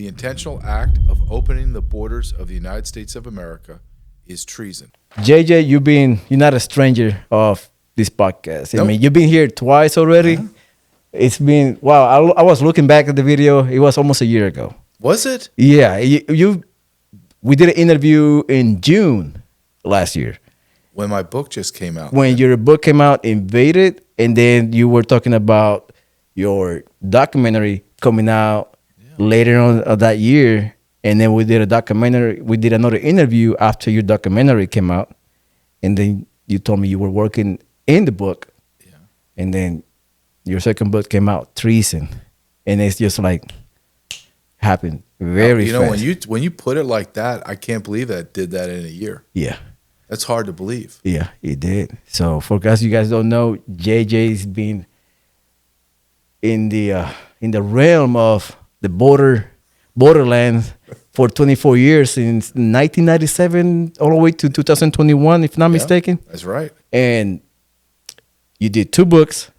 The intentional act of opening the borders of the United States of America is treason. JJ, you're not a stranger of this podcast. I Nope. mean, you've been here twice already. It's been wow. I was looking back at the video. It was almost a year ago. Was it? Yeah, we did an interview in June last year When my book just came out. when your book came out, Invaded, and then you were talking about your documentary coming out later on of that year. And then we did a documentary. We did another interview after your documentary came out, and then you told me you were working in the book. Yeah. And then your second book came out, Treason, and it's just like happened very You know, fast. when you put it like that, I can't believe that it did that in a year. Yeah, That's hard to believe. yeah, it did. So for guys, you guys don't know, JJ's been in the realm of the borderlands for 24 years, since 1997 all the way to 2021, if not Yeah, mistaken. That's right. And you did 2 books,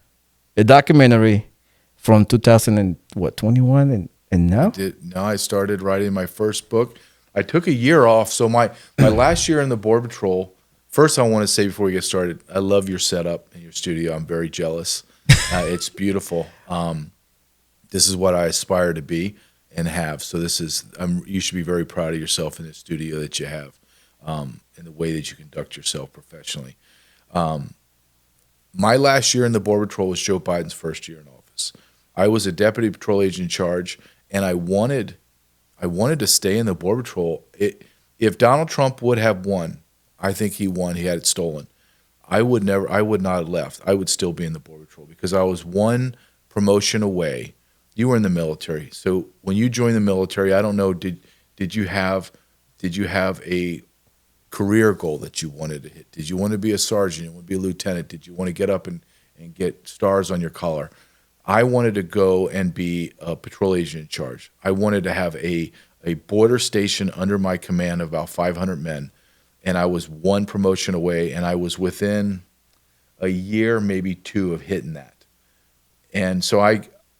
a documentary from 2021, and now. Now I started writing my first book. I took a year off. So my last year in the Border Patrol, first I want to say before we get started, I love your setup in your studio. I'm very jealous. It's beautiful. This is what I aspire to be and have. So you should be very proud of yourself in the studio that you have, and the way that you conduct yourself professionally. My last year in the Border Patrol was Joe Biden's first year in office. I was a deputy patrol agent in charge, and I wanted to stay in the Border Patrol. If Donald Trump would have won, I think he won. He had it stolen. I would not have left. I would still be in the Border Patrol because I was one promotion away. You were in the military, so when you joined the military, I don't know, did you have a career goal that you wanted to hit? Did you want to be a sergeant? You want to be a lieutenant? Did you want to get up and get stars on your collar? I wanted to go and be a patrol agent in charge. I wanted to have a border station under my command of about 500 men, and I was one promotion away, and I was within a year, maybe 2, of hitting that. And so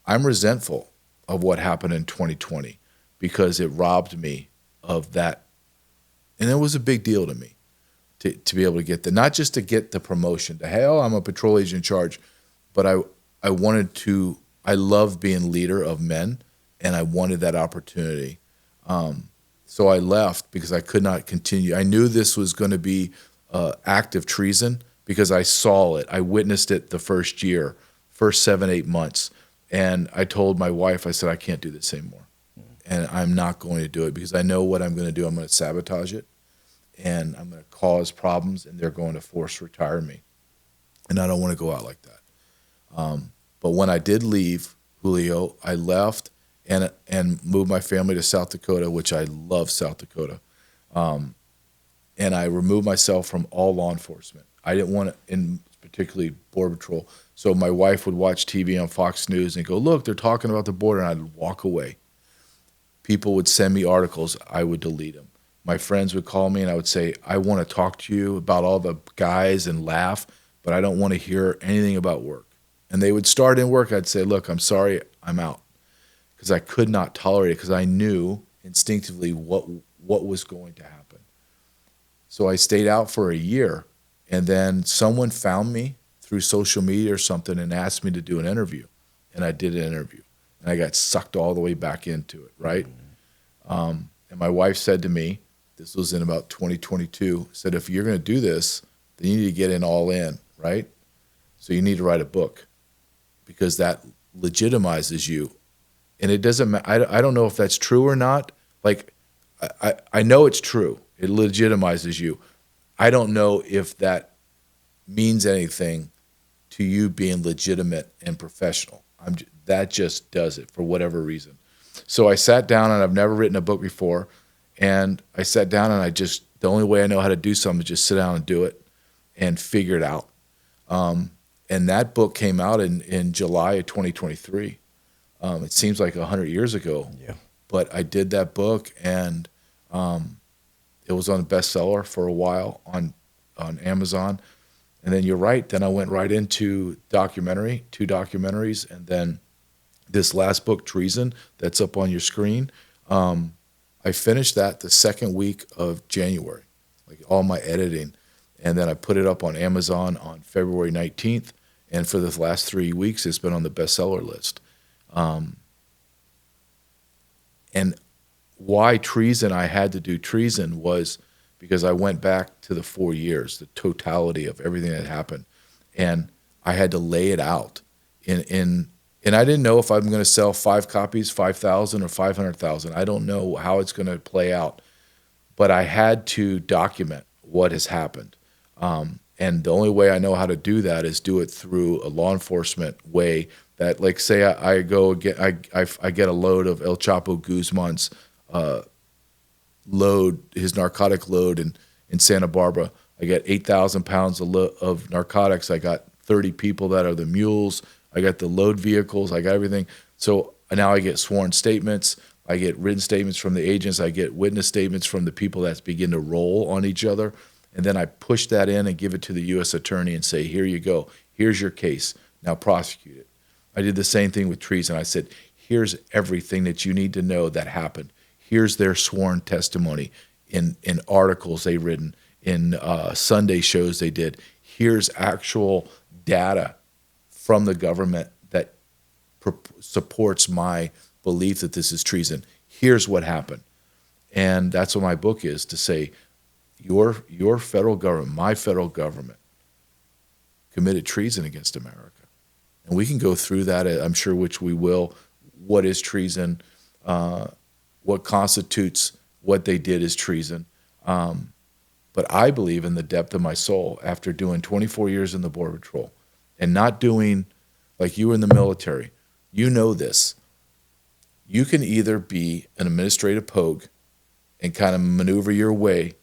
I'm resentful of what happened in 2020 because it robbed me of that. And it was a big deal to me to be able to get not just to get the promotion to, hey, I'm a patrol agent in charge, but I love being leader of men, and I wanted that opportunity. So I left because I could not continue. I knew this was going to be act of treason because I saw it. I witnessed it the first 7-8 months. And I told my wife, I said, I can't do this anymore. And I'm not going to do it because I know what I'm going to do. I'm going to sabotage it, and I'm going to cause problems, and they're going to retire me. And I don't want to go out like that. But when I did leave, Julio, I left and moved my family to South Dakota, which I love South Dakota. And I removed myself from all law enforcement. I didn't want to, in particularly Border Patrol. So my wife would watch TV on Fox News and go, look, they're talking about the border, and I'd walk away. People would send me articles. I would delete them. My friends would call me, and I would say, I want to talk to you about all the guys and laugh, but I don't want to hear anything about work. And they would start in work. I'd say, look, I'm sorry, I'm out. Because I could not tolerate it because I knew instinctively what was going to happen. So I stayed out for a year, and then someone found me through social media or something and asked me to do an interview. And I did an interview. And I got sucked all the way back into it, right? And my wife said to me, this was in about 2022, said, if you're going to do this, then you need to get in all in, right? So you need to write a book because that legitimizes you. And it doesn't matter. I don't know if that's true or not. Like, I know it's true. It legitimizes you. I don't know if that means anything to you being legitimate and professional. That just does it for whatever reason. So I sat down, and I've never written a book before, and I sat down, and the only way I know how to do something is just sit down and do it and figure it out. And that book came out in July of 2023. It seems like 100 years ago. Yeah. But I did that book, and it was on a bestseller for a while on Amazon. And then you're right. Then I went right into 2 documentaries, and then this last book, Treason, that's up on your screen. I finished that the second week of January, like all my editing. And then I put it up on Amazon on February 19th. And for the last 3 weeks, it's been on the bestseller list. And why treason, I had to do treason, was because I went back to the 4 years, the totality of everything that happened. And I had to lay it out and I didn't know if I'm going to sell 5 copies, 5,000 or 500,000. I don't know how it's going to play out, but I had to document what has happened. And the only way I know how to do that is do it through a law enforcement way. That, like, say I go get I get a load of El Chapo Guzman's load, his narcotic load in Santa Barbara. I get 8,000 pounds of narcotics. I got 30 people that are the mules. I got the load vehicles. I got everything. So now I get sworn statements. I get written statements from the agents. I get witness statements from the people that begin to roll on each other. And then I push that in and give it to the U.S. attorney and say, here you go. Here's your case. Now prosecute it. I did the same thing with treason. I said, here's everything that you need to know that happened. Here's their sworn testimony in articles they've written, in Sunday shows they did. Here's actual data from the government that supports my belief that this is treason. Here's what happened. And that's what my book is, to say, your federal government, my federal government, committed treason against America. And we can go through that, I'm sure, which we will. What is treason? What constitutes what they did as treason? But I believe in the depth of my soul, after doing 24 years in the Border Patrol and not doing like you were in the military. You know this. You can either be an administrative pogue and kind of maneuver your way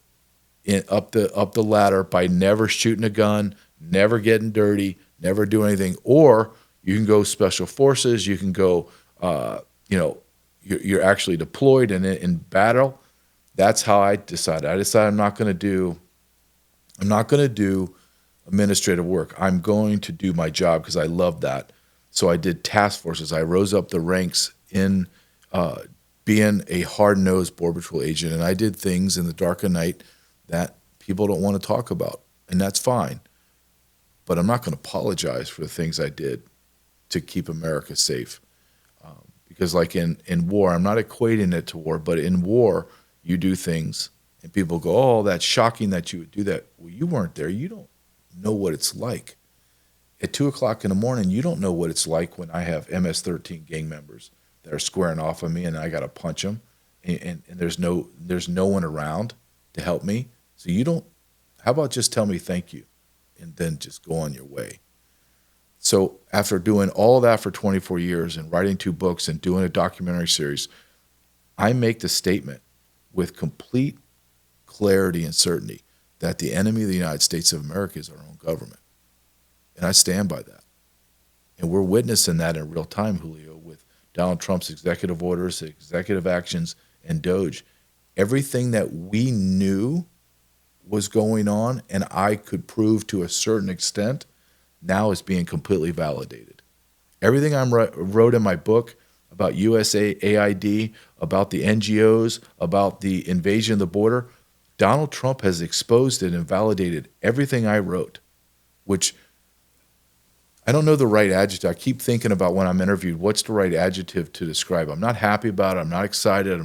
up the ladder by never shooting a gun, never getting dirty, never doing anything, or you can go special forces. You can go, you're actually deployed and in battle. That's how I decided. I decided I'm not going to do administrative work. I'm going to do my job because I love that. So I did task forces. I rose up the ranks in being a hard-nosed Border Patrol agent, and I did things in the dark of night that people don't want to talk about, and that's fine. But I'm not going to apologize for the things I did to keep America safe. Because like in war, I'm not equating it to war, but in war, you do things, and people go, oh, that's shocking that you would do that. Well, you weren't there. You don't know what it's like. At 2 o'clock in the morning, you don't know what it's like when I have MS-13 gang members that are squaring off on me, and I got to punch them, and there's no one around to help me. So you don't. How about just tell me thank you, and then just go on your way? So after doing all that for 24 years and writing 2 books and doing a documentary series, I make the statement with complete clarity and certainty that the enemy of the United States of America is our own government. And I stand by that. And we're witnessing that in real time, Julio, with Donald Trump's executive orders, executive actions, and DOJ. Everything that we knew was going on and I could prove to a certain extent now is being completely validated. Everything I wrote in my book about USAID, about the NGOs, about the invasion of the border, Donald Trump has exposed it and validated everything I wrote, which I don't know the right adjective. I keep thinking about when I'm interviewed, what's the right adjective to describe? I'm not happy about it. I'm not excited.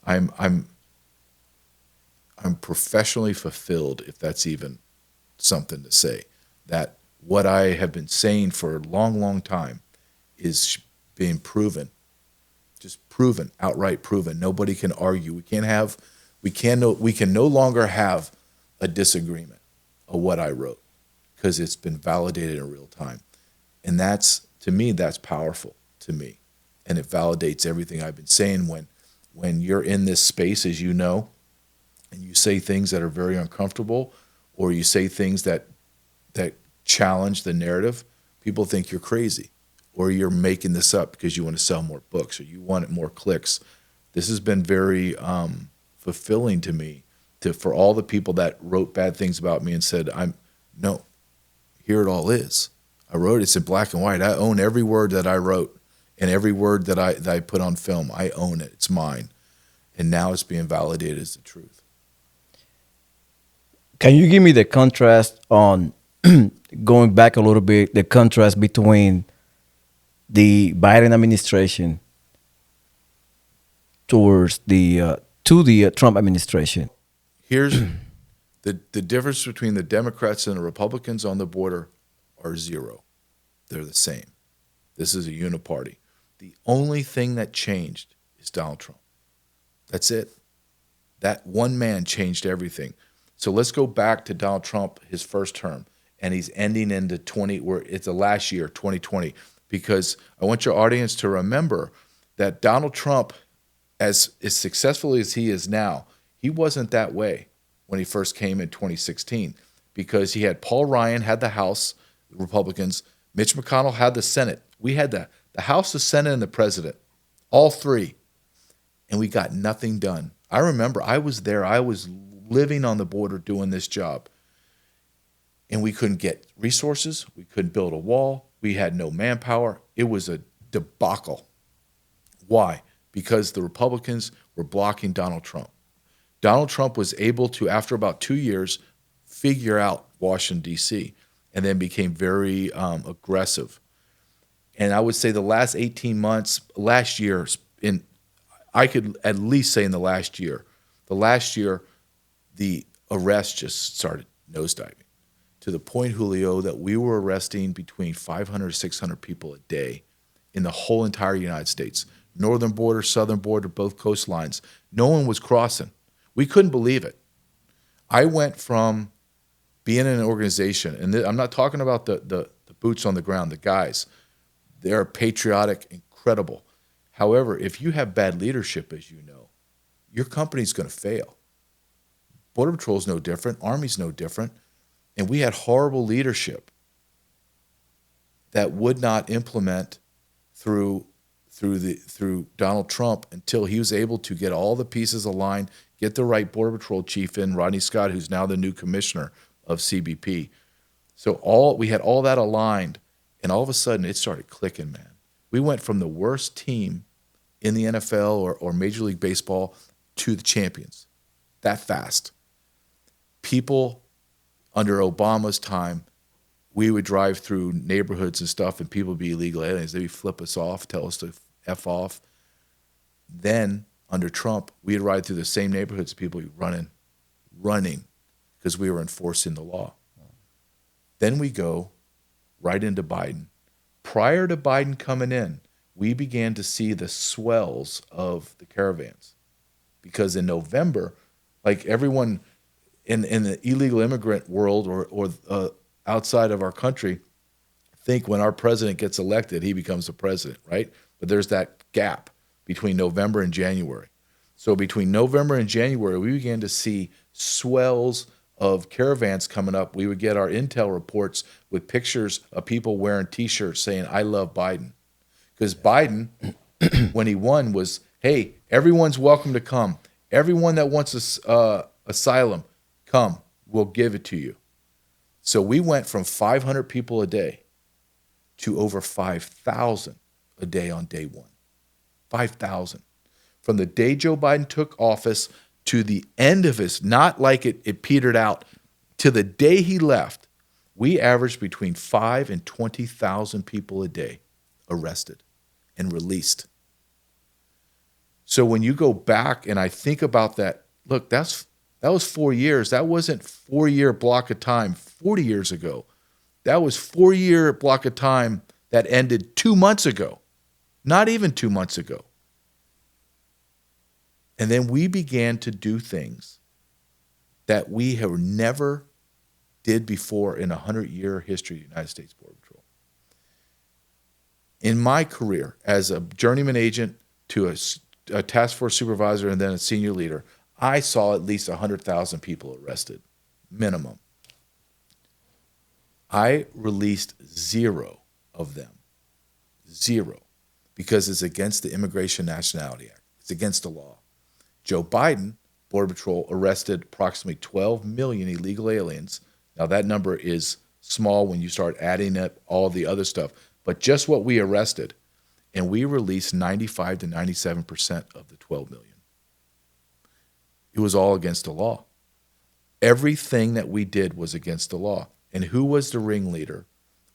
I'm professionally fulfilled, if that's even something to say, that what I have been saying for a long, long time is being proven, just proven, outright proven. Nobody can argue. We can no longer have a disagreement of what I wrote because it's been validated in real time. And that's, to me, that's powerful to me. And it validates everything I've been saying when you're in this space, as you know, and you say things that are very uncomfortable, or you say things that challenge the narrative, people think you're crazy, or you're making this up because you want to sell more books, or you want more clicks. This has been very fulfilling to me, for all the people that wrote bad things about me and said, no, here it all is. I wrote it's in black and white. I own every word that I wrote and every word that I put on film. I own it. It's mine. And now it's being validated as the truth. Can you give me the contrast on going back a little bit, the contrast between the Biden administration towards the to the Trump administration? Here's the difference between the Democrats and the Republicans on the border are zero. They're the same. This is a uniparty. The only thing that changed is Donald Trump. That's it. That one man changed everything. So let's go back to Donald Trump, his first term, and he's ending into it's the last year, 2020, because I want your audience to remember that Donald Trump, as successful as he is now, he wasn't that way when he first came in 2016, because he had Paul Ryan had the House, the Republicans, Mitch McConnell had the Senate. We had the House, the Senate, and the President, all three, and we got nothing done. I remember I was there. I was living on the border doing this job, and we couldn't get resources. We couldn't build a wall. We had no manpower. It was a debacle. Why? Because the Republicans were blocking Donald Trump. Donald Trump was able to, after about 2 years, figure out Washington, D.C., and then became very aggressive. And I would say the last 18 months, last year, I could at least say in the last year, the arrests just started nosediving to the point, Julio, that we were arresting between 500 to 600 people a day in the whole entire United States. Northern border, southern border, both coastlines. No one was crossing. We couldn't believe it. I went from being in an organization, and I'm not talking about the boots on the ground, the guys. They're patriotic, incredible. However, if you have bad leadership, as you know, your company's going to fail. Border Patrol is no different. Army's no different. And we had horrible leadership that would not implement through Donald Trump until he was able to get all the pieces aligned, get the right Border Patrol chief in, Rodney Scott, who's now the new commissioner of CBP. So we had all that aligned, and all of a sudden it started clicking, man. We went from the worst team in the NFL or Major League Baseball to the champions that fast. People under Obama's time, we would drive through neighborhoods and stuff, and people would be illegal aliens. They'd flip us off, tell us to F off. Then, under Trump, we'd ride through the same neighborhoods, people would be running, because we were enforcing the law. Then we go right into Biden. Prior to Biden coming in, we began to see the swells of the caravans. Because in November, like everyone in the illegal immigrant world or outside of our country think when our president gets elected, he becomes the president, right? But there's that gap between November and January. So between November and January, we began to see swells of caravans coming up. We would get our intel reports with pictures of people wearing T-shirts saying, "I love Biden." Because Biden, when he won, was, hey, everyone's welcome to come. Everyone that wants asylum, come. We'll give it to you. So we went from 500 people a day to over 5,000 a day on day one. 5,000. From the day Joe Biden took office to the end of his, not like it petered out, to the day he left, we averaged between 5 and 20,000 people a day arrested and released. So when you go back and I think about that, look, that was 4 years. That wasn't 4-year block of time 40 years ago. That was 4-year block of time that ended 2 months ago, not even 2 months ago. And then we began to do things that we have never did before in a 100-year history of the United States Border Patrol. In my career as a journeyman agent to a task force supervisor and then a senior leader, I saw at least 100,000 people arrested, minimum. I released 0 of them, 0, because it's against the Immigration Nationality Act. It's against the law. Joe Biden, Border Patrol, arrested approximately 12 million illegal aliens. Now that number is small when you start adding up all the other stuff, but just what we arrested, and we released 95 to 97% of the 12 million. It was all against the law. Everything that we did was against the law. And who was the ringleader?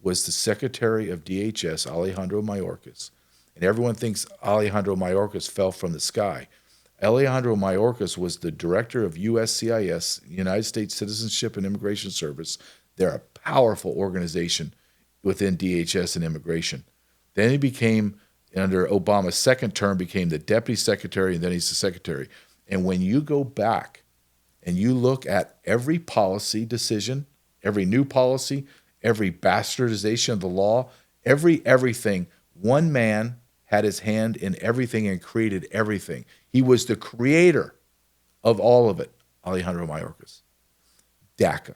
Was the Secretary of DHS, Alejandro Mayorkas. And everyone thinks Alejandro Mayorkas fell from the sky. Alejandro Mayorkas was the director of USCIS, United States Citizenship and Immigration Service. They're a powerful organization within DHS and immigration. Then he became, under Obama's second term, became the deputy secretary, and then he's the secretary. And when you go back and you look at every policy decision, every new policy, every bastardization of the law, everything, one man had his hand in everything and created everything. He was the creator of all of it, Alejandro Mayorkas. DACA,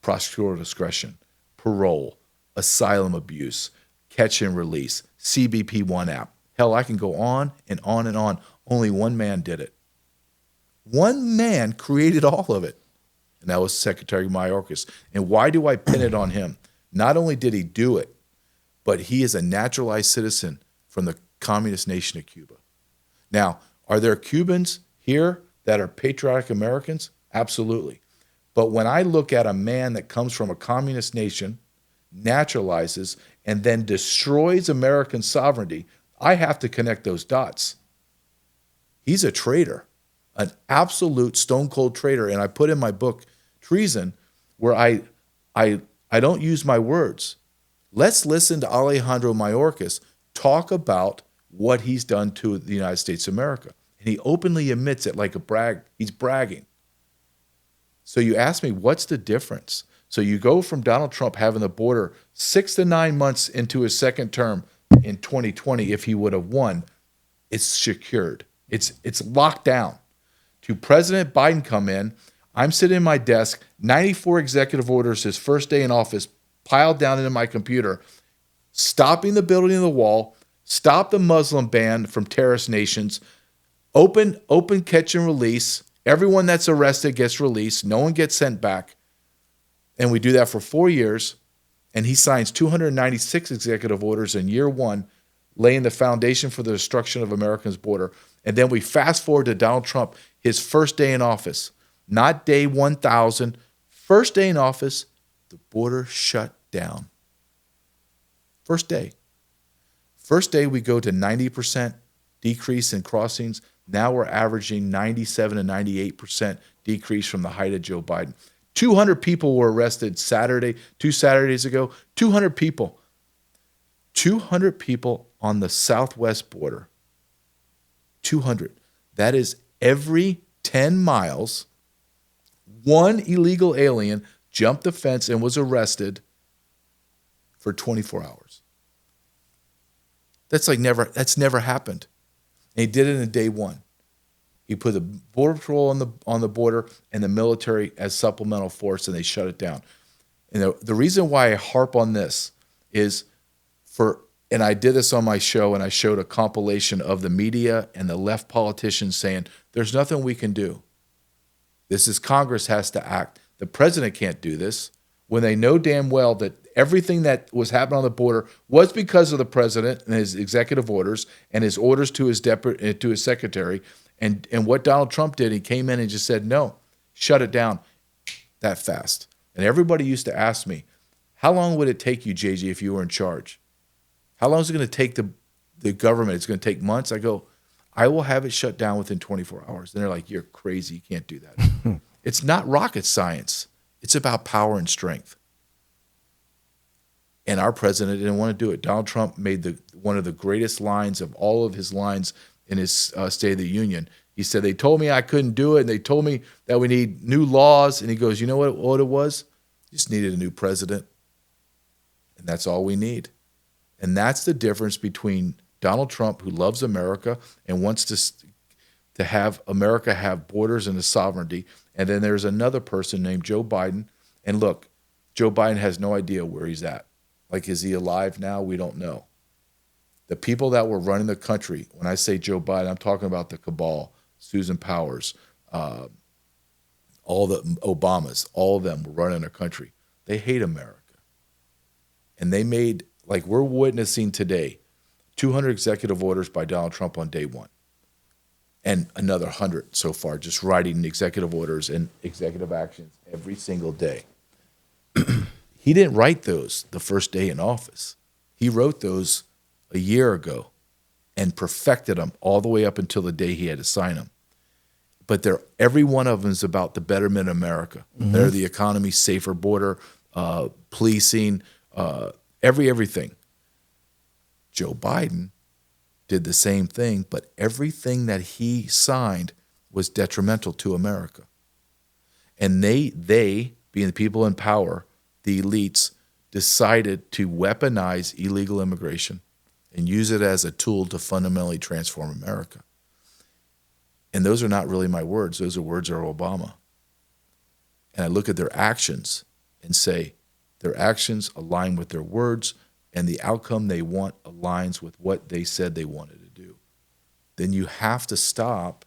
prosecutorial discretion, parole, asylum abuse, catch and release, CBP-1 app. Hell, I can go on and on and on. Only one man did it. One man created all of it, and that was Secretary Mayorkas. And why do I pin it on him? Not only did he do it, but he is a naturalized citizen from the communist nation of Cuba. Now, are there Cubans here that are patriotic Americans? Absolutely. But when I look at a man that comes from a communist nation, naturalizes, and then destroys American sovereignty, I have to connect those dots. He's a traitor, an absolute stone-cold traitor. And I put in my book, Treason, where I don't use my words. Let's listen to Alejandro Mayorkas talk about what he's done to the United States of America. And he openly admits it like a brag. He's bragging. So you ask me, what's the difference? So you go from Donald Trump having the border 6 to 9 months into his second term in 2020, if he would have won, it's secured. It's locked down. To President Biden come in, I'm sitting in my desk, 94 executive orders his first day in office, piled down into my computer, stopping the building of the wall, stop the Muslim ban from terrorist nations, open catch and release. Everyone that's arrested gets released. No one gets sent back. And we do that for 4 years. And he signs 296 executive orders in year one, laying the foundation for the destruction of America's border. And then we fast forward to Donald Trump, his first day in office, not day 1,000. First day in office, the border shut down. First day. First day, we go to 90% decrease in crossings. Now we're averaging 97 and 98% decrease from the height of Joe Biden. 200 people were arrested Saturday, 2 Saturdays ago. 200 people. 200 people on the southwest border. 200. That is every 10 miles, one illegal alien jumped the fence and was arrested for 24 hours. That's never happened. And he did it in day one. He put the Border Patrol on the border and the military as supplemental force, and they shut it down. And the reason why I harp on this is and I did this on my show, and I showed a compilation of the media and the left politicians saying, there's nothing we can do. This is Congress has to act. The president can't do this, when they know damn well that everything that was happening on the border was because of the president and his executive orders and his orders to his to his secretary. And what Donald Trump did, he came in and just said, no, shut it down that fast. And everybody used to ask me, how long would it take you, JJ, if you were in charge? How long is it going to take the government? It's going to take months. I go, I will have it shut down within 24 hours. And they're like, you're crazy. You can't do that. It's not rocket science. It's about power and strength. And our president didn't want to do it. Donald Trump made one of the greatest lines of all of his lines in his State of the Union. He said, they told me I couldn't do it, and they told me that we need new laws. And he goes, you know what it was? Just needed a new president. And that's all we need. And that's the difference between Donald Trump, who loves America and wants to have America have borders and a sovereignty. And then there's another person named Joe Biden. And look, Joe Biden has no idea where he's at. Like, is he alive now? We don't know. The people that were running the country, when I say Joe Biden, I'm talking about the cabal, Susan Powers, all the Obamas, all of them were running our country. They hate America. And they made, like we're witnessing today, 200 executive orders by Donald Trump on day one. and another 100 so far, just writing executive orders and executive actions every single day. He didn't write those the first day in office. He wrote those a year ago and perfected them all the way up until the day he had to sign them. But every one of them is about the betterment of America. They're the economy, safer border, policing, everything. Joe Biden did the same thing, but everything that he signed was detrimental to America. And they being the people in power, the elites, decided to weaponize illegal immigration and use it as a tool to fundamentally transform America. And those are not really my words. Those are words of Obama. And I look at their actions and say, their actions align with their words, and the outcome they want aligns with what they said they wanted to do. Then you have to stop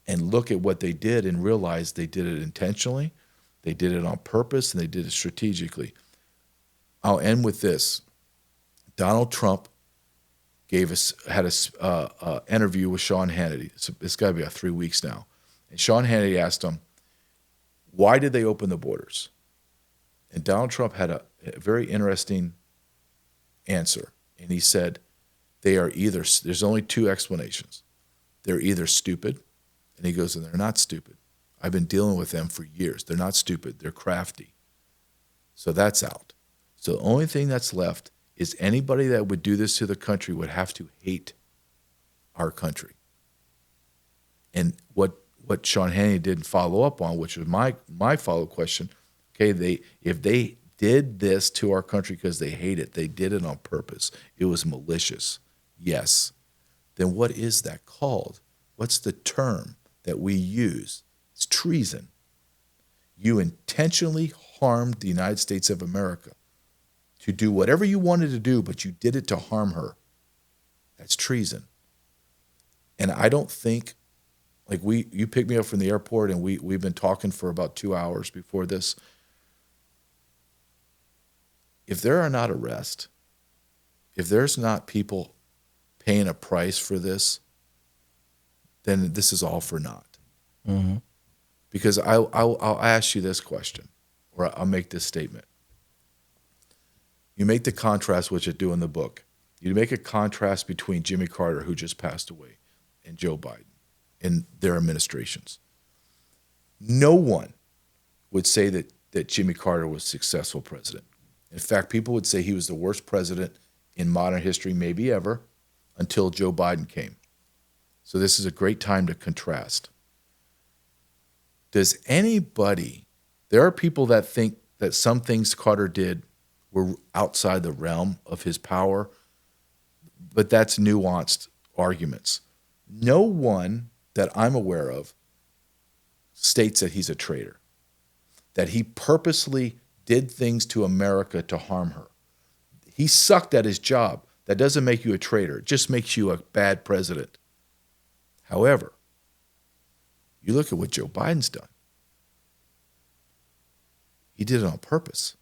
and look at what they did and realize they did it intentionally, they did it on purpose, and they did it strategically. I'll end with this. Donald Trump had an interview with Sean Hannity. It's got to be about 3 weeks now. And Sean Hannity asked him, why did they open the borders? And Donald Trump had a very interesting answer. And he said, there's only two explanations. They're either stupid, and he goes, and they're not stupid. I've been dealing with them for years. They're not stupid. They're crafty. So that's out. So the only thing that's left is anybody that would do this to the country would have to hate our country. And what Sean Hannity didn't follow up on, which was my follow-up question, okay, if they did this to our country because they hate it, they did it on purpose, it was malicious, yes, then what is that called? What's the term that we use? It's treason. You intentionally harmed the United States of America to do whatever you wanted to do, but you did it to harm her. That's treason. And I don't think, like you picked me up from the airport and we've been talking for about 2 hours before this. If there are not arrests, if there's not people paying a price for this, then this is all for naught. Mm-hmm. Because I'll ask you this question, or I'll make this statement. You make the contrast, which I do in the book. You make a contrast between Jimmy Carter, who just passed away, and Joe Biden in their administrations. No one would say that Jimmy Carter was a successful president. In fact, people would say he was the worst president in modern history, maybe ever, until Joe Biden came. So this is a great time to contrast. Does anybody, there are people that think that some things Carter did were outside the realm of his power, but that's nuanced arguments. No one that I'm aware of states that he's a traitor, that he purposely did things to America to harm her. He sucked at his job. That doesn't make you a traitor. It just makes you a bad president. However, you look at what Joe Biden's done. He did it on purpose.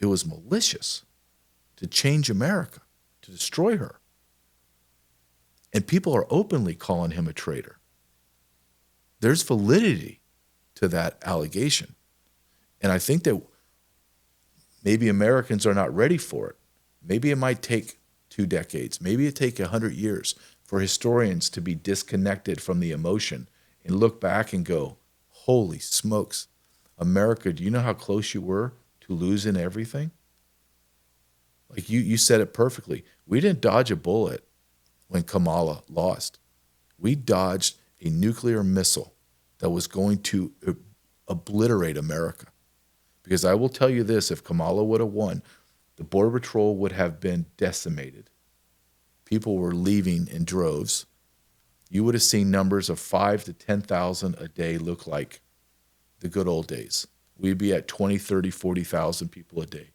It was malicious to change America, to destroy her. And people are openly calling him a traitor. There's validity to that allegation. And I think that maybe Americans are not ready for it. Maybe it might take 2 decades. Maybe it take 100 years for historians to be disconnected from the emotion and look back and go, holy smokes, America, do you know how close you were to losing everything? Like you said it perfectly. We didn't dodge a bullet when Kamala lost. We dodged a nuclear missile that was going to obliterate America. Because I will tell you this, if Kamala would have won, the Border Patrol would have been decimated. People were leaving in droves. You would have seen numbers of 5,000 to 10,000 a day look like the good old days. We'd be at 20, 30, 40,000 people a day.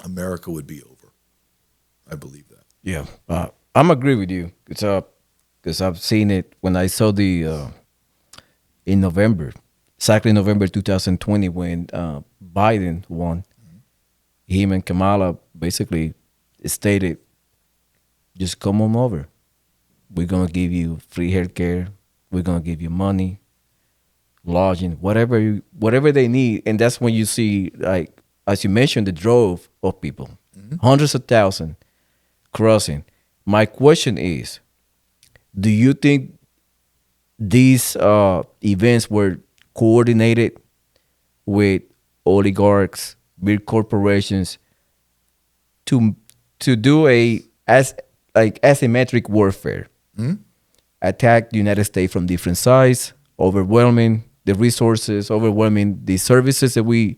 America would be over. I believe that. Yeah, I'm agree with you. Because I've seen it when I saw in November, exactly November 2020 when Biden won. Him and Kamala basically stated, just come on over. We're gonna give you free healthcare. We're gonna give you money, lodging, whatever they need. And that's when you see, like as you mentioned, the drove of people, hundreds of thousands crossing. My question is, do you think these events were coordinated with oligarchs, big corporations to do a as like asymmetric warfare, attack the United States from different sides, overwhelming the resources, overwhelming the services that we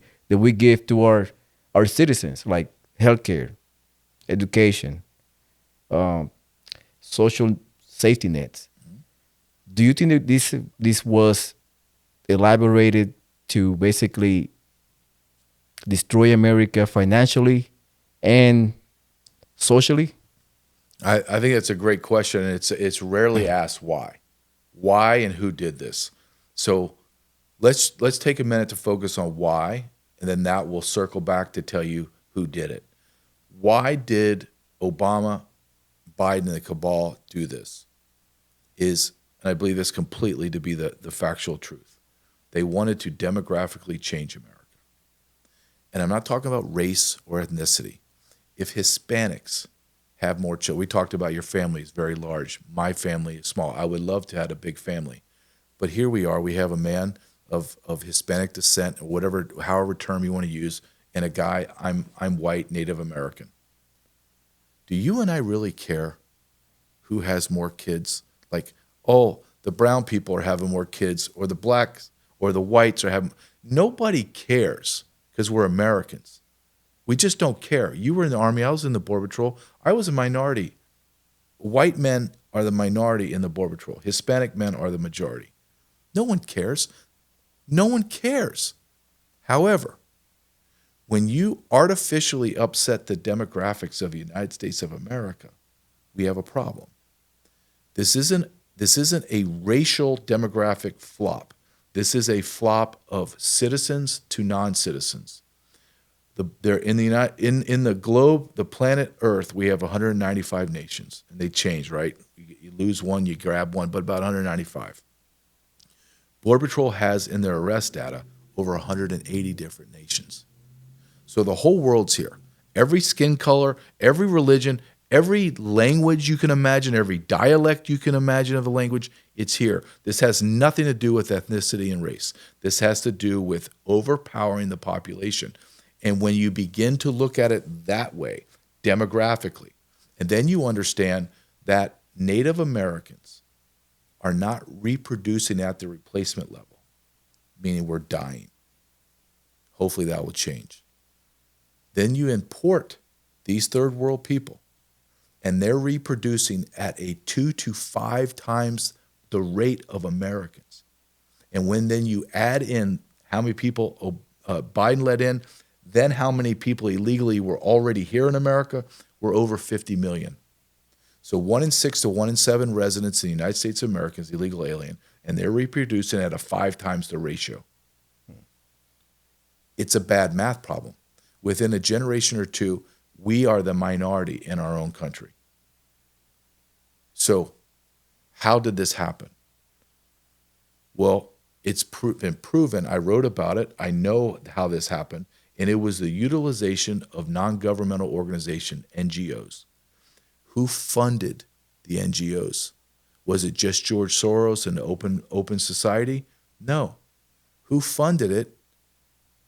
give to our citizens, like healthcare, education, um, social safety nets. Do you think that this was elaborated to basically destroy America financially and socially? I think that's a great question, and it's rarely asked why and who did this. So let's take a minute to focus on why, and then that will circle back to tell you who did it. Why did Obama, Biden, and the cabal do this? And I believe this completely to be the factual truth. They wanted to demographically change America. And I'm not talking about race or ethnicity. If Hispanics have more children, we talked about your family is very large. My family is small. I would love to have a big family. But here we are. We have a man of Hispanic descent, or whatever, however term you want to use, and a guy, I'm white, Native American. Do you and I really care who has more kids? Like, oh, the brown people are having more kids, or the blacks or the whites are having. Nobody cares because we're Americans. We just don't care. You were in the Army. I was in the Border Patrol. I was a minority. White men are the minority in the Border Patrol. Hispanic men are the majority. No one cares. No one cares. However, when you artificially upset the demographics of the United States of America, we have a problem. This isn't a racial demographic flop. This is a flop of citizens to non-citizens. They're in the globe, the planet Earth, we have 195 nations, and they change, right? You lose one, you grab one, but about 195. Border Patrol has in their arrest data over 180 different nations. So the whole world's here. Every skin color, every religion, every language you can imagine, every dialect you can imagine of a language, it's here. This has nothing to do with ethnicity and race. This has to do with overpowering the population. And when you begin to look at it that way, demographically, and then you understand that Native Americans are not reproducing at the replacement level, meaning we're dying. Hopefully that will change. Then you import these third world people, and they're reproducing at a 2 to 5 times the rate of Americans. And when then you add in how many people Biden let in, then how many people illegally were already here in America, we're over 50 million. So 1 in 6 to 1 in 7 residents in the United States of America is illegal alien, and they're reproducing at a 5 times the ratio. It's a bad math problem. Within a generation or two, we are the minority in our own country. So how did this happen? Well, it's been proven. I wrote about it. I know how this happened. And it was the utilization of non-governmental organization, NGOs. Who funded the NGOs? Was it just George Soros and the Open Society? No. Who funded it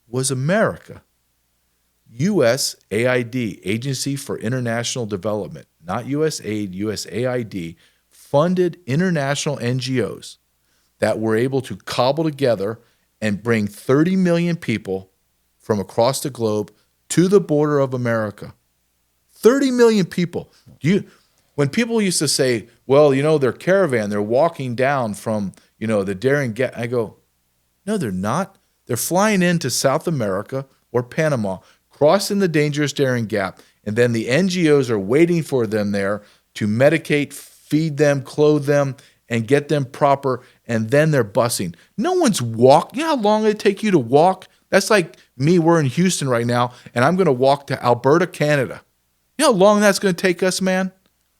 was America. USAID, Agency for International Development, not USAID, USAID, funded international NGOs that were able to cobble together and bring 30 million people from across the globe to the border of America. 30 million people. When people used to say, well, they're caravan, they're walking down from, the Darien Gap, I go, no, they're not. They're flying into South America or Panama, crossing the dangerous Darien Gap, and then the NGOs are waiting for them there to medicate, feed them, clothe them, and get them proper, and then they're busing. No one's walking. You know how long it take you to walk? That's like me, we're in Houston right now, and I'm going to walk to Alberta, Canada. You know how long that's going to take us, man?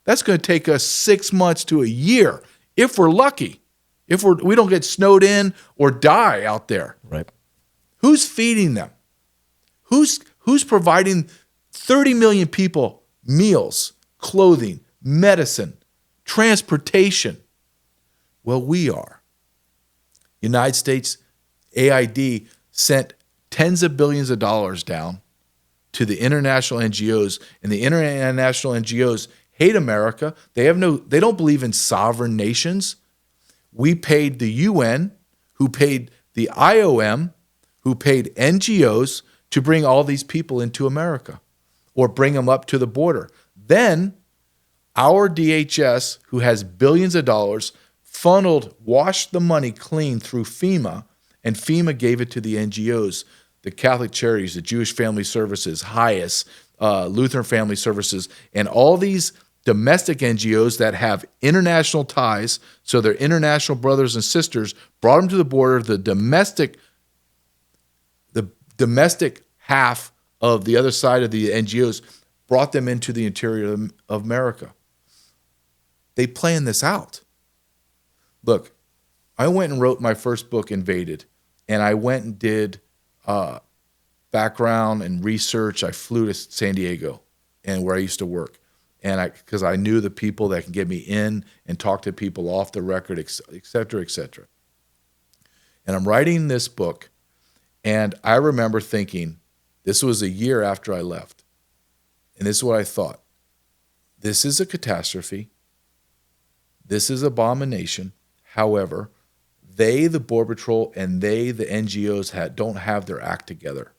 That's going to take us 6 months to a year if we're lucky. If we don't get snowed in or die out there. Right. Who's feeding them? Who's providing 30 million people meals, clothing, medicine, transportation? Well, we are. United States AID sent tens of billions of dollars down to the international NGOs, and the international NGOs hate America. They don't believe in sovereign nations. We paid the UN, who paid the IOM, who paid NGOs to bring all these people into America or bring them up to the border. Then our DHS, who has billions of dollars, washed the money clean through FEMA, and FEMA gave it to the NGOs, the Catholic Charities, the Jewish Family Services, HIAS, Lutheran Family Services, and all these domestic NGOs that have international ties, so their international brothers and sisters, brought them to the border. The domestic half of the other side of the NGOs brought them into the interior of America. They planned this out. Look, I went and wrote my first book, Invaded, and I went and did background and research. I flew to San Diego, and where I used to work, and because I knew the people that can get me in and talk to people off the record, et cetera, et cetera. And I'm writing this book, and I remember thinking, this was a year after I left, and this is what I thought. This is a catastrophe. This is abomination. However, they, the Border Patrol, and they, the NGOs, don't have their act together.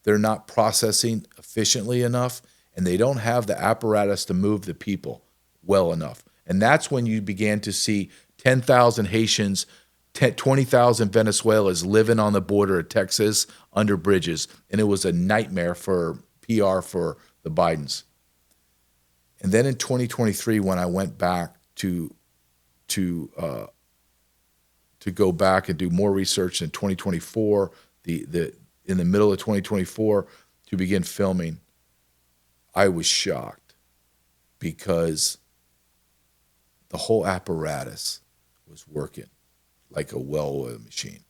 They're not processing efficiently enough, and they don't have the apparatus to move the people well enough. And that's when you began to see 10,000 Haitians, 20,000 Venezuelans living on the border of Texas under bridges. And it was a nightmare for PR for the Bidens. And then in 2023, when I went back to go back and do more research in 2024, in the middle of 2024, to begin filming, I was shocked because the whole apparatus was working like a well-oiled machine.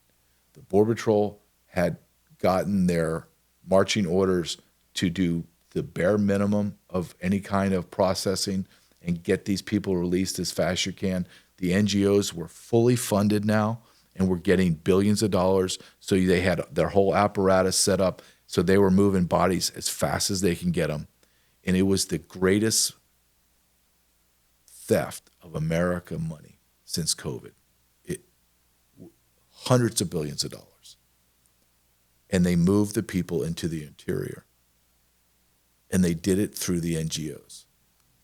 The Border Patrol had gotten their marching orders to do the bare minimum of any kind of processing and get these people released as fast as you can. The NGOs were fully funded now and were getting billions of dollars. So they had their whole apparatus set up. So they were moving bodies as fast as they can get them. And it was the greatest theft of America money since COVID. Hundreds of billions of dollars. And they moved the people into the interior. And they did it through the NGOs.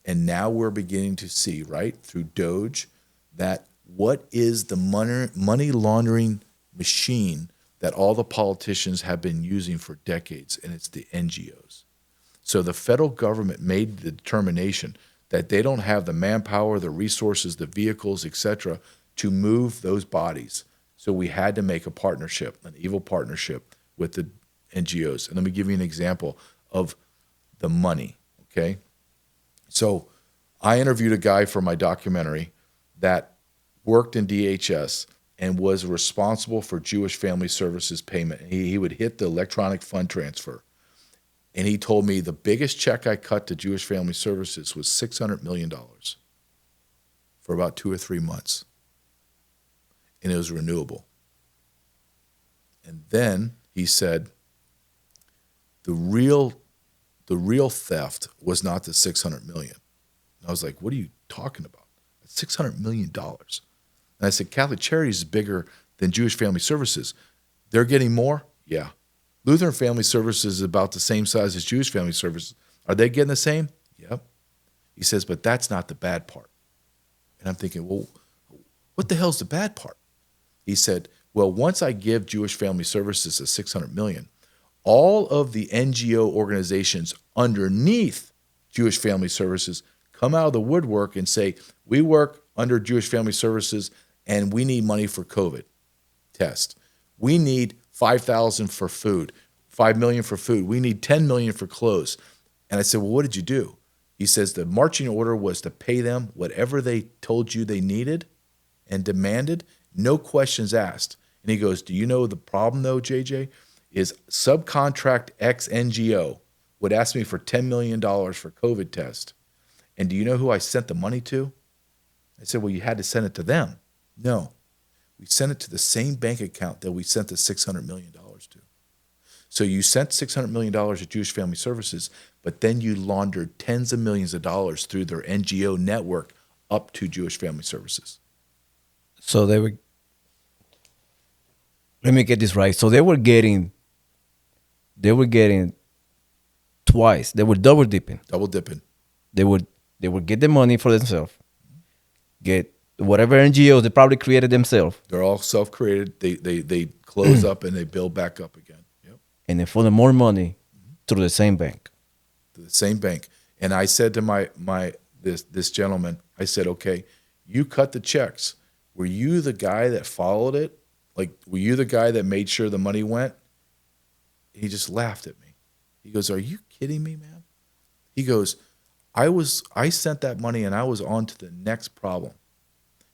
And now we're beginning to see, right, through Doge, that what is the money laundering machine that all the politicians have been using for decades, and it's the NGOs. So the federal government made the determination that they don't have the manpower, the resources, the vehicles, et cetera, to move those bodies. So we had to make a partnership, an evil partnership with the NGOs. And let me give you an example of the money, okay? So I interviewed a guy for my documentary that worked in DHS and was responsible for Jewish Family Services payment. He would hit the electronic fund transfer. And he told me the biggest check I cut to Jewish Family Services was $600 million for about 2 or 3 months. And it was renewable. And then he said, the real theft was not the $600 million. And I was like, what are you talking about? That's $600 million. And I said, Catholic Charities is bigger than Jewish Family Services. They're getting more? Yeah. Lutheran Family Services is about the same size as Jewish Family Services. Are they getting the same? Yep. He says, but that's not the bad part. And I'm thinking, well, what the hell's the bad part? He said, well, once I give Jewish Family Services the $600 million, all of the NGO organizations underneath Jewish Family Services come out of the woodwork and say, we work under Jewish Family Services and we need money for COVID test. We need $5,000 for food, $5 million for food. We need $10 million for clothes. And I said, well, what did you do? He says the marching order was to pay them whatever they told you they needed and demanded, no questions asked. And he goes, do you know the problem though, JJ? Is subcontract X NGO would ask me for $10 million for COVID test. And do you know who I sent the money to? I said, well, you had to send it to them. No, we sent it to the same bank account that we sent the $600 million to. So you sent $600 million to Jewish Family Services, but then you laundered tens of millions of dollars through their NGO network up to Jewish Family Services. So they were, let me get this right. So they were getting twice. They were double dipping. Double dipping. They would get the money for themselves, get whatever NGOs they probably created themselves. They're all self-created. They close up and they build back up again. Yep. And they funnel more money through the same bank. To the same bank. And I said to this gentleman, I said, okay, you cut the checks. Were you the guy that followed it? Like, were you the guy that made sure the money went? He just laughed at me. He goes, are you kidding me, man? He goes, I sent that money and I was on to the next problem.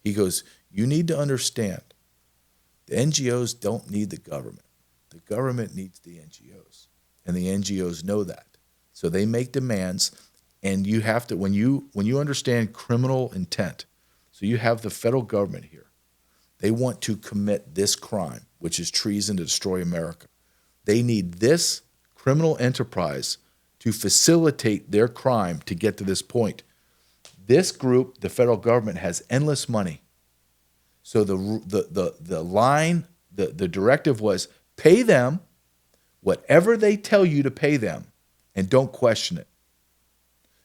He goes, you need to understand, the NGOs don't need the government. The government needs the NGOs. And the NGOs know that. So they make demands, and you have to, when you understand criminal intent, so you have the federal government here. They want to commit this crime, which is treason to destroy America. They need this criminal enterprise to facilitate their crime to get to this point. This group, the federal government, has endless money. So the line, the directive was pay them whatever they tell you to pay them and don't question it.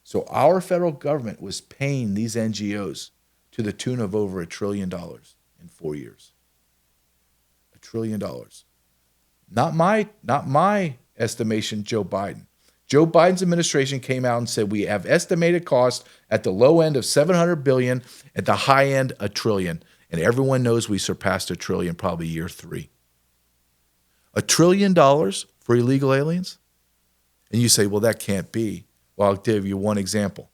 So our federal government was paying these NGOs to the tune of over $1 trillion in 4 years. $1 trillion. Not my estimation, Joe Biden. Joe Biden's administration came out and said we have estimated cost at the low end of $700 billion, at the high end $1 trillion, and everyone knows we surpassed $1 trillion probably year 3. $1 trillion for illegal aliens, and you say, well, that can't be. Well, I'll give you one example.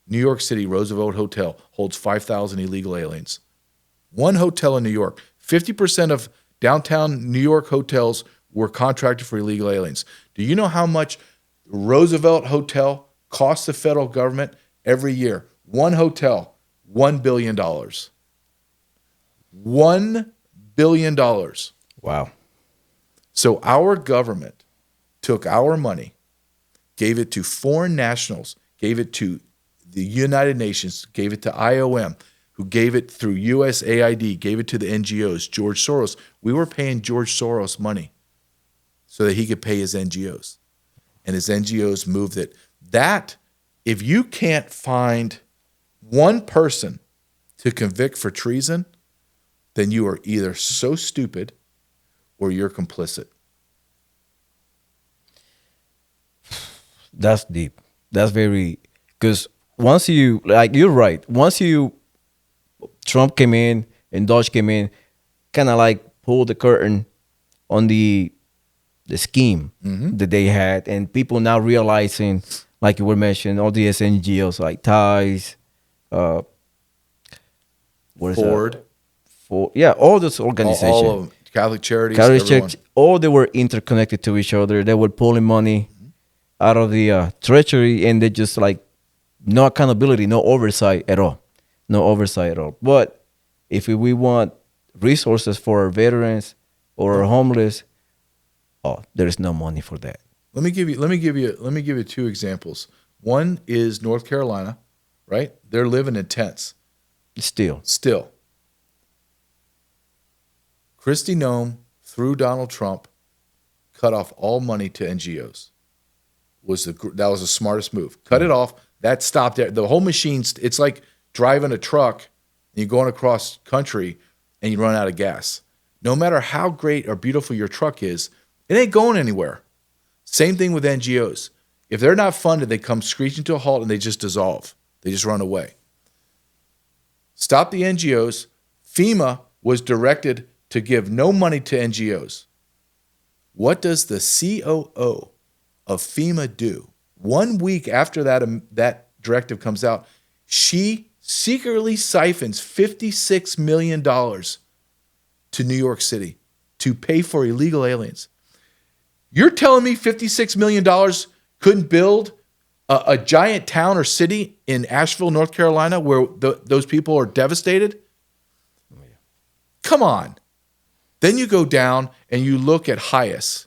New York City Roosevelt Hotel holds 5,000 illegal aliens. One hotel in New York, 50% of downtown New York hotels were contracted for illegal aliens. Do you know how much Roosevelt Hotel costs the federal government every year? One hotel, $1 billion. $1 billion. Wow. So our government took our money, gave it to foreign nationals, gave it to the United Nations, gave it to IOM, who gave it through USAID, gave it to the NGOs, George Soros. We were paying George Soros money so that he could pay his NGOs. And his NGOs moved it. That, if you can't find one person to convict for treason, then you are either so stupid or you're complicit. That's deep. That's very, because once you, like, you're right. Once Trump came in and Dodge came in, kind of like pulled the curtain on the scheme that they had, and people now realizing, like you were mentioning, all the NGOs like Ties, what is Ford, yeah, all those organizations, all of them, Catholic Charities, Catholic everyone. Church, all they were interconnected to each other. They were pulling money out of the treasury, and they just like no accountability, no oversight at all. But if we want resources for our veterans or our homeless, there is no money for that. Let me give you 2 examples. One is North Carolina, right? They're living in tents. Still. Kristi Noem, through Donald Trump, cut off all money to NGOs. That was the smartest move. Cut it off. That stopped there. The whole machine, it's like driving a truck and you're going across country and you run out of gas. No matter how great or beautiful your truck is, it ain't going anywhere. Same thing with NGOs. If they're not funded, they come screeching to a halt and they just dissolve. They just run away. Stop the NGOs. FEMA was directed to give no money to NGOs. What does the COO of FEMA do? 1 week after that directive comes out, she secretly siphons $56 million to New York City to pay for illegal aliens. You're telling me $56 million couldn't build a giant town or city in Asheville, North Carolina, where those people are devastated? Come on. Then you go down and you look at HIAS,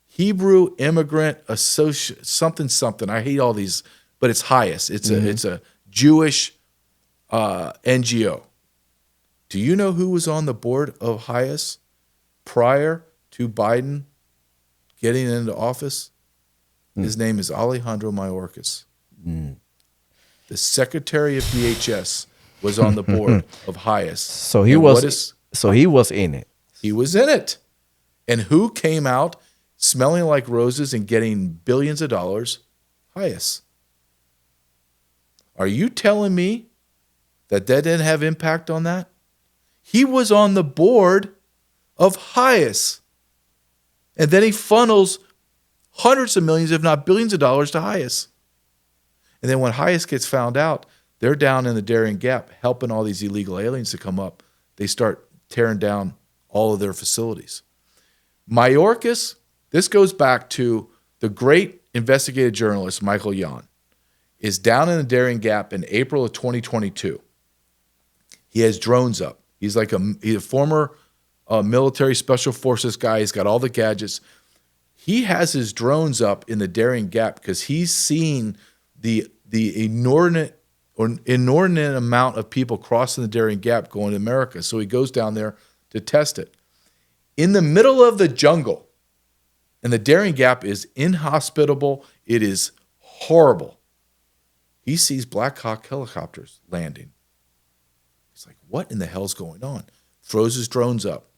Hebrew Immigrant Associate, something. I hate all these, but it's HIAS. It's a Jewish NGO. Do you know who was on the board of HIAS prior to Biden getting into office? His name is Alejandro Mayorkas. The secretary of DHS was on the board of HIAS. So he was in it. He was in it. And who came out smelling like roses and getting billions of dollars? HIAS. Are you telling me that didn't have impact on that? He was on the board of HIAS. And then he funnels hundreds of millions, if not billions of dollars to HIAS. And then when HIAS gets found out, they're down in the Darien Gap helping all these illegal aliens to come up. They start tearing down all of their facilities. Mayorkas, this goes back to the great investigative journalist Michael Yon, is down in the Darien Gap in April of 2022. He has drones up. He's a former military special forces guy. He's got all the gadgets. He has his drones up in the Darien Gap because he's seen the inordinate amount of people crossing the Darien Gap going to America. So he goes down there to test it. In the middle of the jungle, and the Darien Gap is inhospitable. It is horrible. He sees Black Hawk helicopters landing. He's like, what in the hell's going on? Throws his drones up.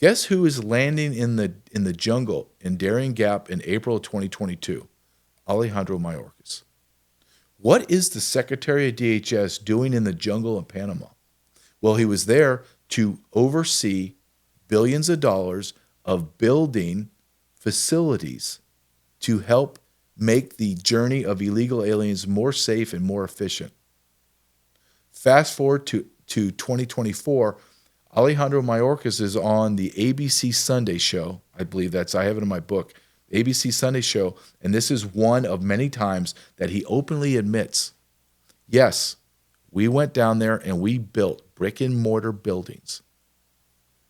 Guess who is landing in the jungle in Darien Gap in April of 2022? Alejandro Mayorkas. What is the Secretary of DHS doing in the jungle in Panama? Well, he was there to oversee billions of dollars of building facilities to help make the journey of illegal aliens more safe and more efficient. Fast forward to 2024, Alejandro Mayorkas is on the ABC Sunday show. I believe I have it in my book, ABC Sunday show, and this is one of many times that he openly admits, yes, we went down there and we built brick and mortar buildings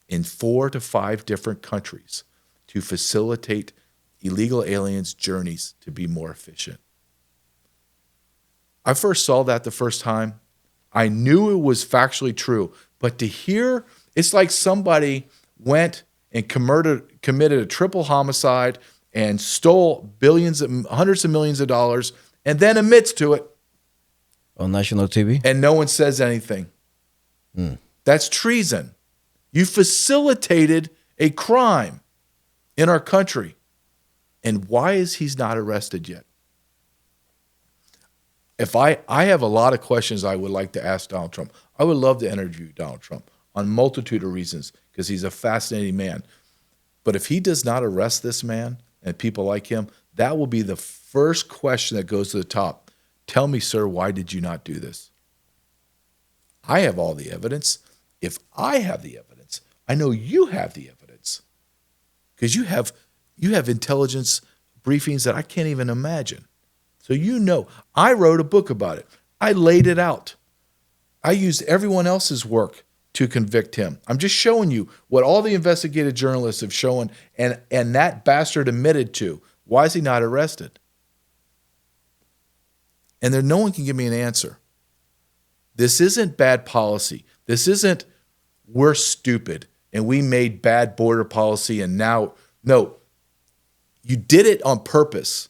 in 4 to 5 different countries to facilitate illegal aliens' journeys to be more efficient. I first saw that the first time. I knew it was factually true, but to hear, it's like somebody went and committed a triple homicide and stole hundreds of millions of dollars and then admits to it. On national TV? And no one says anything. That's treason. You facilitated a crime in our country. And why is he not arrested yet? If I have a lot of questions I would like to ask Donald Trump. I would love to interview Donald Trump on a multitude of reasons because he's a fascinating man. But if he does not arrest this man and people like him, that will be the first question that goes to the top. Tell me, sir, why did you not do this? I have all the evidence. If I have the evidence, I know you have the evidence because you have intelligence briefings that I can't even imagine. So you know, I wrote a book about it. I laid it out. I used everyone else's work to convict him. I'm just showing you what all the investigative journalists have shown, and that bastard admitted to. Why is he not arrested? And no one can give me an answer. This isn't bad policy. This isn't we're stupid and we made bad border policy and now, no. You did it on purpose.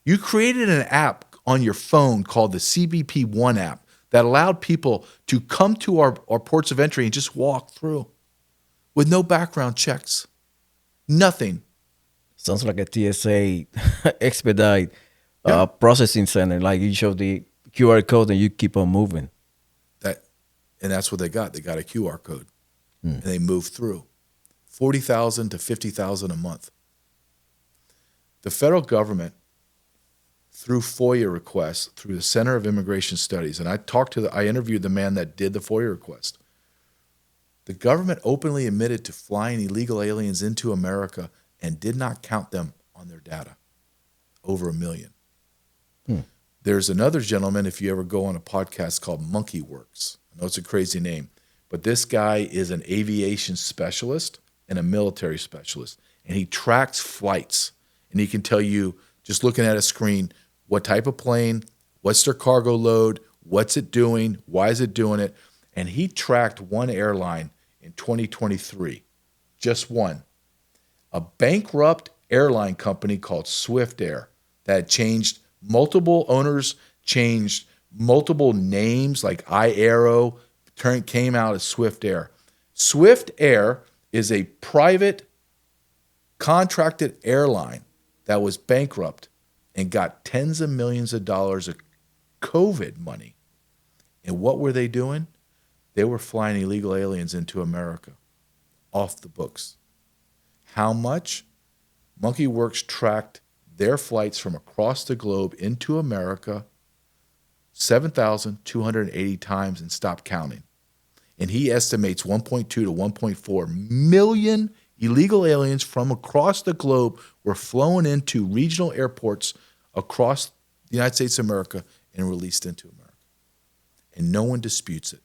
You created an app on your phone called the CBP One app that allowed people to come to our ports of entry and just walk through with no background checks. Nothing. Sounds like a TSA expedite processing center. Like you show the QR code and you keep on moving. And that's what they got. They got a QR code. And they move through. 40,000 to 50,000 a month. The federal government through FOIA requests through the Center of Immigration Studies, and I interviewed the man that did the FOIA request. The government openly admitted to flying illegal aliens into America and did not count them on their data. Over 1 million. There's another gentleman, if you ever go on a podcast called Monkey Works. I know it's a crazy name, but this guy is an aviation specialist and a military specialist, and he tracks flights, and he can tell you, just looking at a screen, what type of plane, what's their cargo load, what's it doing, why is it doing it, and he tracked one airline in 2023, just one, a bankrupt airline company called Swift Air that had changed multiple owners, changed multiple names like iAero, came out as Swift Air. Swift Air is a private contracted airline that was bankrupt and got tens of millions of dollars of COVID money. And what were they doing? They were flying illegal aliens into America off the books. How much? Monkey Works tracked their flights from across the globe into America 7,280 times and stopped counting. And he estimates 1.2 to 1.4 million illegal aliens from across the globe were flown into regional airports across the United States of America and released into America. And no one disputes it.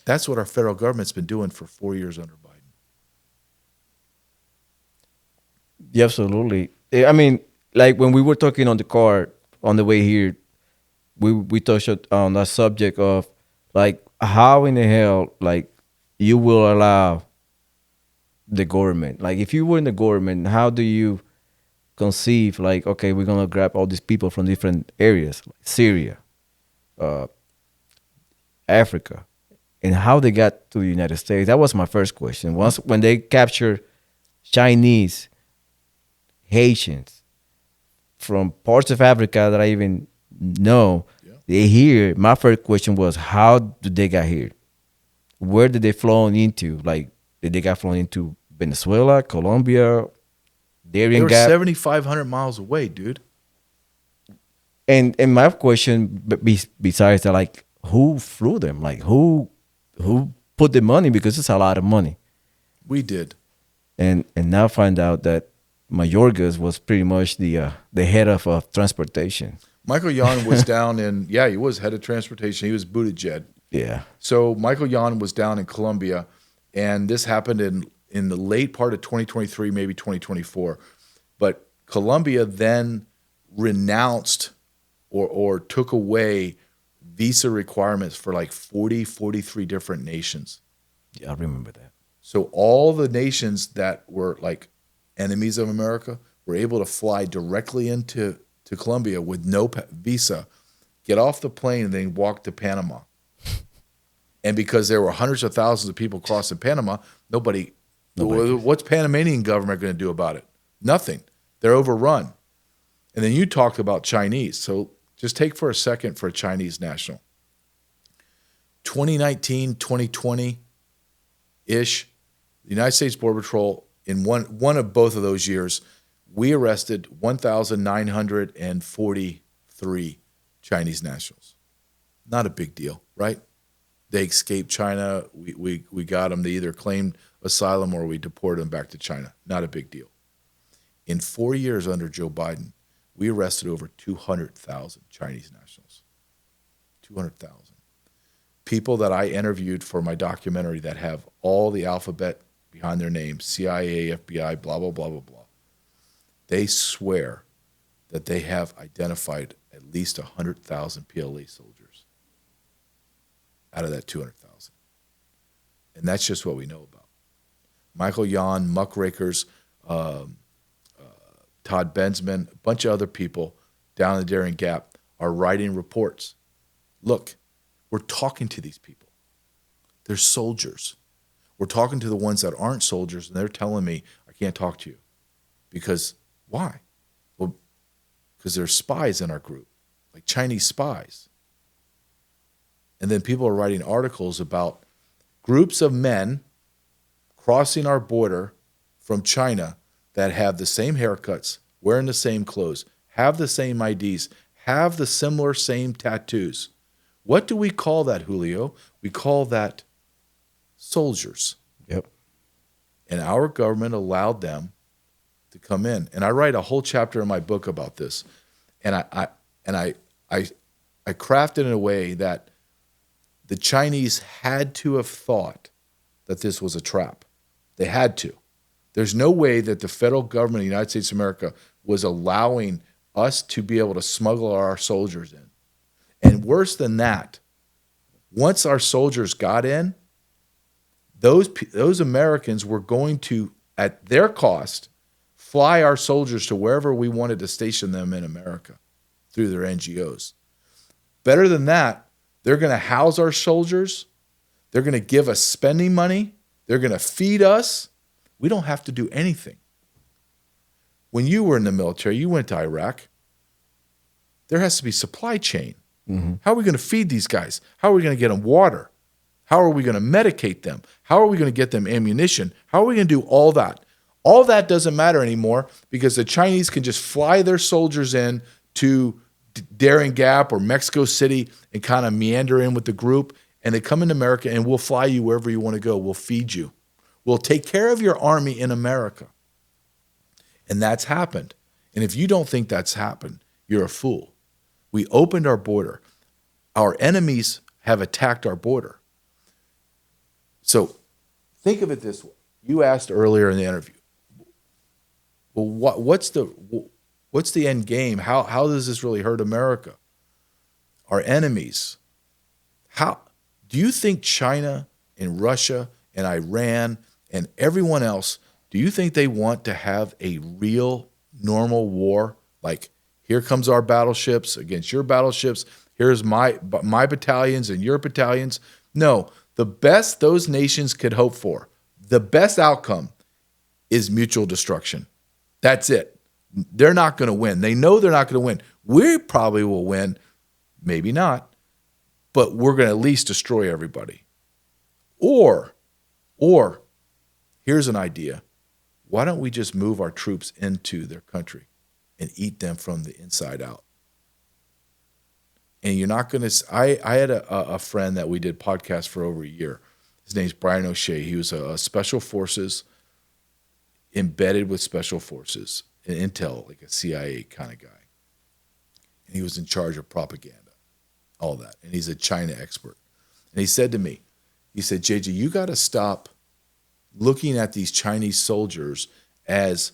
That's what our federal government's been doing for 4 years under Biden. Yeah, absolutely. I mean, like when we were talking on the car on the way here, we touched on that subject of like how in the hell like you will allow the government, like if you were in the government, how do you conceive like, okay, we're gonna grab all these people from different areas, like Syria, Africa, and how they got to the United States? That was my first question. Once when they capture Chinese, Haitians from parts of Africa that I even know, they here. My first question was, how did they get here? Where did they flown into? Like, did they get flown into Venezuela, Colombia, They Darien were Gap? 7,500 miles away, dude. And my question, besides that, like, who flew them? Like, who put the money? Because it's a lot of money. We did. And now find out that Mayorgas was pretty much the head of transportation. Michael Yon was down in, he was head of transportation. He was Buttigieg. Yeah. So Michael Yon was down in Colombia, and this happened in the late part of 2023, maybe 2024. But Colombia then renounced or took away visa requirements for like 43 different nations. Yeah, I remember that. So all the nations that were like enemies of America were able to fly directly into Colombia with no visa, get off the plane, and then walk to Panama. And because there were hundreds of thousands of people crossing Panama, nobody what's Panamanian government going to do about it? Nothing. They're overrun. And then you talked about Chinese. So just take for a second for a Chinese national. 2019, 2020-ish, the United States Border Patrol, in one of both of those years, we arrested 1,943 Chinese nationals. Not a big deal, right? They escaped China. We got them. They either claimed asylum or we deported them back to China. Not a big deal. In 4 years under Joe Biden, we arrested over 200,000 Chinese nationals. 200,000. People that I interviewed for my documentary that have all the alphabet behind their names, CIA, FBI, blah, blah, blah, blah, blah. They swear that they have identified at least 100,000 PLA soldiers out of that 200,000. And that's just what we know about. Michael Yon, muckrakers, Todd Bensman, a bunch of other people down in the Darien Gap are writing reports. Look, we're talking to these people. They're soldiers. We're talking to the ones that aren't soldiers, and they're telling me, I can't talk to you. Because, why? Well, because there's spies in our group, like Chinese spies. And then people are writing articles about groups of men crossing our border from China that have the same haircuts, wearing the same clothes, have the same IDs, have the similar same tattoos. What do we call that, Julio? We call that soldiers. Yep. And our government allowed them to come in. And I write a whole chapter in my book about this. And I crafted it in a way that the Chinese had to have thought that this was a trap. They had to. There's no way that the federal government of the United States of America was allowing us to be able to smuggle our soldiers in. And worse than that, once our soldiers got in, those Americans were going to, at their cost, fly our soldiers to wherever we wanted to station them in America through their NGOs. Better than that, they're going to house our soldiers. They're going to give us spending money. They're going to feed us. We don't have to do anything. When you were in the military, you went to Iraq. There has to be supply chain. Mm-hmm. How are we going to feed these guys? How are we going to get them water? How are we going to medicate them? How are we going to get them ammunition? How are we going to do all that? All that doesn't matter anymore because the Chinese can just fly their soldiers in to Darien Gap or Mexico City and kind of meander in with the group, and they come into America and we'll fly you wherever you want to go. We'll feed you. We'll take care of your army in America. And that's happened. And if you don't think that's happened, you're a fool. We opened our border. Our enemies have attacked our border. So think of it this way. You asked earlier in the interview, well, what's the end game? How does this really hurt America? Our enemies. How do you think China and Russia and Iran and everyone else, do you think they want to have a real normal war? Like, here comes our battleships against your battleships. Here's my battalions and your battalions. No, the best those nations could hope for, the best outcome is mutual destruction. That's it. They're not going to win. They know they're not going to win. We probably will win, maybe not, but we're going to at least destroy everybody. Or here's an idea. Why don't we just move our troops into their country and eat them from the inside out? And you're not going to, I had a friend that we did podcasts for over a year. His name's Brian O'Shea. He was a special forces, embedded with special forces, an intel, like a CIA kind of guy. And he was in charge of propaganda, all that. And he's a China expert. And he said to me, he said, JJ, you got to stop looking at these Chinese soldiers as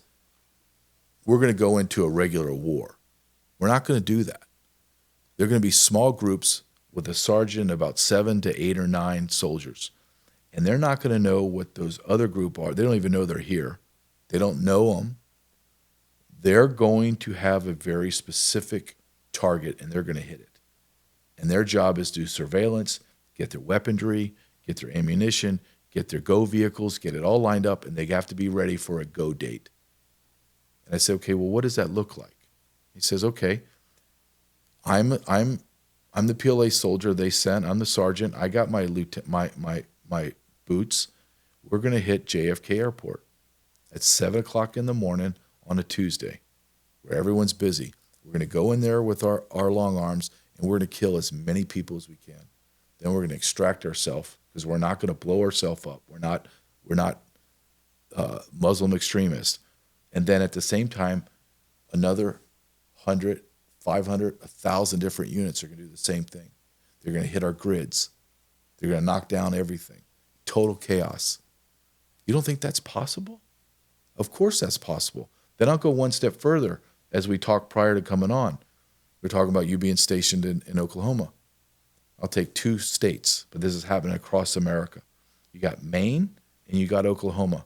we're going to go into a regular war. We're not going to do that. They're going to be small groups with a sergeant, about 7 to 8 or 9 soldiers. And they're not going to know what those other group are. They don't even know they're here. They don't know them. They're going to have a very specific target, and they're going to hit it. And their job is to do surveillance, get their weaponry, get their ammunition, get their go vehicles, get it all lined up, and they have to be ready for a go date. And I said, okay, well, what does that look like? He says, okay, I'm the PLA soldier they sent. I'm the sergeant. I got my my boots. We're going to hit JFK Airport at 7 o'clock in the morning on a Tuesday, where everyone's busy. We're going to go in there with our long arms, and we're going to kill as many people as we can. Then we're going to extract ourselves because we're not going to blow ourselves up. We're not Muslim extremists. And then at the same time, another 100, 500, 1,000 different units are going to do the same thing. They're going to hit our grids. They're going to knock down everything. Total chaos. You don't think that's possible? Of course that's possible. Then I'll go one step further. As we talked prior to coming on, we're talking about you being stationed in Oklahoma. I'll take 2 states, but this is happening across America. You got Maine and you got Oklahoma.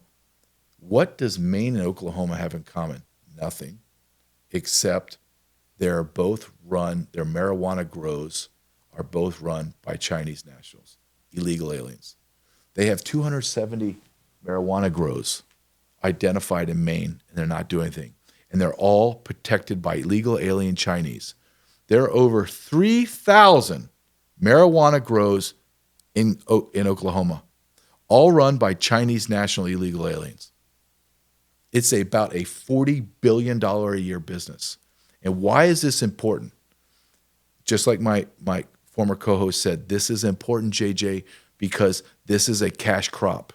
What does Maine and Oklahoma have in common? Nothing, except they're both run, their marijuana grows are both run by Chinese nationals, illegal aliens. They have 270 marijuana grows identified in Maine, and they're not doing anything. And they're all protected by illegal alien Chinese. There are over 3,000 marijuana grows in Oklahoma, all run by Chinese national illegal aliens. It's about a $40 billion a year business. And why is this important? Just like my former co-host said, this is important, JJ, because this is a cash crop.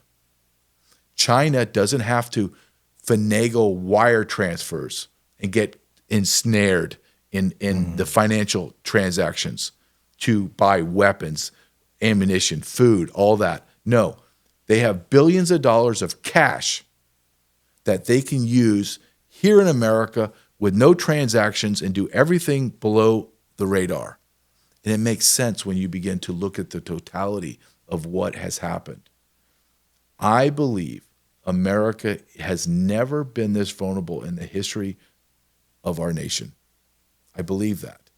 China doesn't have to finagle wire transfers and get ensnared in the financial transactions to buy weapons, ammunition, food, all that. No, they have billions of dollars of cash that they can use here in America with no transactions and do everything below the radar. And it makes sense when you begin to look at the totality of what has happened. I believe America has never been this vulnerable in the history of our nation. I believe that.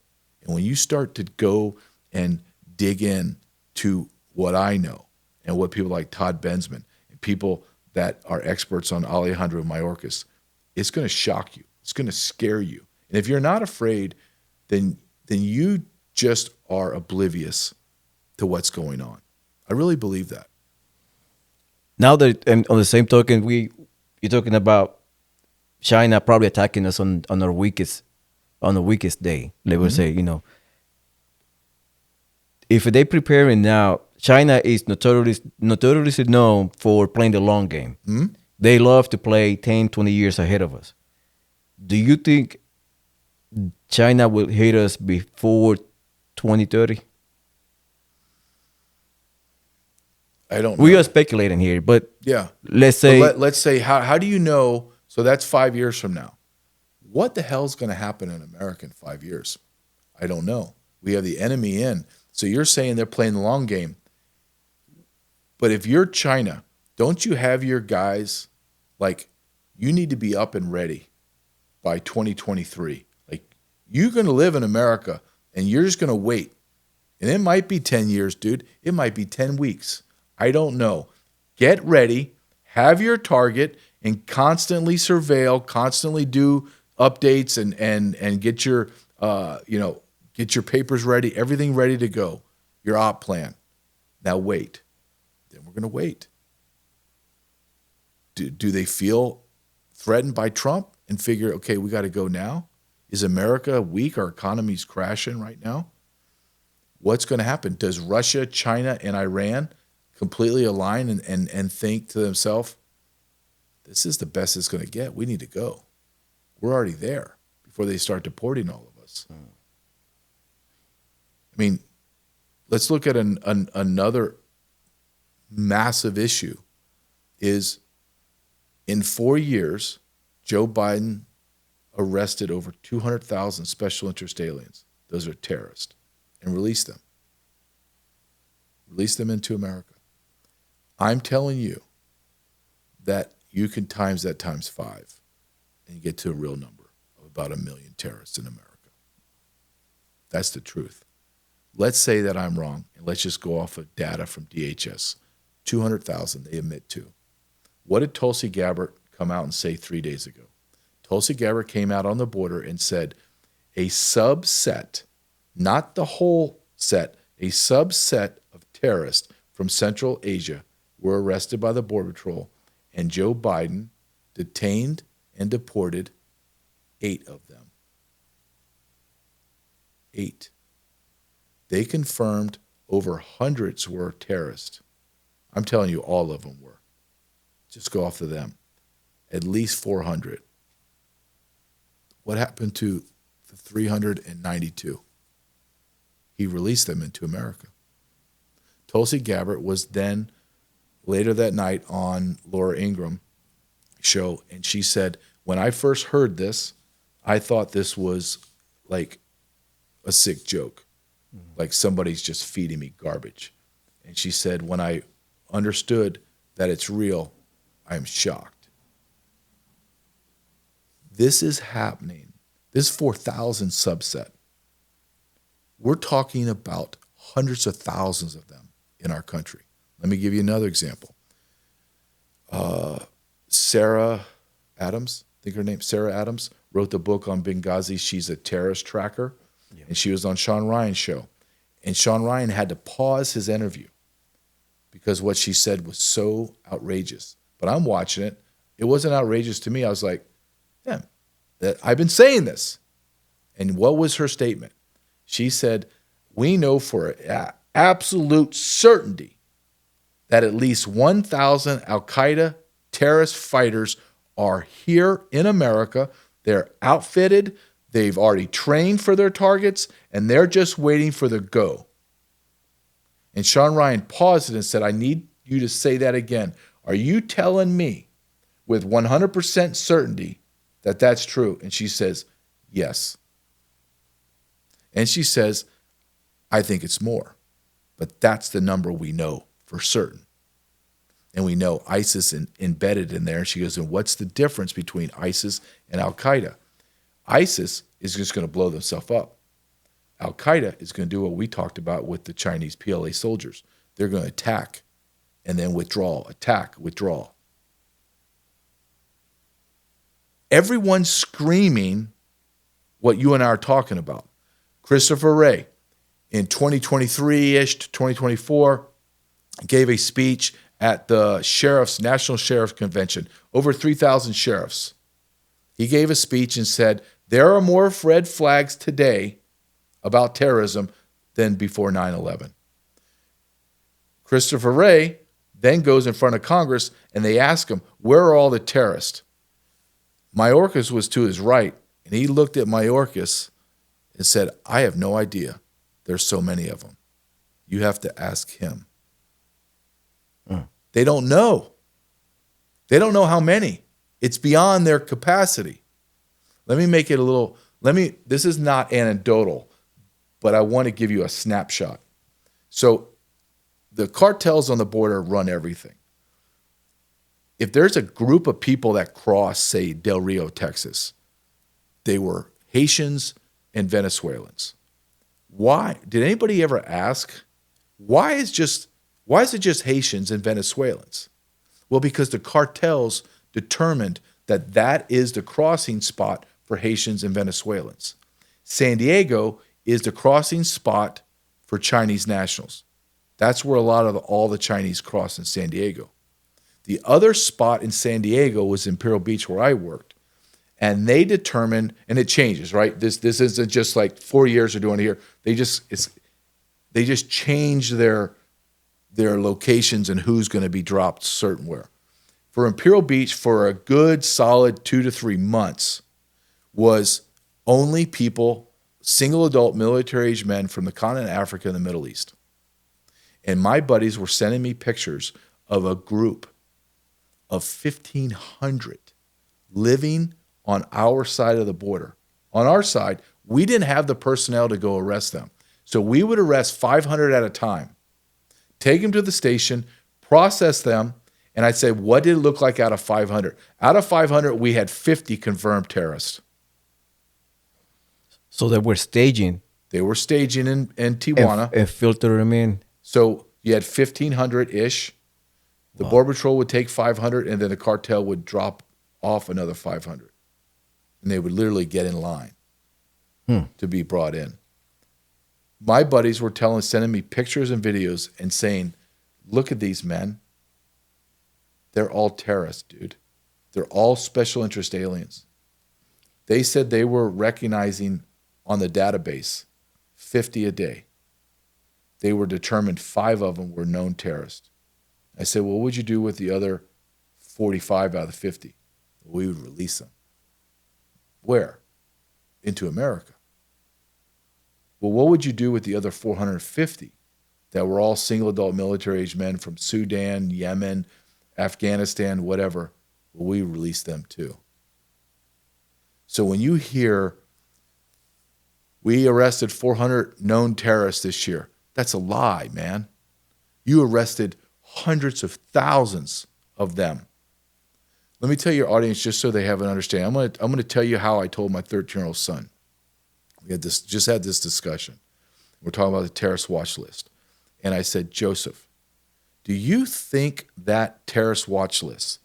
And when you start to go and dig in to what I know and what people like Todd Bensman and people that are experts on Alejandro Mayorkas, it's going to shock you. It's going to scare you. And if you're not afraid, then you just are oblivious to what's going on. I really believe that. Now that, and on the same token, you're talking about China probably attacking us on the weakest day. They would say, if they preparing now, China is notoriously known for playing the long game. Mm-hmm. They love to play 10, 20 years ahead of us. Do you think China will hit us before 2030? I don't know. We are speculating here, but yeah. let's say let's say how do you know? So that's 5 years from now. What the hell's going to happen in America in 5 years? I don't know. We have the enemy in. So you're saying they're playing the long game. But if you're China, don't you have your guys, like, you need to be up and ready by 2023. Like, you're going to live in America and you're just going to wait. And it might be 10 years, dude. It might be 10 weeks. I don't know. Get ready, have your target, and constantly surveil, constantly do updates and get your get your papers ready, everything ready to go. Your op plan. Now wait. Then we're going to wait. Do they feel threatened by Trump and figure, okay, we got to go now? Is America weak? Our economy's crashing right now. What's going to happen? Does Russia, China, and Iran completely align and think to themselves, this is the best it's going to get. We need to go. We're already there before they start deporting all of us. I mean, let's look at another massive issue is in 4 years, Joe Biden arrested over 200,000 special interest aliens. Those are terrorists. And released them. Released them into America. I'm telling you that you can times that times 5 and you get to a real number of about 1 million terrorists in America. That's the truth. Let's say that I'm wrong, and let's just go off of data from DHS. 200,000 they admit to. What did Tulsi Gabbard come out and say 3 days ago? Tulsi Gabbard came out on the border and said a subset, not the whole set, a subset of terrorists from Central Asia were arrested by the Border Patrol, and Joe Biden detained and deported 8 of them. 8. They confirmed over hundreds were terrorists. I'm telling you, all of them were. Just go off of them. At least 400. What happened to the 392? He released them into America. Tulsi Gabbard was then later that night on Laura Ingraham show, and she said, when I first heard this, I thought this was like a sick joke, like somebody's just feeding me garbage. And she said, when I understood that it's real, I am shocked. This is happening. This 4,000 subset. We're talking about hundreds of thousands of them in our country. Let me give you another example. Sarah Adams, I think her name, Sarah Adams, wrote the book on Benghazi. She's a terrorist tracker, and she was on Sean Ryan's show. And Sean Ryan had to pause his interview because what she said was so outrageous. But I'm watching it. It wasn't outrageous to me. I was like, damn, I've been saying this. And what was her statement? She said, we know for absolute certainty that at least 1,000 Al-Qaeda terrorist fighters are here in America. They're outfitted. They've already trained for their targets, and they're just waiting for the go. And Sean Ryan paused it and said, I need you to say that again. Are you telling me with 100% certainty that that's true? And she says, yes. And she says, I think it's more. But that's the number we know for certain. And we know ISIS embedded in there. She goes, and what's the difference between ISIS and Al-Qaeda? ISIS is just going to blow themselves up. Al-Qaeda is going to do what we talked about with the Chinese PLA soldiers. They're going to attack and then withdraw, attack, withdraw. Everyone's screaming what you and I are talking about. Christopher Wray, in 2023-ish to 2024, gave a speech at the National Sheriff's Convention, over 3,000 sheriffs. He gave a speech and said, there are more red flags today about terrorism than before 9/11. Christopher Wray then goes in front of Congress and they ask him, where are all the terrorists? Mayorkas was to his right, and he looked at Mayorkas and said, I have no idea. There's so many of them. You have to ask him. They don't know. They don't know how many. It's beyond their capacity. Let me make it a little, this is not anecdotal, but I want to give you a snapshot. So the cartels on the border run everything. If there's a group of people that cross, say, Del Rio, Texas, they were Haitians and Venezuelans. Why? Did anybody ever ask, why is it just Haitians and Venezuelans? Well, because the cartels determined that that is the crossing spot for Haitians and Venezuelans. San Diego is the crossing spot for Chinese nationals. That's where a lot of all the Chinese cross in San Diego. The other spot in San Diego was Imperial Beach, where I worked. And they determined, and it changes, right? This isn't just like 4 years they're doing it here. They just change their locations and who's going to be dropped certain where. For Imperial Beach, for a good solid 2 to 3 months, was only people, single adult military-aged men from the continent of Africa and the Middle East. And my buddies were sending me pictures of a group of 1,500 living on our side of the border. On our side, we didn't have the personnel to go arrest them. So we would arrest 500 at a time, take them to the station, process them, and I'd say, what did it look like out of 500? Out of 500, we had 50 confirmed terrorists. So they were staging. They were staging in Tijuana. And filtering them in. So you had 1,500-ish. The Border Patrol would take 500, and then the cartel would drop off another 500. And they would literally get in line to be brought in. My buddies were sending me pictures and videos and saying, look at these men. They're all terrorists, dude. They're all special interest aliens. They said they were recognizing on the database 50 a day. They were determined 5 of them were known terrorists. I said, well, what would you do with the other 45 out of the 50? We would release them. Where? Into America. Well, what would you do with the other 450 that were all single adult military-aged men from Sudan, Yemen, Afghanistan, whatever? Well, we release them too. So when you hear we arrested 400 known terrorists this year, that's a lie, man. You arrested hundreds of thousands of them. Let me tell your audience, just so they have an understanding. I'm going to tell you how I told my 13-year-old son. We had this discussion. We're talking about the terrorist watch list. And I said, Joseph, do you think that terrorist watch list,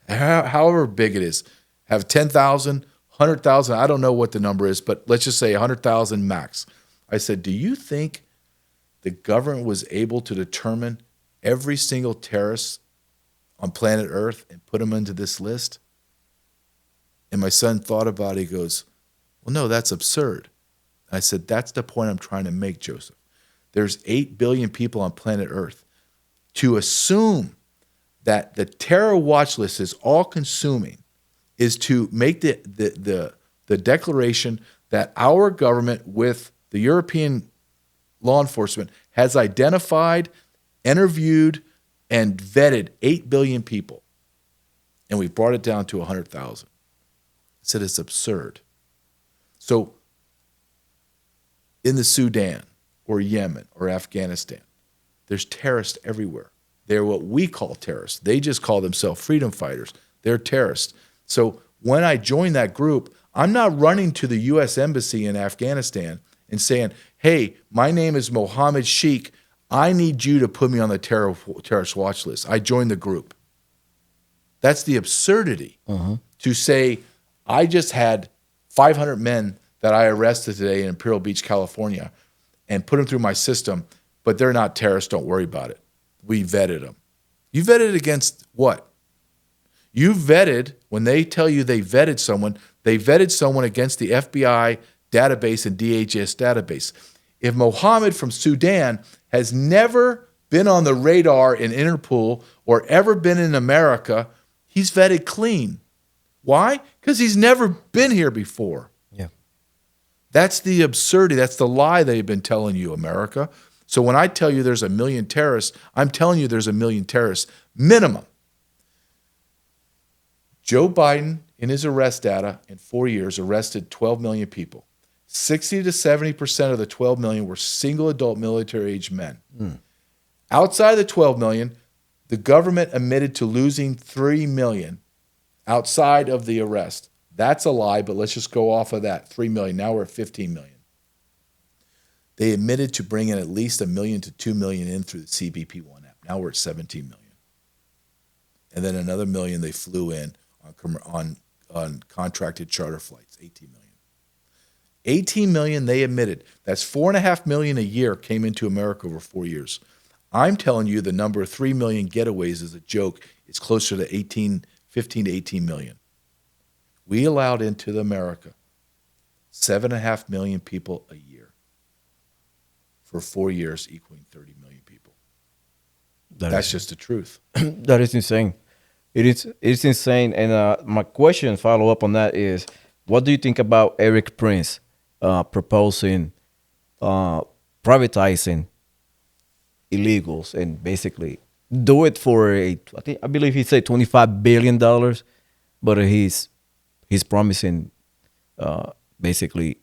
however big it is, have 10,000, 100,000, I don't know what the number is, but let's just say 100,000 max. I said, do you think the government was able to determine every single terrorist on planet Earth and put them into this list? And my son thought about it. He goes, well, no, that's absurd. I said, that's the point I'm trying to make, Joseph. There's 8 billion people on planet Earth. To assume that the terror watch list is all consuming is to make the declaration that our government with the European law enforcement has identified, interviewed, and vetted 8 billion people. And we brought it down to 100,000. I said it's absurd. So in the Sudan or Yemen or Afghanistan, there's terrorists everywhere. They're what we call terrorists. They just call themselves freedom fighters. They're terrorists. So when I joined that group, I'm not running to the U.S. Embassy in Afghanistan and saying, hey, my name is Mohammed Sheikh. I need you to put me on the terrorist watch list. I joined the group. That's the absurdity to say, I just had 500 men that I arrested today in Imperial Beach, California, and put them through my system, but they're not terrorists. Don't worry about it. We vetted them. You vetted against what? You vetted, when they tell you they vetted someone against the FBI database and DHS database. If Mohammed from Sudan has never been on the radar in Interpol or ever been in America, he's vetted clean. Why? Because he's never been here before. Yeah. That's the absurdity. That's the lie they've been telling you, America. So when I tell you there's 1 million terrorists, I'm telling you there's 1 million terrorists, minimum. Joe Biden, in his arrest data, in 4 years, arrested 12 million people. 60 to 70% of the 12 million were single adult military-age men. Outside of the 12 million, the government admitted to losing 3 million outside of the arrest. That's a lie, but let's just go off of that, 3 million. Now we're at 15 million. They admitted to bringing at least 1 million to 2 million in through the CBP-1 app. Now we're at 17 million. And then another million they flew in on contracted charter flights, 18 million. 18 million they admitted. That's 4.5 million a year came into America over 4 years. I'm telling you the number of 3 million getaways is a joke. It's closer to 15 to 18 million. We allowed into America 7.5 million people a year for 4 years, equaling 30 million people. That's just the truth. That is insane. It's insane. And my question, follow up on that is, what do you think about Eric Prince proposing privatizing illegals and basically do it for I believe he said $25 billion, but he's promising basically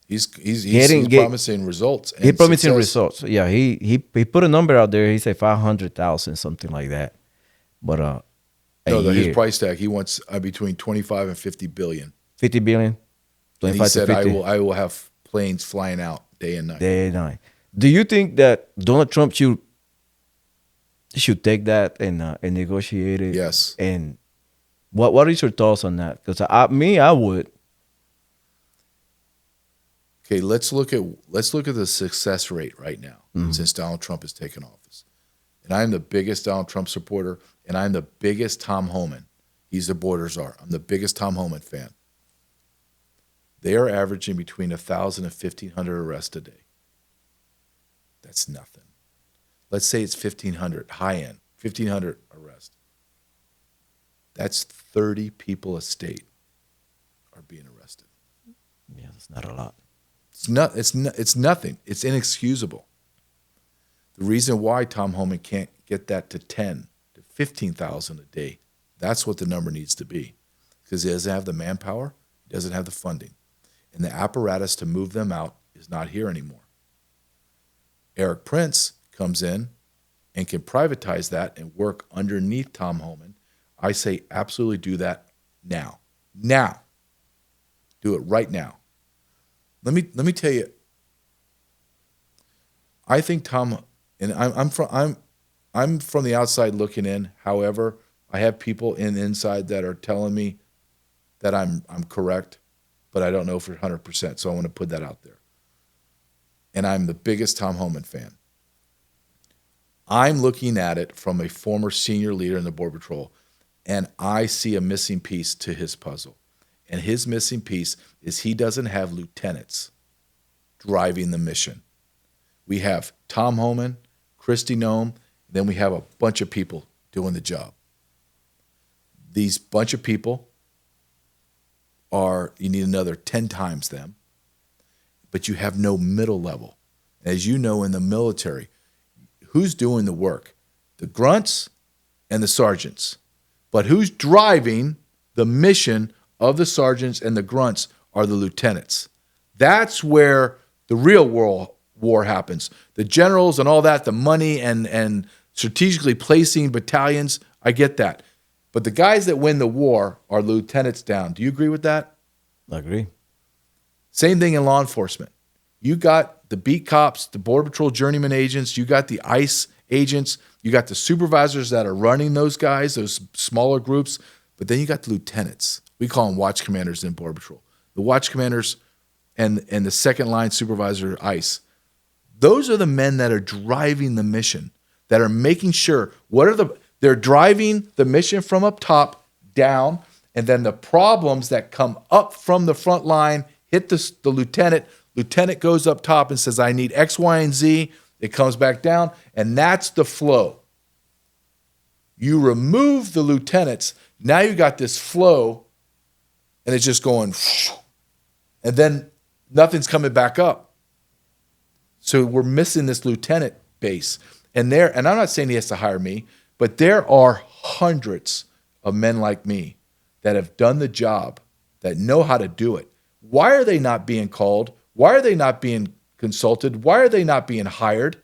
He's promising results. He's promising results. Yeah, he put a number out there. He said 500,000, something like that. But his price tag, he wants between 25 and 50 billion. 50 billion. And he said, I will have planes flying out day and night. Day and night. Do you think that Donald Trump should take that and negotiate it? Yes. And what is your thoughts on that? Because I would. Okay, let's look at the success rate right now since Donald Trump has taken office. And I'm the biggest Donald Trump supporter, and I'm the biggest Tom Homan. He's the border czar. I'm the biggest Tom Homan fan. They are averaging between 1,000 and 1,500 arrests a day. That's nothing. Let's say it's 1,500, high end, 1,500 arrests. That's 30 people a state are being arrested. Yeah, that's not a lot. It's nothing. It's inexcusable. The reason why Tom Homan can't get that to 10 to 15,000 a day, that's what the number needs to be, because he doesn't have the manpower, he doesn't have the funding, and the apparatus to move them out is not here anymore. Eric Prince comes in and can privatize that and work underneath Tom Homan. I say absolutely do that now. Now. Do it right now. Let me tell you, I think Tom, and I'm from the outside looking in. However, I have people inside that are telling me that I'm correct, but I don't know for 100%. So I want to put that out there. And I'm the biggest Tom Homan fan. I'm looking at it from a former senior leader in the Border Patrol, and I see a missing piece to his puzzle. And his missing piece is he doesn't have lieutenants driving the mission. We have Tom Homan, Christy Nome, then we have a bunch of people doing the job. These bunch of people you need another 10 times them, but you have no middle level. As you know, in the military, who's doing the work? The grunts and the sergeants. But who's driving the mission of the sergeants and the grunts are the lieutenants. That's where the real world war happens. The generals and all that, the money and strategically placing battalions, I get that. But the guys that win the war are lieutenants down. Do you agree with that? I agree. Same thing in law enforcement. You got the beat cops, the Border Patrol journeyman agents, you got the ICE agents, you got the supervisors that are running those guys, those smaller groups, but then you got the lieutenants. We call them watch commanders in Border Patrol. The watch commanders and the second line supervisor, ICE. Those are the men that are driving the mission, that are making sure they're driving the mission from up top down, and then the problems that come up from the front line hit the lieutenant. Lieutenant goes up top and says, I need X, Y, and Z. It comes back down, and that's the flow. You remove the lieutenants, now you got this flow, and it's just going, and then nothing's coming back up. So we're missing this lieutenant base. And I'm not saying he has to hire me, but there are hundreds of men like me that have done the job, that know how to do it. Why are they not being called? Why are they not being consulted? Why are they not being hired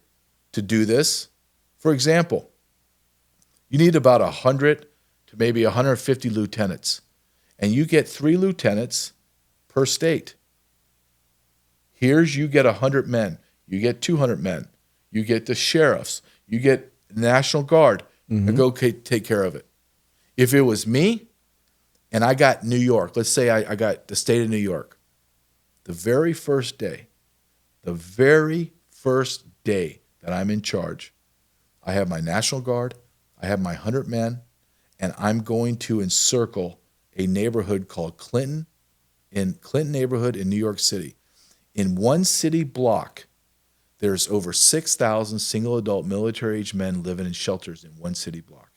to do this? For example, you need about 100 to maybe 150 lieutenants, and you get 3 lieutenants per state. You get 100 men. You get 200 men. You get the sheriffs. You get the National Guard. And go take care of it. If it was me and I got New York, let's say I got the state of New York, the very first day that I'm in charge, I have my National Guard, I have my 100 men, and I'm going to encircle a neighborhood called Clinton neighborhood in New York City. In one city block, there's over 6,000 single adult military-age men living in shelters in one city block.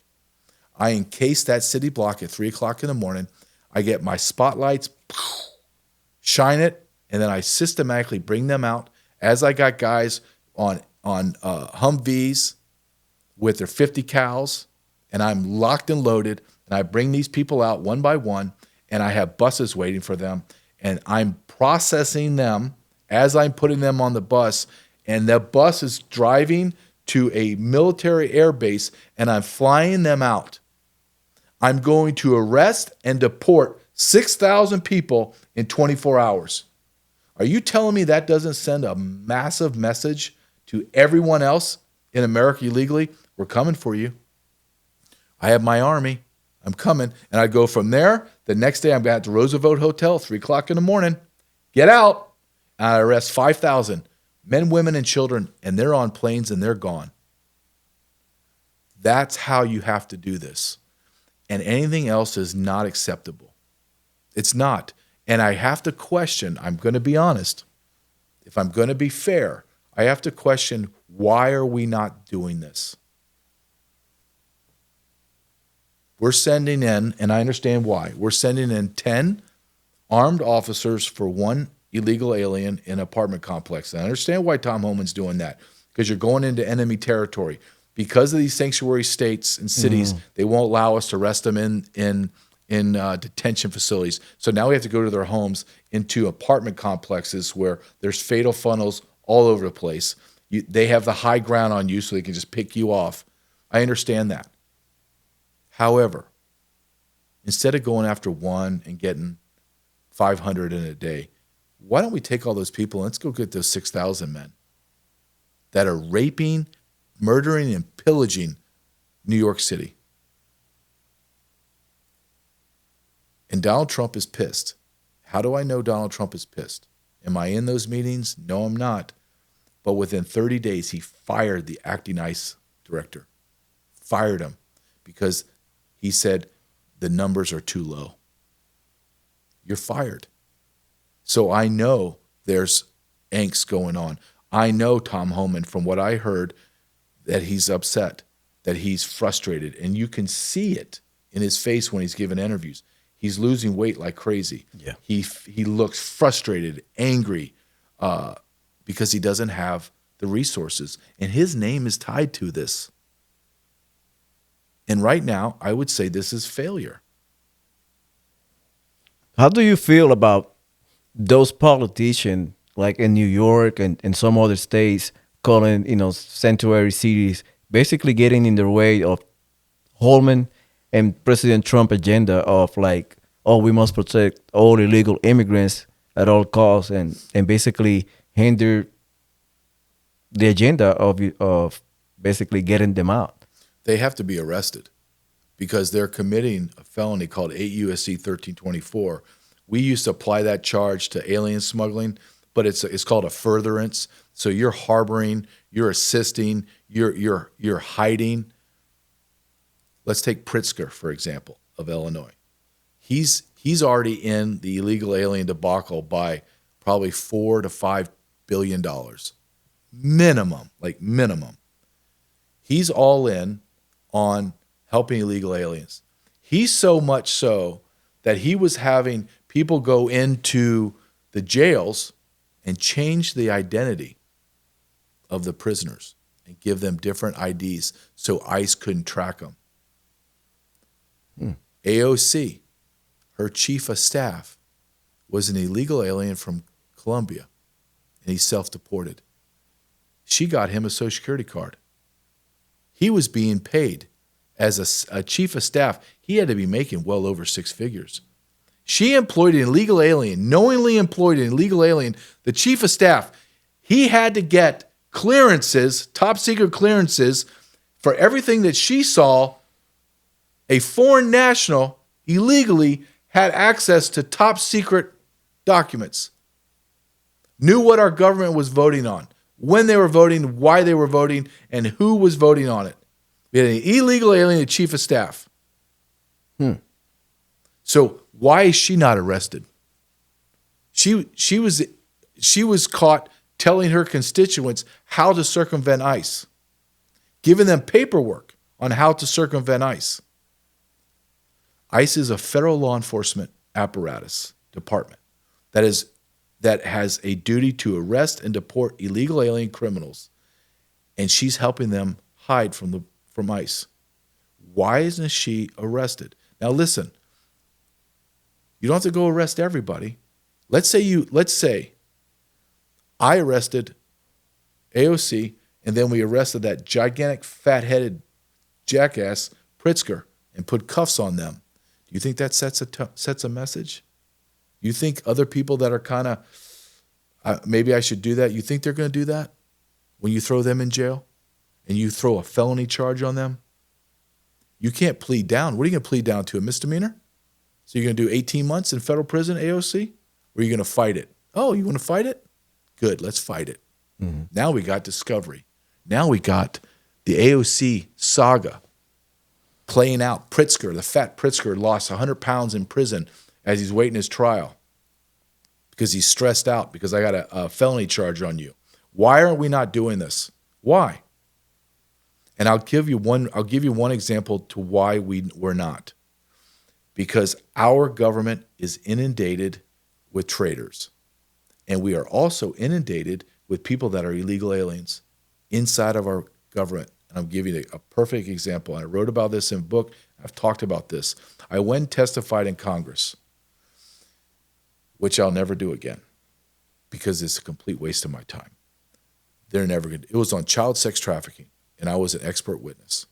I encase that city block at 3 o'clock in the morning. I get my spotlights, shine it, and then I systematically bring them out as I got guys on Humvees with their 50 cals, and I'm locked and loaded, and I bring these people out one by one, and I have buses waiting for them, and I'm processing them as I'm putting them on the bus, and the bus is driving to a military air base, and I'm flying them out. I'm going to arrest and deport 6,000 people in 24 hours. Are you telling me that doesn't send a massive message to everyone else in America illegally? We're coming for you. I have my army. I'm coming. And I go from there. The next day, I'm at the Roosevelt Hotel, 3 o'clock in the morning. Get out. And I arrest 5,000 men, women, and children, and they're on planes and they're gone. That's how you have to do this. And anything else is not acceptable. It's not. And I have to question, I'm going to be honest, if I'm going to be fair, I have to question, why are we not doing this? We're sending in, and I understand why, we're sending in 10 armed officers for one illegal alien in an apartment complex. And I understand why Tom Homan's doing that, because you're going into enemy territory. Because of these sanctuary states and cities, they won't allow us to arrest them in detention facilities. So now we have to go to their homes, into apartment complexes where there's fatal funnels all over the place. They have the high ground on you, so they can just pick you off. I understand that. However, instead of going after one and getting 500 in a day, why don't we take all those people and let's go get those 6,000 men that are raping, murdering, and pillaging New York City? And Donald Trump is pissed. How do I know Donald Trump is pissed? Am I in those meetings? No, I'm not. But within 30 days, he fired the acting ICE director. Fired him because he said the numbers are too low. you're fired. So I know there's angst going on. I know Tom Homan, from what I heard, that he's upset, that he's frustrated, and you can see it in his face when he's giving interviews. He's losing weight like crazy. Yeah. He looks frustrated, angry, because he doesn't have the resources, and his name is tied to this. And right now, I would say this is failure. How do you feel about those politicians, like in New York and some other states, calling, sanctuary cities, basically getting in the way of Holman and President Trump agenda of like, oh, we must protect all illegal immigrants at all costs, and basically hinder the agenda of basically getting them out? They have to be arrested because they're committing a felony called 8 U.S.C. 1324. We used to apply that charge to alien smuggling, but it's called a furtherance. So you're harboring, you're assisting, you're hiding. Let's take Pritzker, for example, of Illinois. He's already in the illegal alien debacle by probably $4 to $5 billion minimum. He's all in on helping illegal aliens. He's so much so that he was having people go into the jails and change the identity of the prisoners and give them different IDs so ICE couldn't track them. AOC, her chief of staff, was an illegal alien from Colombia, and he's self-deported. She got him a Social Security card. He was being paid as a chief of staff. He had to be making well over six figures. She employed an illegal alien, knowingly employed an illegal alien, the chief of staff. He had to get clearances, top secret clearances, for everything that she saw. A foreign national illegally had access to top secret documents, knew what our government was voting on, when they were voting, why they were voting, and who was voting on it. We had an illegal alien, a chief of staff. So why is she not arrested? She was caught telling her constituents how to circumvent ICE, giving them paperwork on how to circumvent ICE. ICE is a federal law enforcement apparatus department that has a duty to arrest and deport illegal alien criminals, and she's helping them hide from ICE. Why isn't she arrested? Now listen, you don't have to go arrest everybody. Let's say I arrested AOC, and then we arrested that gigantic fat-headed jackass Pritzker and put cuffs on them. Do you think that sets a message? You think other people that are kind of, maybe I should do that, you think they're going to do that when you throw them in jail and you throw a felony charge on them? You can't plead down. What are you going to plead down to, a misdemeanor? So you're going to do 18 months in federal prison, AOC? Or are you going to fight it? Oh, you want to fight it? Good, let's fight it. Mm-hmm. Now we got discovery. Now we got the AOC saga playing out. Pritzker, the fat Pritzker, lost 100 pounds in prison as he's waiting his trial because he's stressed out because I got a felony charge on you. Why are we not doing this? Why? And I'll give you one example to why we're not. Because our government is inundated with traitors. And we are also inundated with people that are illegal aliens inside of our government. And I'm giving you a perfect example. And I wrote about this in a book. I've talked about this. I went and testified in Congress, which I'll never do again because it's a complete waste of my time. They're never going to. It was on child sex trafficking, and I was an expert witness.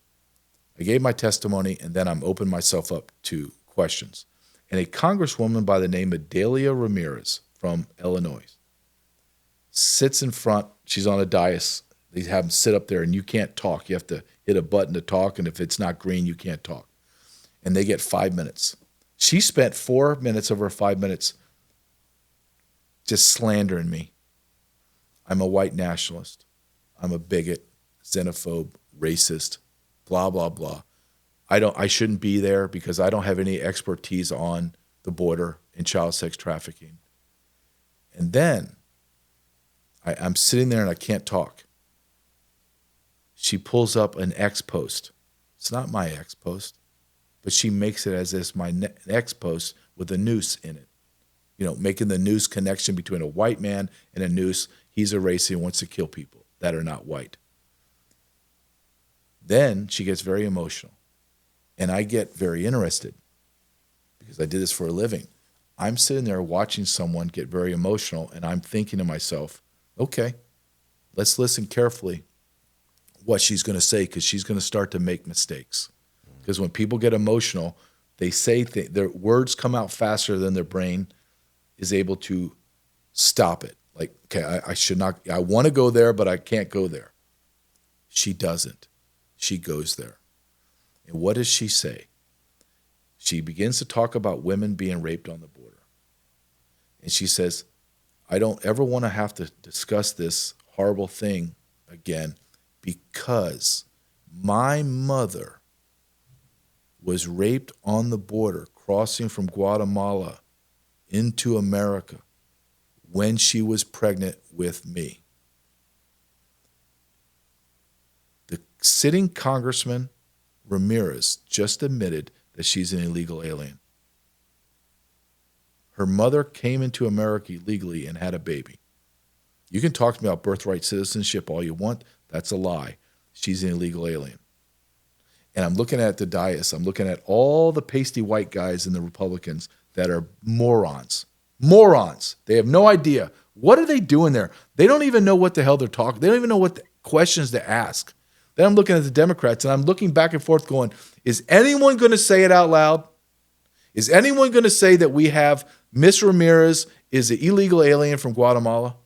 I gave my testimony, and then I'm opening myself up to questions. And a congresswoman by the name of Delia Ramirez from Illinois sits in front. She's on a dais. They have them sit up there, and you can't talk. You have to hit a button to talk, and if it's not green, you can't talk. And they get 5 minutes. She spent 4 minutes of her 5 minutes just slandering me. I'm a white nationalist. I'm a bigot, xenophobe, racist, blah, blah, blah. I shouldn't be there because I don't have any expertise on the border in child sex trafficking. And then I'm sitting there and I can't talk. She pulls up an X post. It's not my X post, but she makes it as if my X post with a noose in it. You know, making the noose connection between a white man and a noose. He's a racist and wants to kill people that are not white. Then she gets very emotional. And I get very interested because I did this for a living. I'm sitting there watching someone get very emotional, and I'm thinking to myself, okay, let's listen carefully what she's going to say, because she's going to start to make mistakes. Because when people get emotional, they say their words come out faster than their brain is able to stop it. Like, okay, I should not, I want to go there, but I can't go there. She doesn't. She goes there. And what does she say? She begins to talk about women being raped on the border. And she says, I don't ever want to have to discuss this horrible thing again, because my mother was raped on the border crossing from Guatemala into America when she was pregnant with me. The sitting Congressman Ramirez just admitted that she's an illegal alien. Her mother came into America illegally and had a baby. You can talk to me about birthright citizenship all you want. That's a lie. She's an illegal alien. And I'm looking at the dais. I'm looking at all the pasty white guys and the Republicans that are morons. Morons. They have no idea. What are they doing there? They don't even know what the hell they're talking. They don't even know what questions to ask. Then I'm looking at the Democrats, and I'm looking back and forth going, is anyone going to say it out loud? Is anyone going to say that we have Miss Ramirez is an illegal alien from Guatemala?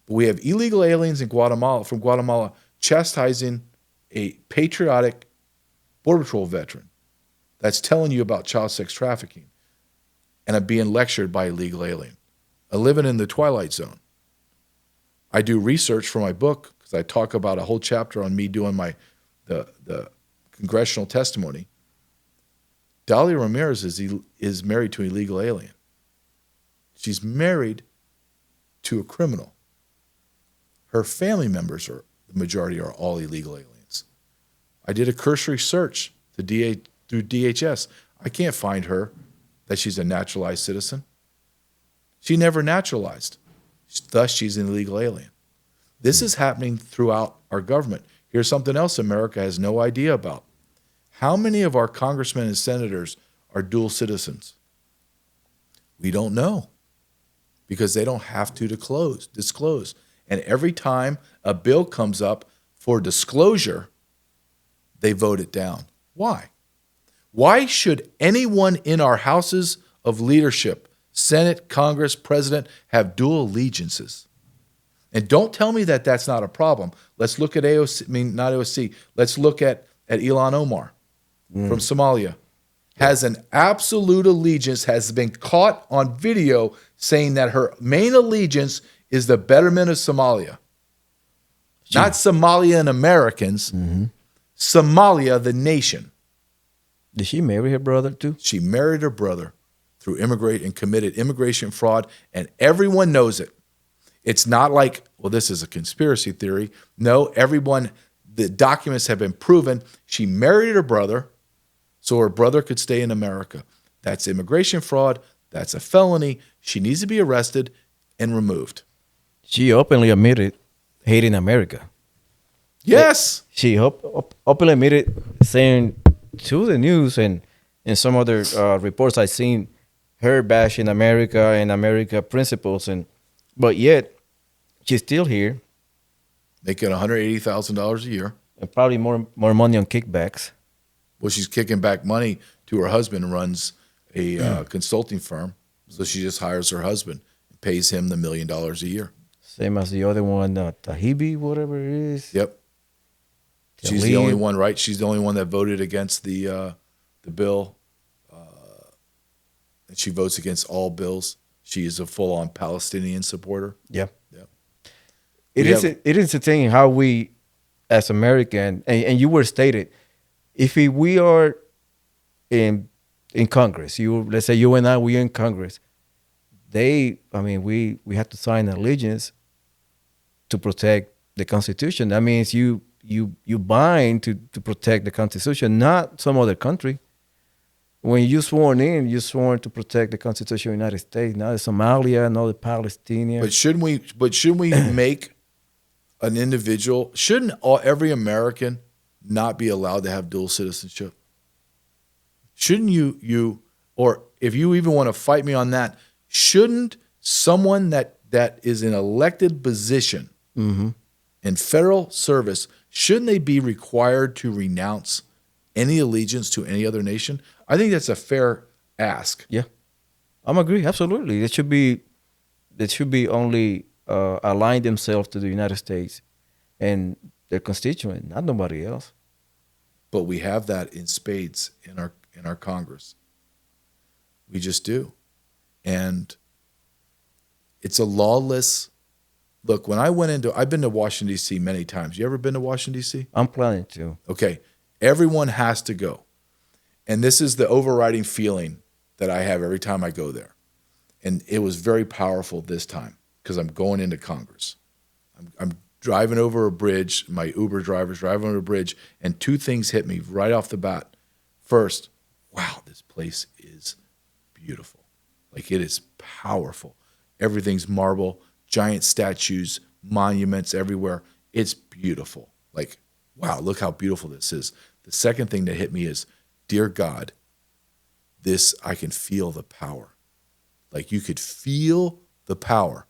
We have illegal aliens in Guatemala, from Guatemala, chastising a patriotic Border Patrol veteran that's telling you about child sex trafficking, and I'm being lectured by a illegal alien. I'm living in the Twilight Zone. I do research for my book because I talk about a whole chapter on me doing the congressional testimony. Dalia Ramirez is married to an illegal alien. She's married to a criminal. Her family members the majority are all illegal aliens. I did a cursory search through DHS. I can't find her that she's a naturalized citizen. She never naturalized. Thus, she's an illegal alien. This is happening throughout our government. Here's something else America has no idea about. How many of our congressmen and senators are dual citizens? We don't know, because they don't have to disclose. And every time a bill comes up for disclosure, they vote it down. Why? Why should anyone in our houses of leadership, Senate, Congress, President, have dual allegiances? And don't tell me that that's not a problem. Let's look at not AOC. Let's look at Ilhan Omar from Somalia. Has an absolute allegiance, has been caught on video saying that her main allegiance is the betterment of Somalia. Not Somalian Americans, Somalia, the nation. Did she marry her brother too? She married her brother through and committed immigration fraud, and everyone knows it. It's not like, well, this is a conspiracy theory. No, the documents have been proven. She married her brother so her brother could stay in America. That's immigration fraud. That's a felony. She needs to be arrested and removed. She openly admitted hating America. Yes. She openly admitted, saying to the news and some other reports I've seen, her bashing America and America principles, but yet she's still here, making $180,000 a year, and probably more money on kickbacks. Well, she's kicking back money to her husband, who runs a consulting firm. So she just hires her husband and pays him the $1 million a year. Same as the other one, Tahibi, whatever it is. Yep. She's the only one, right? She's the only one that voted against the bill. And she votes against all bills. She is a full-on Palestinian supporter. Yeah. Yeah. It is a thing how we, as American, and you were stated, if we are in in Congress. Let's say you and I, we're in Congress. We have to sign allegiance to protect the Constitution. That means you bind to protect the Constitution, not some other country. When you sworn in, you sworn to protect the Constitution of the United States, not Somalia, not the Palestinian. But shouldn't we make an individual? Shouldn't every American not be allowed to have dual citizenship? Shouldn't you or if you even want to fight me on that, shouldn't someone that is in elected position in federal service, shouldn't they be required to renounce any allegiance to any other nation? I think that's a fair ask. Yeah, I'm agree. Absolutely, they should be only align themselves to the United States and their constituent, not nobody else. But we have that in spades in our Congress. We just do, and it's a lawless. Look, when I've been to Washington D.C. many times. You ever been to Washington D.C.? I'm planning to. Okay, everyone has to go. And this is the overriding feeling that I have every time I go there. And it was very powerful this time because I'm going into Congress. I'm driving over a bridge. My Uber driver's driving over a bridge, and two things hit me right off the bat. First, wow, this place is beautiful. Like, it is powerful. Everything's marble, giant statues, monuments everywhere. It's beautiful. Like, wow, look how beautiful this is. The second thing that hit me is, dear God, I can feel the power. Like, you could feel the power.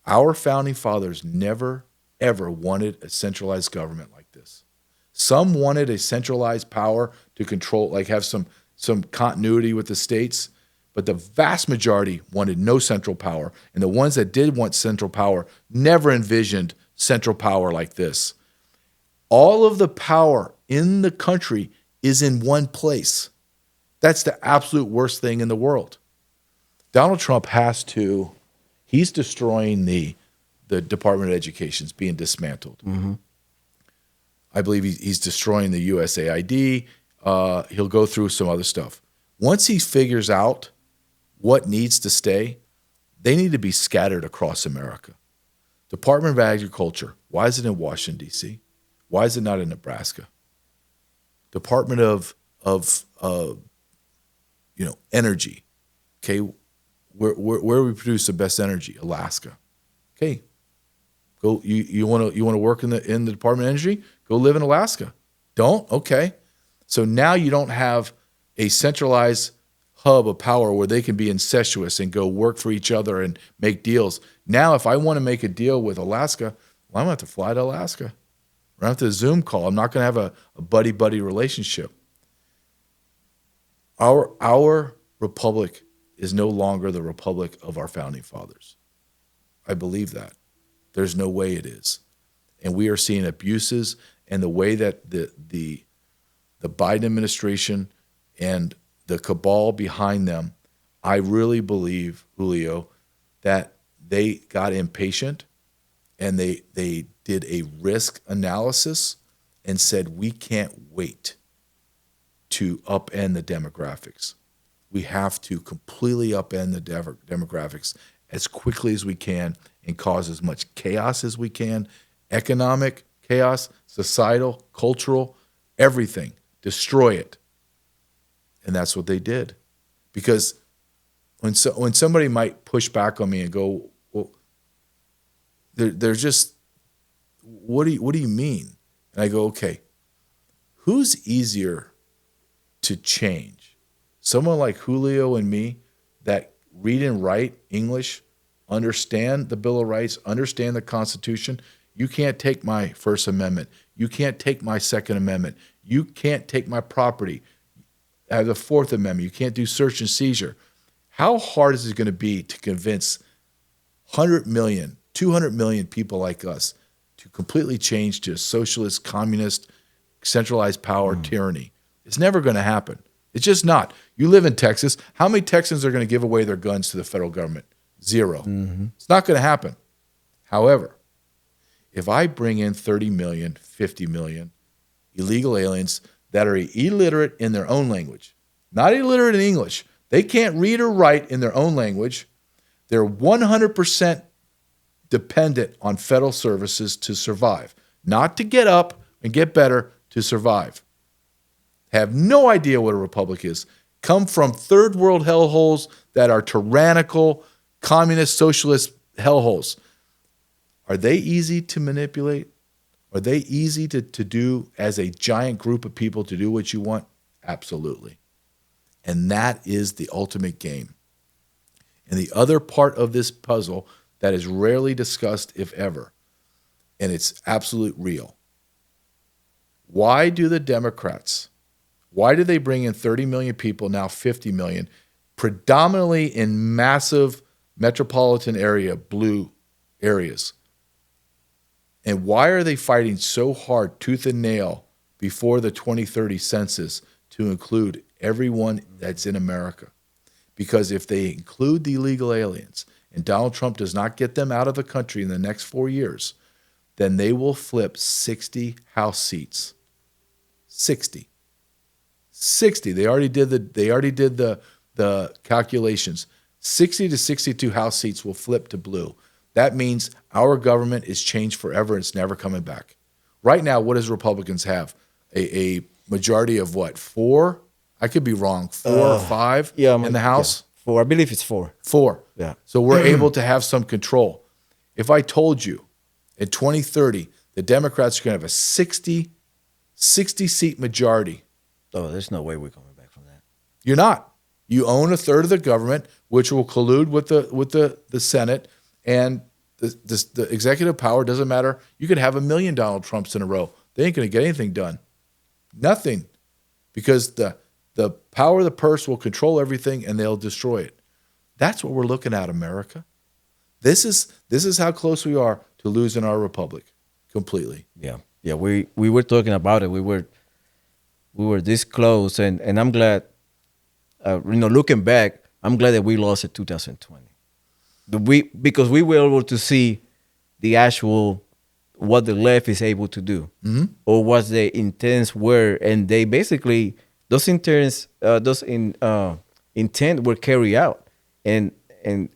Our founding fathers never, ever wanted a centralized government like this. Some wanted a centralized power to control, like have some continuity with the states, but the vast majority wanted no central power. And the ones that did want central power never envisioned central power like this. All of the power in the country is in one place. That's the absolute worst thing in the world. Donald Trump he's destroying the Department of Education. It's being dismantled. Mm-hmm. I believe he's destroying the USAID. He'll go through some other stuff. Once he figures out what needs to stay, they need to be scattered across America. Department of Agriculture, why is it in Washington, D.C.? Why is it not in Nebraska? Department of energy. Okay, where we produce the best energy? Alaska. Okay, go. You want to work in the Department of Energy? Go live in Alaska. Don't? Okay. So now you don't have a centralized hub of power where they can be incestuous and go work for each other and make deals. Now, if I want to make a deal with Alaska, well, I'm going to have to fly to Alaska. I'm going to have to Zoom call. I'm not going to have a buddy-buddy relationship. Our republic is no longer the republic of our founding fathers. I believe that. There's no way it is. And we are seeing abuses, and the way that the Biden administration and the cabal behind them, I really believe, Julio, that they got impatient and they did a risk analysis and said, we can't wait to upend the demographics. We have to completely upend the demographics as quickly as we can and cause as much chaos as we can, economic chaos, societal, cultural, everything. Destroy it. And that's what they did. Because when somebody might push back on me and go, well, they're just, what do you mean? And I go, okay, who's easier to change? Someone like Julio and me that read and write English, understand the Bill of Rights, understand the Constitution. You can't take my First Amendment. You can't take my Second Amendment. You can't take my property. I have the Fourth Amendment. You can't do search and seizure. How hard is it going to be to convince 100 million, 200 million people like us to completely change to a socialist, communist, centralized power tyranny? It's never going to happen. It's just not. You live in Texas. How many Texans are going to give away their guns to the federal government? Zero. Mm-hmm. It's not going to happen. However, if I bring in 30 million, 50 million illegal aliens that are illiterate in their own language, not illiterate in English. They can't read or write in their own language. They're 100% dependent on federal services to survive, not to get up and get better, to survive. Have no idea what a republic is. Come from third world hellholes that are tyrannical, communist, socialist hellholes. Are they easy to manipulate? Are they easy to do as a giant group of people to do what you want? Absolutely. And that is the ultimate game. And the other part of this puzzle that is rarely discussed, if ever, and it's absolute real. Why do the Democrats, why do they bring in 30 million people, now 50 million, predominantly in massive metropolitan area, blue areas? And why are they fighting so hard, tooth and nail, before the 2030 census to include everyone that's in America? Because if they include the illegal aliens and Donald Trump does not get them out of the country in the next 4 years, then they will flip 60 House seats. 60. They already did the calculations. 60 to 62 House seats will flip to blue. That means our government is changed forever and it's never coming back. Right now, what does Republicans have? A majority of what? 4? I could be wrong. 4 or 5 in the House? Yeah. 4. I believe it's 4. 4. Yeah. So we're able to have some control. If I told you in 2030, the Democrats are going to have a 60 seat majority. Oh, there's no way we're coming back from that. You're not. You own a third of the government, which will collude with the Senate, and the executive power doesn't matter. You could have 1 million Donald Trumps in a row. They ain't going to get anything done. Nothing. Because the power of the purse will control everything and they'll destroy it. That's what we're looking at, America. This is how close we are to losing our republic completely. Yeah. Yeah, we were talking about it. We were this close, and I'm glad. Looking back, I'm glad that we lost in 2020. Because we were able to see the actual what the left is able to do, or what the intents were, and they basically those intents, intent were carried out, and in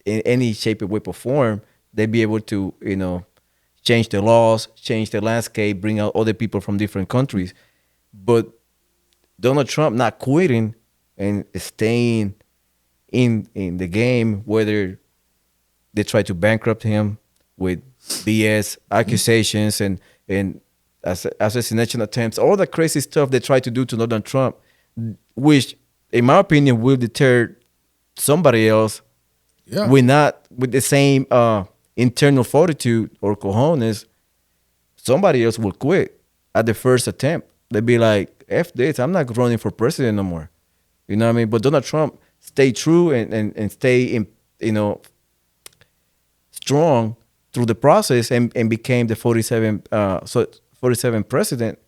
any shape, or way, or form, they'd be able to change the laws, change the landscape, bring out other people from different countries. But Donald Trump not quitting and staying in the game, whether they try to bankrupt him with BS accusations and assassination attempts, all the crazy stuff they try to do to Donald Trump, which, in my opinion, will deter somebody else. Yeah. With the same internal fortitude or cojones, somebody else will quit at the first attempt. They'd be like, F this, I'm not running for president no more. You know what I mean? But Donald Trump stayed true and stay strong through the process and became the 47 president.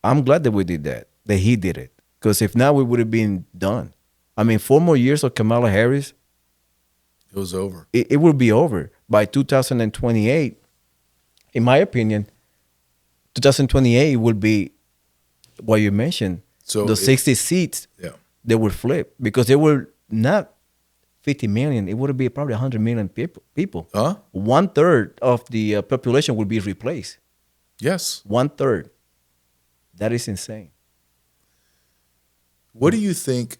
I'm glad that we did that he did it. Because if not, we would have been done. I mean, 4 more years of Kamala Harris, it was over. It will be over by 2028. In my opinion, 2028 will be what you mentioned. So the 60 seats, they will flip because they were not 50 million. It would be probably 100 million people. 1/3 of the population will be replaced. Yes. 1/3. That is insane. What do you think?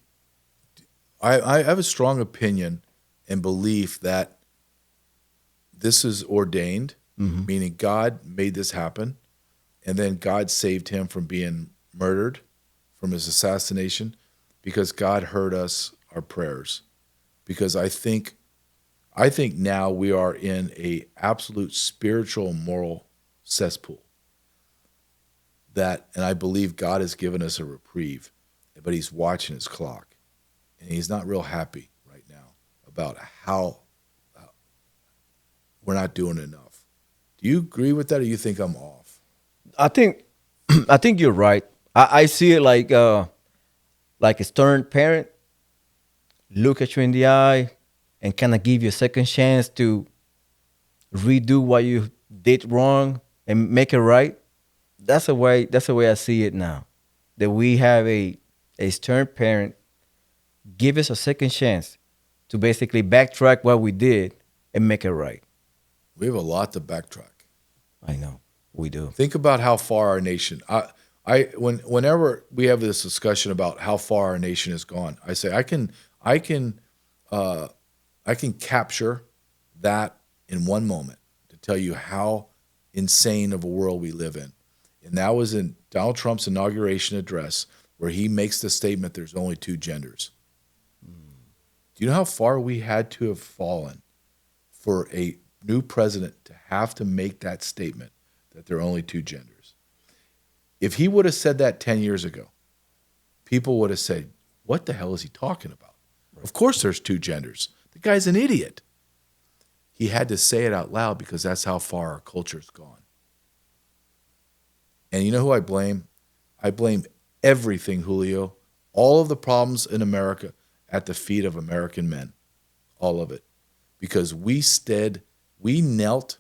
I have a strong opinion and belief that this is ordained, meaning God made this happen, and then God saved him from being murdered, from his assassination, because God heard our prayers. Because I think now we are in a absolute spiritual, moral cesspool. And I believe God has given us a reprieve, but he's watching his clock. And he's not real happy right now about how we're not doing enough. Do you agree with that, or you think I'm off? I think you're right. I see it like a stern parent look at you in the eye and kind of give you a second chance to redo what you did wrong and make it right. That's the way I see it now. that we have a stern parent give us a second chance to basically backtrack what we did and make it right. We have a lot to backtrack. I know we do. Think about how far our nation. Whenever we have this discussion about how far our nation has gone, I say I can capture that in one moment to tell you how insane of a world we live in. And that was in Donald Trump's inauguration address, where he makes the statement there's only two genders. Do you know how far we had to have fallen for a new president to have to make that statement that there are only two genders? If he would have said that 10 years ago, people would have said, what the hell is he talking about? Right. Of course there's two genders. The guy's an idiot. He had to say it out loud because that's how far our culture's gone. And you know who I blame? I blame everything, Julio, all of the problems in America at the feet of American men, all of it. Because we knelt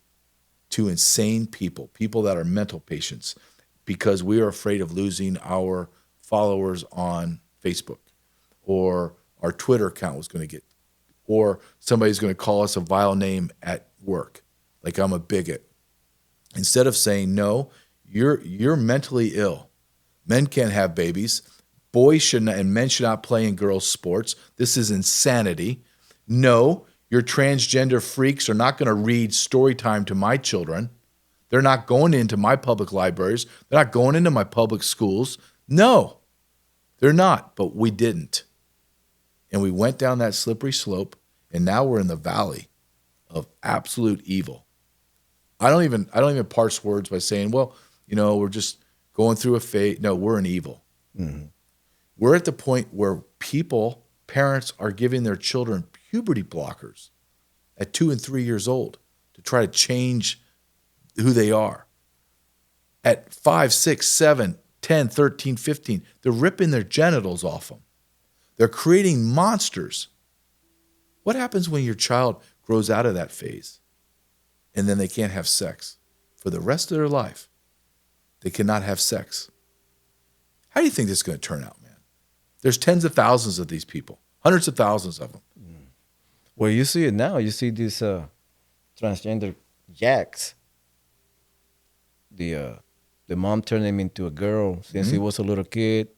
to insane people that are mental patients, because we are afraid of losing our followers on Facebook, or our Twitter account was going to get, or somebody's going to call us a vile name at work, like I'm a bigot. Instead of saying, no, you're mentally ill. Men can't have babies. Boys should not, and men should not play in girls' sports. This is insanity. No, your transgender freaks are not going to read story time to my children. They're not going into my public libraries. They're not going into my public schools. No, they're not, but we didn't. And we went down that slippery slope, and now we're in the valley of absolute evil. I don't even parse words by saying, well, we're just going through a phase. No, we're in evil. Mm-hmm. We're at the point where parents are giving their children puberty blockers at 2 and 3 years old to try to change who they are. At 5, 6, 7, 10, 13, 15, they're ripping their genitals off them. They're creating monsters. What happens when your child grows out of that phase and then they can't have sex for the rest of their life? They cannot have sex. How do you think this is going to turn out, man? There's tens of thousands of these people, hundreds of thousands of them. Well, you see it now. You see these transgender jacks. The mom turned him into a girl since he was a little kid,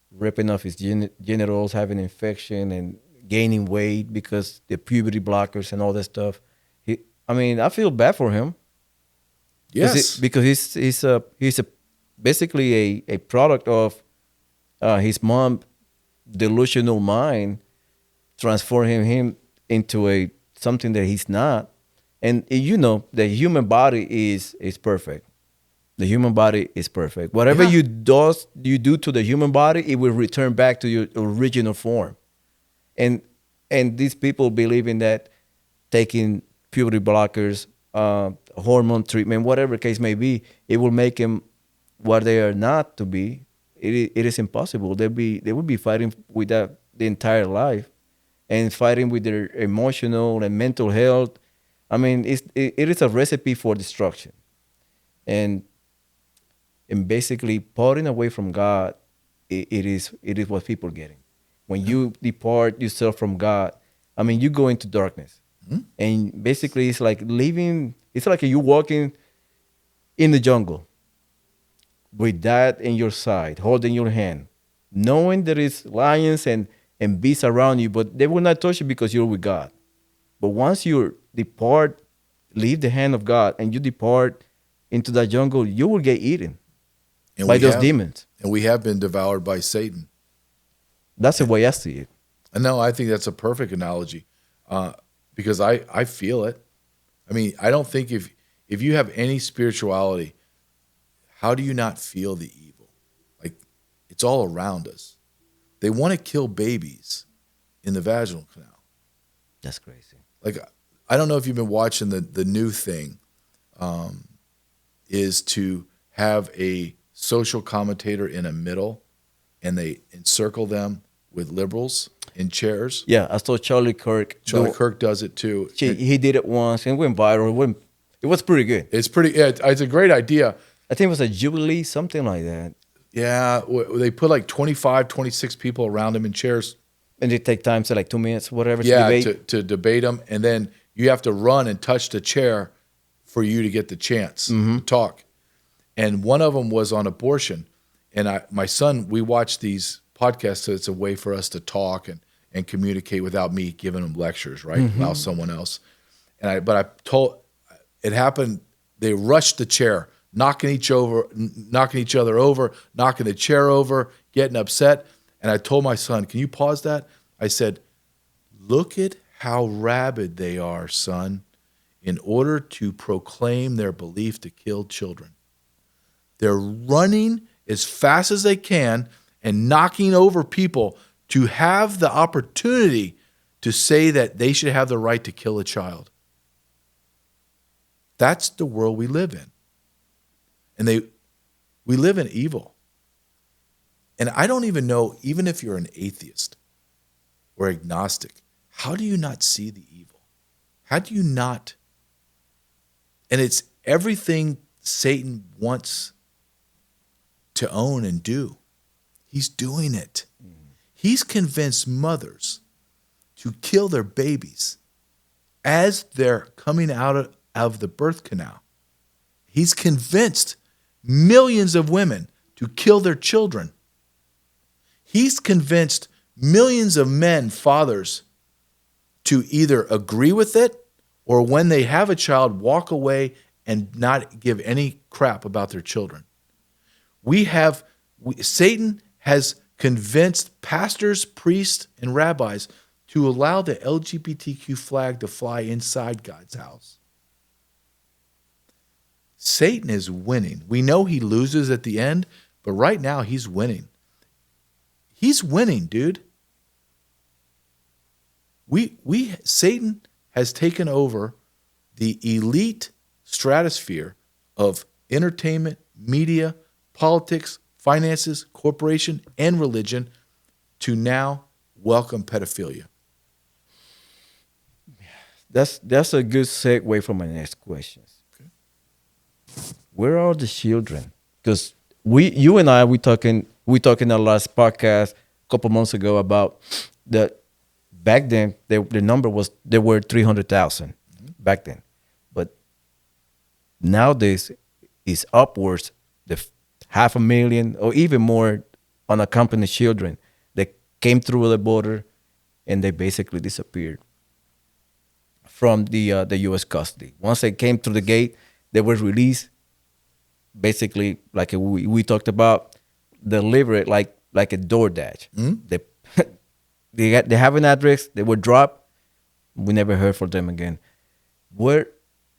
ripping off his genitals, having infection, and gaining weight because the puberty blockers and all that stuff. I feel bad for him. Yes, because he's basically a product of his mom delusional mind transforming him into something that he's not. And the human body is perfect. The human body is perfect. Whatever you do to the human body, it will return back to your original form. And these people believe in that, taking puberty blockers, hormone treatment, whatever the case may be, it will make them what they are not to be. It is impossible. They will be fighting with that the entire life, and fighting with their emotional and mental health. It is a recipe for destruction, and basically parting away from God. It is what people are getting. When you depart yourself from God, you go into darkness, and basically it's like living. It's like you walking in the jungle with that in your side, holding your hand, knowing there is lions and beasts around you, but they will not touch you because you're with God. But once you depart, leave the hand of God, and you depart into that jungle, you will get eaten by those demons. And we have been devoured by Satan. That's the way I see it. No, I think that's a perfect analogy, because I feel it. I don't think if you have any spirituality, how do you not feel the evil? Like, it's all around us. They want to kill babies in the vaginal canal. That's crazy. Like, I don't know if you've been watching the new thing, is to have a social commentator in a middle, and they encircle them with liberals in chairs. Yeah, I saw Charlie Kirk. Charlie Kirk does it too. He did it once and went viral. It was pretty good. It's a great idea. I think it was a Jubilee, something like that. Yeah, they put like 25, 26 people around him in chairs. And they take time, so like 2 minutes, whatever, to Yeah, debate. to debate them, and then you have to run and touch the chair for you to get the chance to talk. And one of them was on abortion. And my son, we watch these podcasts, so it's a way for us to talk and communicate without me giving them lectures, right? Allow someone else. But I told, it happened. They rushed the chair, knocking each other over, knocking the chair over, getting upset. And I told my son, "Can you pause that?" I said, "Look at how rabid they are, son, in order to proclaim their belief to kill children. They're running as fast as they can and knocking over people to have the opportunity to say that they should have the right to kill a child." That's the world we live in. And we live in evil. And I don't even know, even if you're an atheist or agnostic, how do you not see the evil? How do you not? And it's everything Satan wants to own and do. He's doing it. He's convinced mothers to kill their babies as they're coming out of the birth canal. He's convinced millions of women to kill their children. He's convinced millions of men, fathers, to either agree with it or when they have a child, walk away and not give any crap about their children. Satan has convinced pastors, priests, and rabbis to allow the LGBTQ flag to fly inside God's house. Satan is winning. We know he loses at the end, but right now he's winning. He's winning, dude. Satan has taken over the elite stratosphere of entertainment, media, politics, finances, corporation, and religion to now welcome pedophilia. That's a good segue for my next questions. Okay. Where are the children? Because you and I, we talking in our last podcast a couple months ago about that. Back then, the number was there were 300,000 back then, but nowadays it's upwards the 500,000 or even more unaccompanied children that came through the border and they basically disappeared from the U.S. custody. Once they came through the gate, they were released. Basically, like we talked about, delivered like a DoorDash. They have an address. They were dropped. We never heard from them again. Where,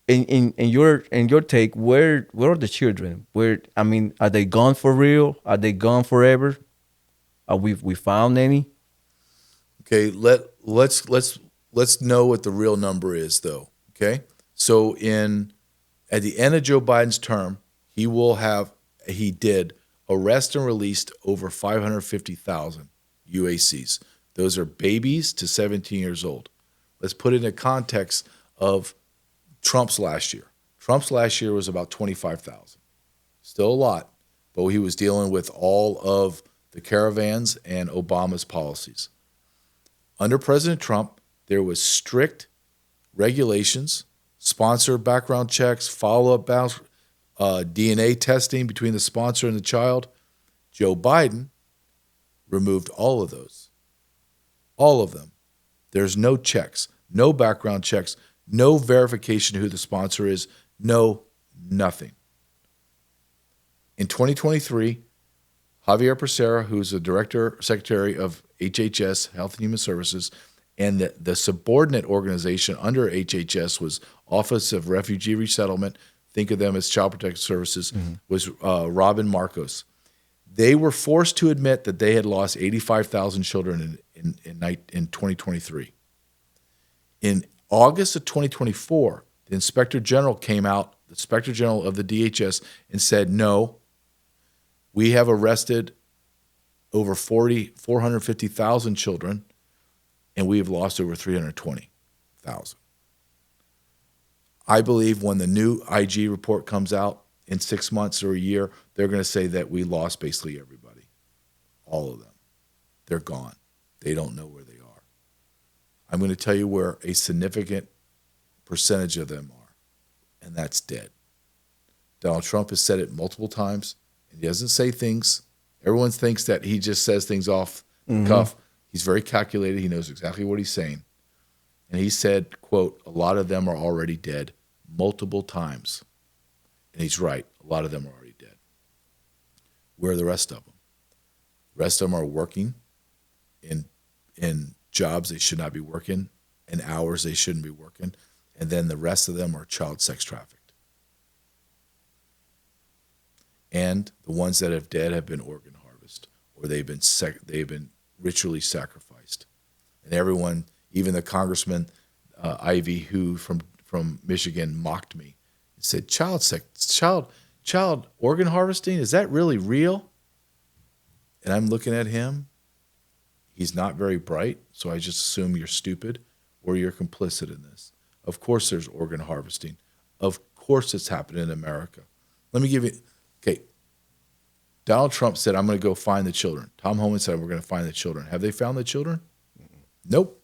in your take, where are the children? Are they gone for real? Are they gone forever? Are we found any? Okay, let's know what the real number is, though. Okay, so at the end of Joe Biden's term, he did arrest and released over 550,000 UACs. Those are babies to 17 years old. Let's put it in the context of Trump's last year. Trump's last year was about 25,000. Still a lot, but he was dealing with all of the caravans and Obama's policies. Under President Trump, there was strict regulations, sponsor background checks, follow-up DNA testing between the sponsor and the child. Joe Biden removed all of those. All of them. There's no checks, no background checks, no verification of who the sponsor is, no nothing. In 2023, Javier Becerra, who's the secretary of HHS, Health and Human Services, and the subordinate organization under HHS was Office of Refugee Resettlement, think of them as Child Protective Services, was Robin Marcos. They were forced to admit that they had lost 85,000 children in 2023. In August of 2024, the Inspector General came out, the Inspector General of the DHS, and said, no, we have arrested over 450,000 children, and we have lost over 320,000. I believe when the new IG report comes out in 6 months or a year, they're going to say that we lost basically everybody, all of them. They're gone. They don't know where they are. I'm going to tell you where a significant percentage of them are, and that's dead. Donald Trump has said it multiple times, and he doesn't say things. Everyone thinks that he just says things off the cuff. He's very calculated. He knows exactly what he's saying. And he said, quote, a lot of them are already dead multiple times. And he's right. A lot of them are already dead. Where are the rest of them? The rest of them are working in jobs they should not be working, in hours they shouldn't be working. And then the rest of them are child sex trafficked. And the ones that have dead have been organ harvested, or they've been ritually sacrificed. And everyone, even the Congressman Ivey, who from Michigan, mocked me and said, child organ harvesting, is that really real? And I'm looking at him. He's not very bright, so I just assume you're stupid or you're complicit in this. Of course there's organ harvesting. Of course it's happening in America. Let me give you, okay, Donald Trump said, I'm going to go find the children. Tom Homan said, we're going to find the children. Have they found the children? Nope.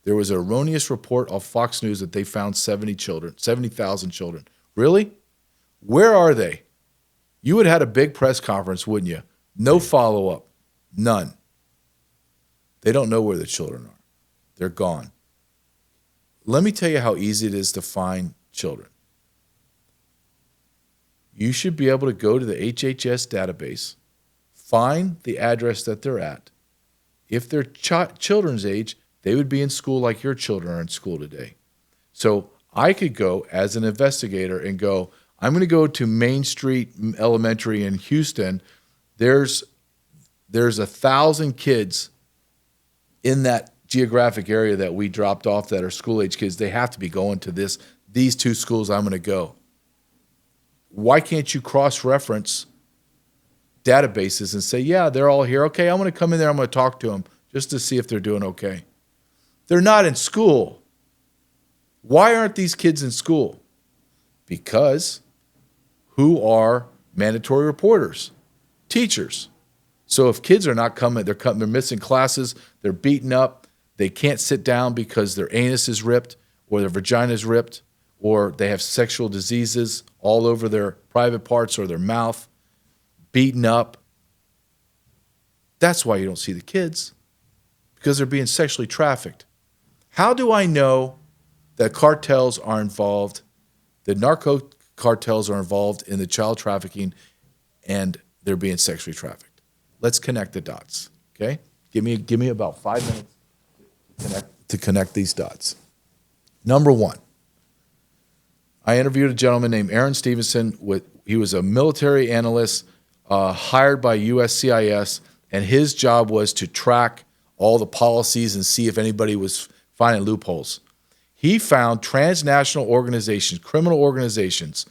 There was an erroneous report off Fox News that they found 70,000 children. Really? Where are they? You would have had a big press conference, wouldn't you? No follow-up. None. They don't know where the children are. They're gone. Let me tell you how easy it is to find children. You should be able to go to the HHS database, find the address that they're at. If they're children's age, they would be in school like your children are in school today. So I could go as an investigator and go, I'm going to go to Main Street Elementary in Houston. There's 1,000 kids in that geographic area that we dropped off that are school-age kids. They have to be going to these two schools I'm going to go. Why can't you cross-reference databases and say, yeah, they're all here. Okay, I'm going to come in there. I'm going to talk to them just to see if they're doing okay. They're not in school. Why aren't these kids in school? Because who are mandatory reporters? Teachers. So if kids are not coming, they're missing classes, they're beaten up, they can't sit down because their anus is ripped or their vagina is ripped, or they have sexual diseases all over their private parts or their mouth, beaten up. That's why you don't see the kids, because they're being sexually trafficked. How do I know that cartels are involved, the narco cartels are involved in the child trafficking and they're being sexually trafficked? Let's connect the dots, okay? Give me about 5 minutes to connect these dots. Number one, I interviewed a gentleman named Aaron Stevenson. He was a military analyst hired by USCIS, and his job was to track all the policies and see if anybody was finding loopholes. He found transnational organizations, criminal organizations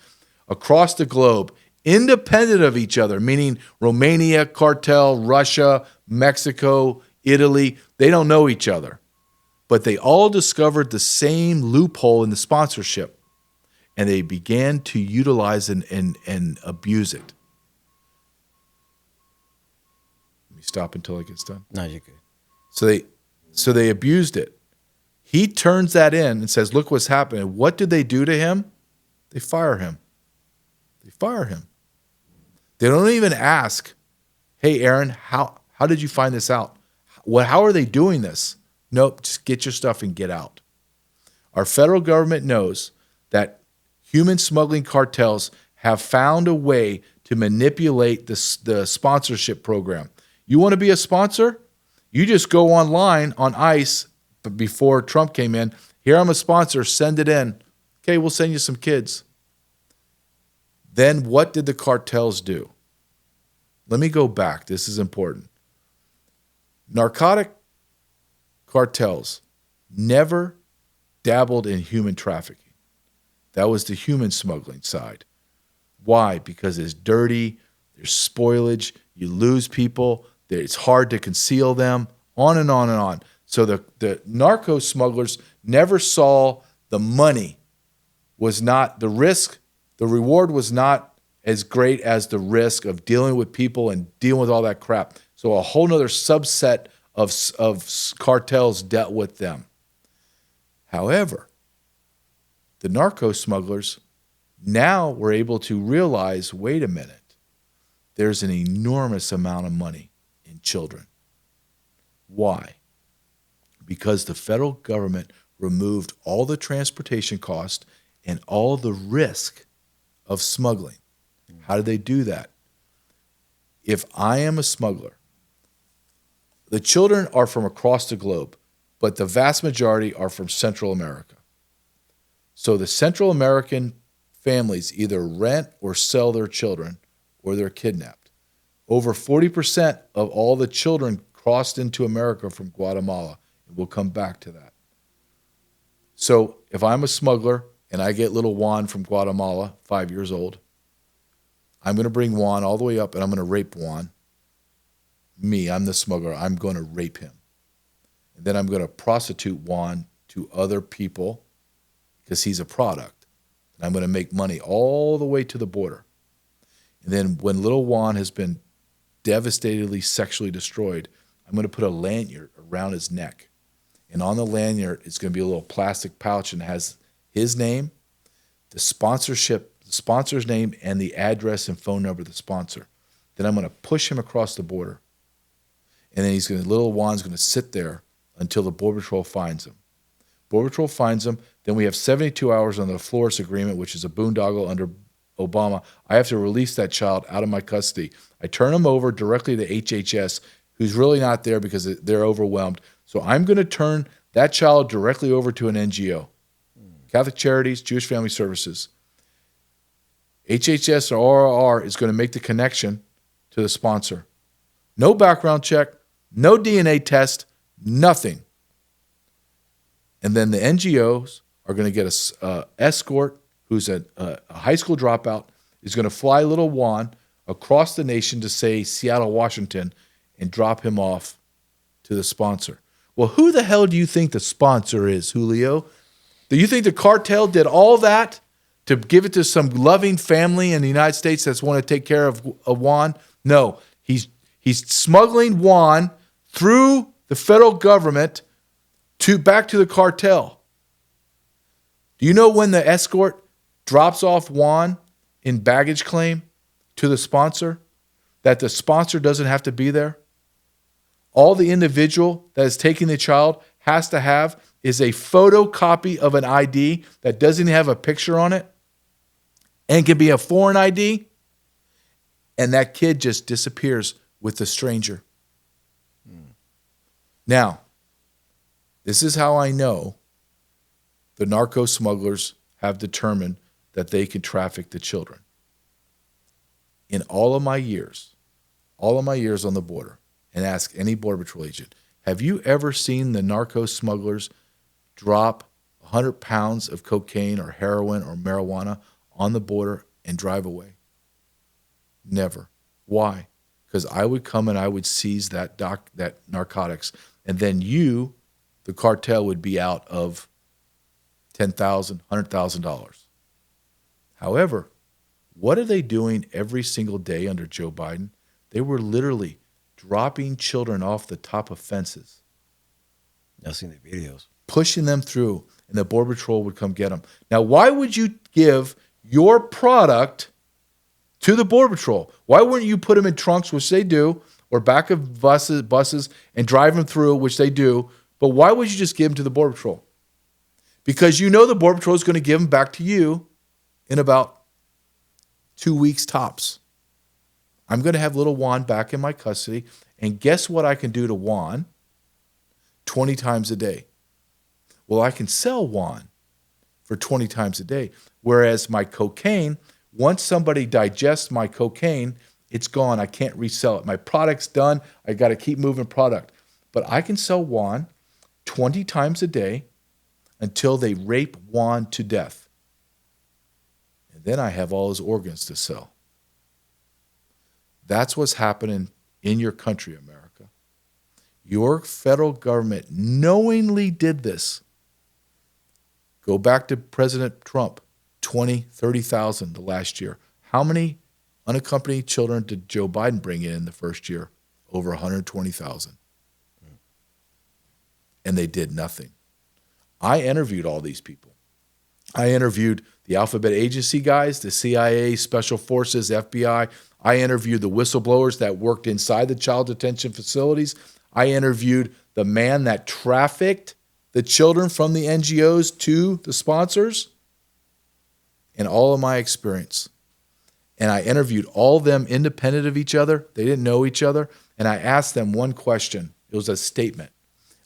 across the globe, independent of each other, meaning Romania cartel, Russia, Mexico, Italy. They don't know each other, but they all discovered the same loophole in the sponsorship, and they began to utilize and abuse it. Let me stop until it gets done. No, you're good. So they abused it. He turns that in and says, look what's happening. What did they do to him? They fire him. They fire him. They don't even ask, hey, Aaron, how did you find this out? How are they doing this? Nope, just get your stuff and get out. Our federal government knows that human smuggling cartels have found a way to manipulate the sponsorship program. You want to be a sponsor? You just go online on ICE, but before Trump came in, here I'm a sponsor, send it in. Okay, we'll send you some kids. Then what did the cartels do? Let me go back. This is important. Narcotic cartels never dabbled in human trafficking. That was the human smuggling side. Why? Because it's dirty, there's spoilage, you lose people, it's hard to conceal them, on and on and on. So the narco smugglers never saw the money was not the risk, the reward was not as great as the risk of dealing with people and dealing with all that crap. So a whole nother subset of cartels dealt with them. However, the narco smugglers now were able to realize, wait a minute, there's an enormous amount of money in children. Why? Because the federal government removed all the transportation cost and all the risk of smuggling. How did they do that? If I am a smuggler, the children are from across the globe, but the vast majority are from Central America. So the Central American families either rent or sell their children or they're kidnapped. Over 40% of all the children crossed into America from Guatemala, and we'll come back to that. So if I'm a smuggler and I get little Juan from Guatemala, 5 years old, I'm going to bring Juan all the way up and I'm going to rape Juan. Me, I'm the smuggler. I'm going to rape him. And then I'm going to prostitute Juan to other people because he's a product. And I'm going to make money all the way to the border. And then when little Juan has been devastatedly sexually destroyed, I'm going to put a lanyard around his neck. And on the lanyard, it's going to be a little plastic pouch and it has his name, the sponsor's name, and the address and phone number of the sponsor. Then I'm going to push him across the border. And then little Juan's going to sit there until the Border Patrol finds him. Border Patrol finds him. Then we have 72 hours on the Flores Agreement, which is a boondoggle under Obama. I have to release that child out of my custody. I turn him over directly to HHS, who's really not there because they're overwhelmed. So I'm going to turn that child directly over to an NGO, Catholic Charities, Jewish Family Services. HHS or RRR is going to make the connection to the sponsor. No background check, no DNA test, nothing. And then the NGOs are going to get an escort who's a high school dropout, is going to fly little Juan across the nation to, say, Seattle, Washington, and drop him off to the sponsor. Well, who the hell do you think the sponsor is, Julio? Do you think the cartel did all that to give it to some loving family in the United States that's want to take care of Juan? No, he's smuggling Juan through the federal government back to the cartel. Do you know when the escort drops off Juan in baggage claim to the sponsor, that the sponsor doesn't have to be there? All the individual that is taking the child has to have is a photocopy of an ID that doesn't have a picture on it and can be a foreign ID, and that kid just disappears with the stranger. Now, this is how I know the narco smugglers have determined that they can traffic the children. In all of my years on the border, and ask any Border Patrol agent, have you ever seen the narco smugglers drop 100 pounds of cocaine or heroin or marijuana on the border and drive away? Never. Why? Because I would come and I would seize that narcotics, and then you, the cartel, would be out of $10,000, $100,000. However, what are they doing every single day under Joe Biden? They were literally dropping children off the top of fences. I've seen the videos. Pushing them through, and the Border Patrol would come get them. Now, why would you give your product to the Border Patrol? Why wouldn't you put them in trunks, which they do, or back of buses and drive them through, which they do? But why would you just give them to the Border Patrol? Because you know the Border Patrol is going to give them back to you in about 2 weeks tops. I'm going to have little Juan back in my custody, and guess what I can do to Juan 20 times a day? Well, I can sell Juan for 20 times a day, whereas my cocaine, once somebody digests my cocaine, it's gone. I can't resell it. My product's done. I got to keep moving product. But I can sell Juan 20 times a day until they rape Juan to death. And then I have all his organs to sell. That's what's happening in your country, America. Your federal government knowingly did this. Go back to President Trump, 20, 30,000 the last year. How many unaccompanied children did Joe Biden bring in the first year? Over 120,000. And they did nothing. I interviewed all these people. I interviewed the alphabet agency guys, the CIA, Special Forces, FBI. I interviewed the whistleblowers that worked inside the child detention facilities. I interviewed the man that trafficked the children from the NGOs to the sponsors. In all of my experience. And I interviewed all of them independent of each other. They didn't know each other. And I asked them one question. It was a statement.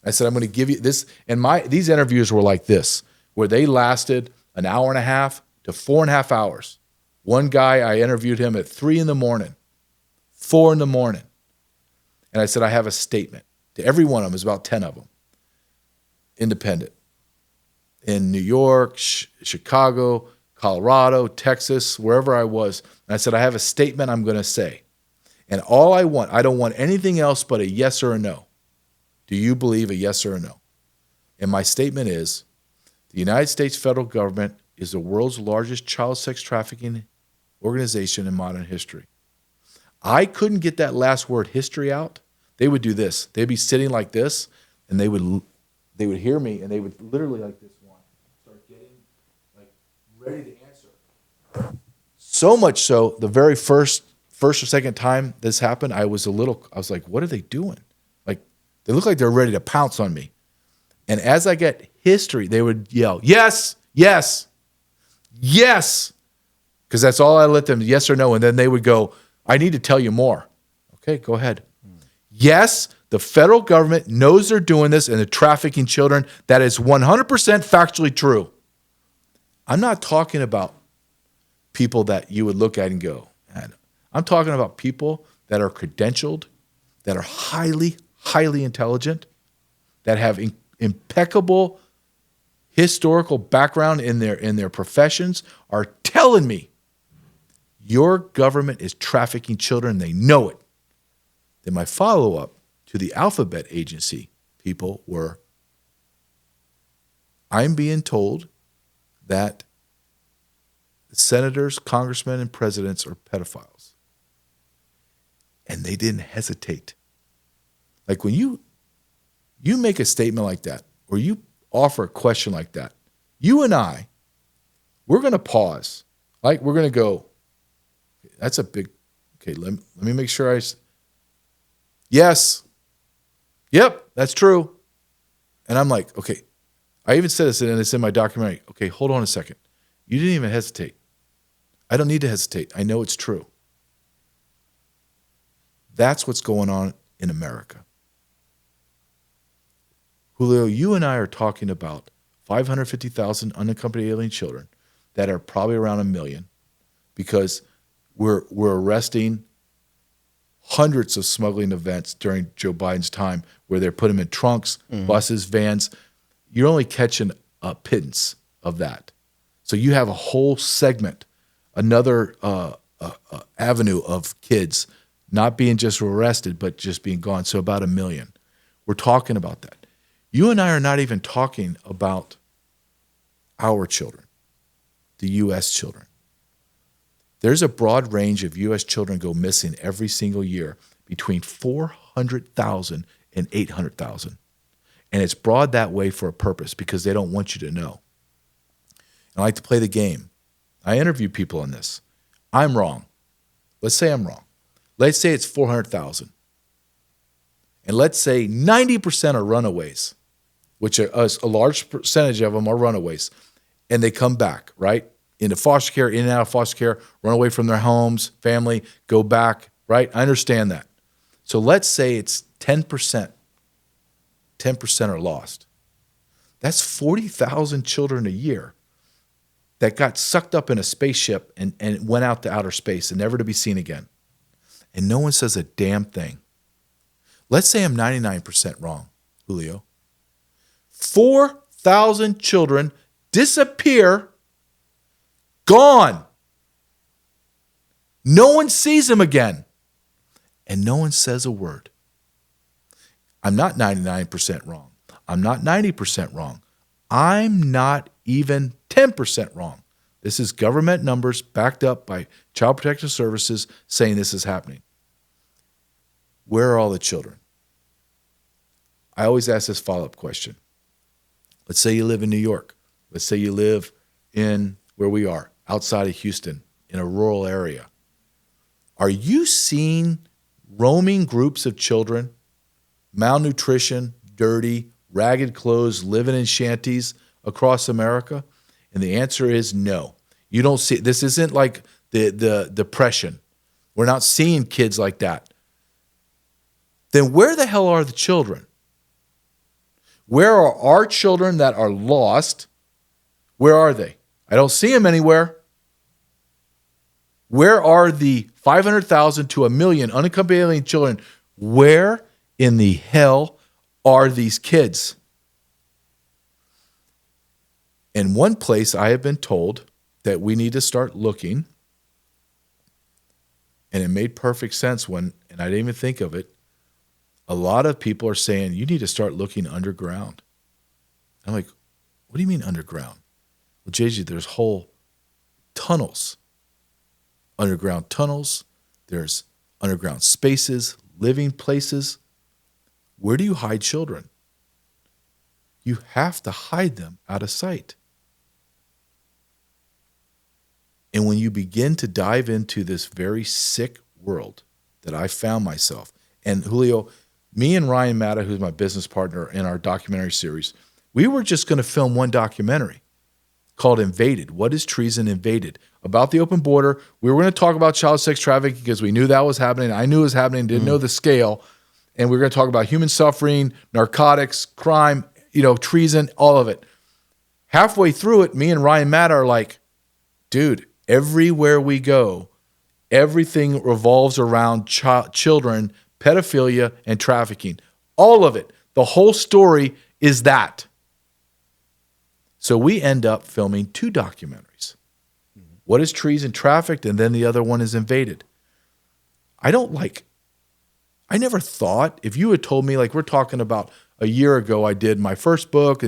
I said, I'm going to give you this. And these interviews were like this, where they lasted an hour and a half to 4.5 hours. One guy, I interviewed him at 3 a.m, 4 a.m. And I said, I have a statement. To every one of them, there's about 10 of them. Independent. In New York, Chicago, Colorado, Texas, wherever I was. And I said, I have a statement I'm going to say. And all I don't want anything else but a yes or a no. Do you believe a yes or a no? And my statement is, the United States federal government is the world's largest child sex trafficking organization in modern history. I couldn't get that last word history out. They would do this. They'd be sitting like this, and they would hear me, and they would literally like this one, start getting like ready to answer. So much so, the very first or second time this happened, I was like, what are they doing? Like, they look like they're ready to pounce on me. And as I get history, they would yell, yes, yes, yes. Because that's all I let them, yes or no. And then they would go, I need to tell you more. Okay, go ahead. Yes, the federal government knows they're doing this and they're trafficking children. That is 100% factually true. I'm not talking about people that you would look at and go, man. I'm talking about people that are credentialed, that are highly, highly intelligent, that have impeccable historical background in their professions, are telling me your government is trafficking children. They know it. Then my follow-up to the alphabet agency people were, I'm being told that senators, congressmen, and presidents are pedophiles. And they didn't hesitate. Like when you make a statement like that, or you offer a question like that, you and I, we're going to pause. Like we're going to go, that's a big, okay, let me make sure yes, yep, that's true. And I'm like, okay, I even said this, and it's in my documentary. Okay, hold on a second. You didn't even hesitate. I don't need to hesitate. I know it's true. That's what's going on in America. Julio, you and I are talking about 550,000 unaccompanied alien children that are probably around 1 million because we're arresting hundreds of smuggling events during Joe Biden's time where they're putting them in trunks, buses, vans. You're only catching a pittance of that. So you have a whole segment, another avenue of kids not being just arrested, but just being gone. So about 1 million. We're talking about that. You and I are not even talking about our children, the U.S. children. There's a broad range of U.S. children go missing every single year, between 400,000 and 800,000. And it's broad that way for a purpose because they don't want you to know. And I like to play the game. I interview people on this. I'm wrong. Let's say I'm wrong. Let's say it's 400,000. And let's say 90% are runaways, which a large percentage of them are runaways. And they come back, right? Into foster care, in and out of foster care, run away from their homes, family, go back, right? I understand that. So let's say it's 10%. 10% are lost. That's 40,000 children a year that got sucked up in a spaceship and went out to outer space and never to be seen again. And no one says a damn thing. Let's say I'm 99% wrong, Julio. 4,000 children disappear, gone. No one sees them again. And no one says a word. I'm not 99% wrong. I'm not 90% wrong. I'm not even 10% wrong. This is government numbers backed up by Child Protective Services saying this is happening. Where are all the children? I always ask this follow-up question. Let's say you live in New York. Let's say you live in where we are, outside of Houston, in a rural area. Are you seeing roaming groups of children, malnutrition, dirty, ragged clothes, living in shanties across America? And the answer is no. You don't see. This isn't like the Depression. We're not seeing kids like that. Then where the hell are the children? Where are our children that are lost? Where are they? I don't see them anywhere. Where are the 500,000 to 1 million unaccompanied alien children? Where in the hell are these kids? In one place, I have been told that we need to start looking, and it made perfect sense and I didn't even think of it. A lot of people are saying, you need to start looking underground. I'm like, what do you mean underground? Well, JJ, there's whole tunnels, underground tunnels. There's underground spaces, living places. Where do you hide children? You have to hide them out of sight. And when you begin to dive into this very sick world that I found myself, and Julio, me and Ryan Matta, who's my business partner in our documentary series, we were just going to film one documentary called Invaded. What is Treason Invaded? About the open border. We were going to talk about child sex trafficking because we knew that was happening. I knew it was happening, didn't know the scale. And we were going to talk about human suffering, narcotics, crime, treason, all of it. Halfway through it, me and Ryan Matta are like, dude, everywhere we go, everything revolves around children, pedophilia, and trafficking. All of it. The whole story is that. So we end up filming 2 documentaries. What is Treason Trafficked? And then the other one is Invaded. I never thought, if you had told me, like we're talking about a year ago, I did my first book.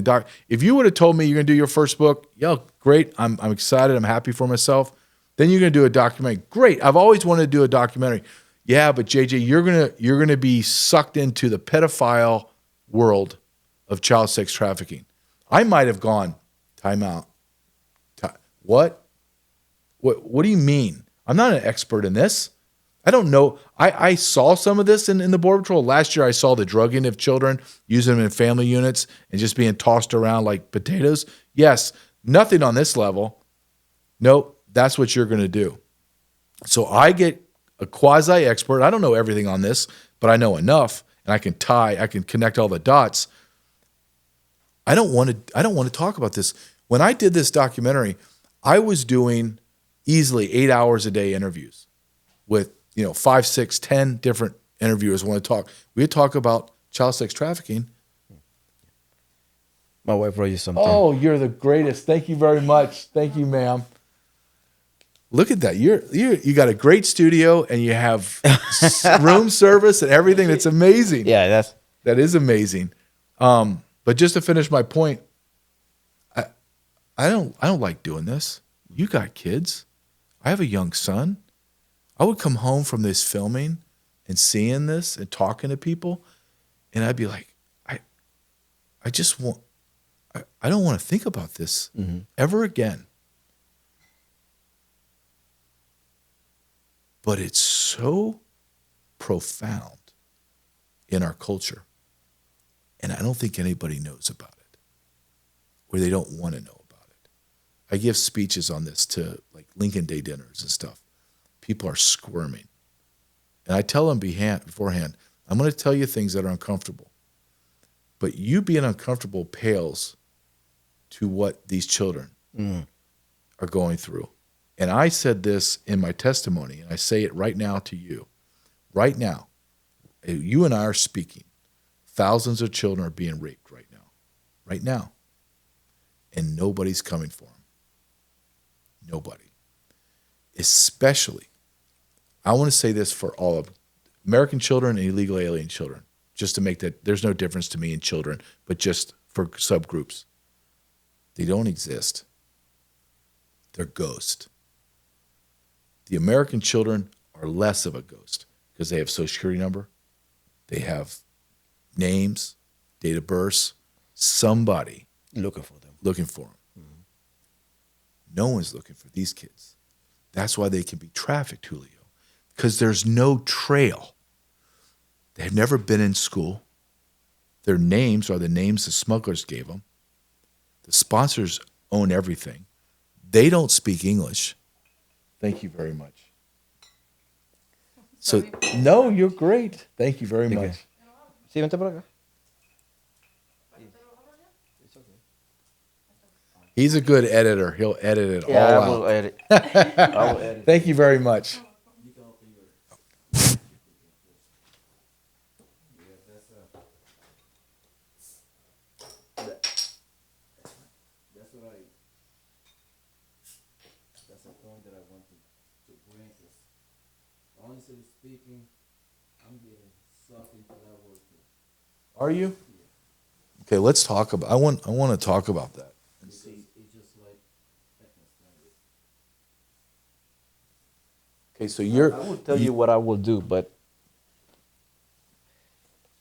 If you would have told me you're going to do your first book, great. I'm excited. I'm happy for myself. Then you're going to do a documentary. Great. I've always wanted to do a documentary. Yeah, but JJ, you're gonna be sucked into the pedophile world of child sex trafficking. I might have gone, time out. What do you mean? I'm not an expert in this. I don't know. I saw some of this in the Border Patrol. Last year, I saw the drugging of children, using them in family units and just being tossed around like potatoes. Yes, nothing on this level. Nope, that's what you're going to do. So I get a quasi-expert. I don't know everything on this, but I know enough, and I can connect all the dots. I don't want to talk about this. When I did this documentary, I was doing easily 8 hours a day interviews with 5, 6, 10 different interviewers want to talk. We would talk about child sex trafficking. My wife wrote you something. Oh, you're the greatest. Thank you very much. Thank you, ma'am. Look at that. You got a great studio and you have room service and everything. That's amazing. Yeah, that is amazing. But just to finish my point, I don't like doing this. You got kids. I have a young son. I would come home from this filming and seeing this and talking to people, and I'd be like, I don't want to think about this ever again. But it's so profound in our culture, and I don't think anybody knows about it, or they don't want to know about it. I give speeches on this to like Lincoln Day dinners and stuff. People are squirming. And I tell them beforehand, I'm going to tell you things that are uncomfortable. But you being uncomfortable pales to what these children are going through. And I said this in my testimony, and I say it right now to you. Right now, you and I are speaking. Thousands of children are being raped right now. Right now. And nobody's coming for them. Nobody. Especially, I want to say this for all of American children and illegal alien children, just to make that there's no difference to me in children, but just for subgroups. They don't exist. They're ghost. The American children are less of a ghost because they have social security number, they have names, date of birth, somebody Looking for them. looking for them. Mm-hmm. No one's looking for these kids. That's why they can be trafficked, Julio, because there's no trail. They've never been in school. Their names are the names the smugglers gave them. The sponsors own everything. They don't speak English. Thank you very much. So, no, you're great. Thank you very much. Sí, vente por acá. He's a good editor. He'll edit it Yeah, all I will out. edit. I will edit. Thank you very much. That's a point that I want to bring. Because honestly speaking, I'm getting sucked into that word too. Are you? Okay, let's talk about. I want to talk about that. And see. It's just like, Okay, so you're. I will tell you what I will do, but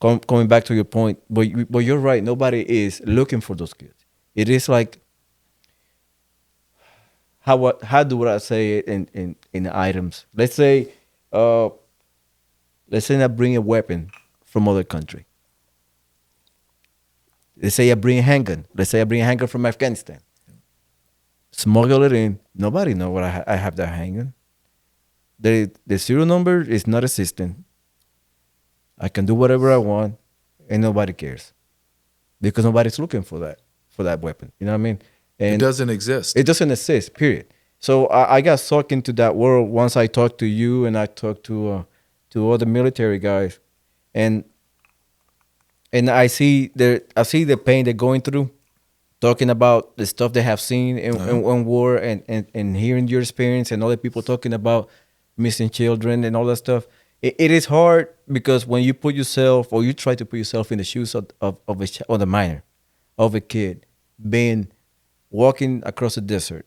coming back to your point, but you're right. Nobody is looking for those kids. It is like how do I say it in items? Let's say I bring a weapon from other country. Let's say I bring a handgun. Let's say I bring a handgun from Afghanistan. Smuggle it in. Nobody know what I have that handgun. The serial number is not existent. I can do whatever I want, and nobody cares because nobody's looking for that weapon. You know what I mean? And It doesn't exist. it doesn't exist. Period. So I got sucked into that world once I talked to you and I talked to other military guys, and I see the pain they're going through, talking about the stuff they have seen in war, and hearing your experience and other people talking about missing children and all that stuff. It is hard because when you put yourself or you try to put yourself in the shoes of a minor, of a kid, being walking across the desert,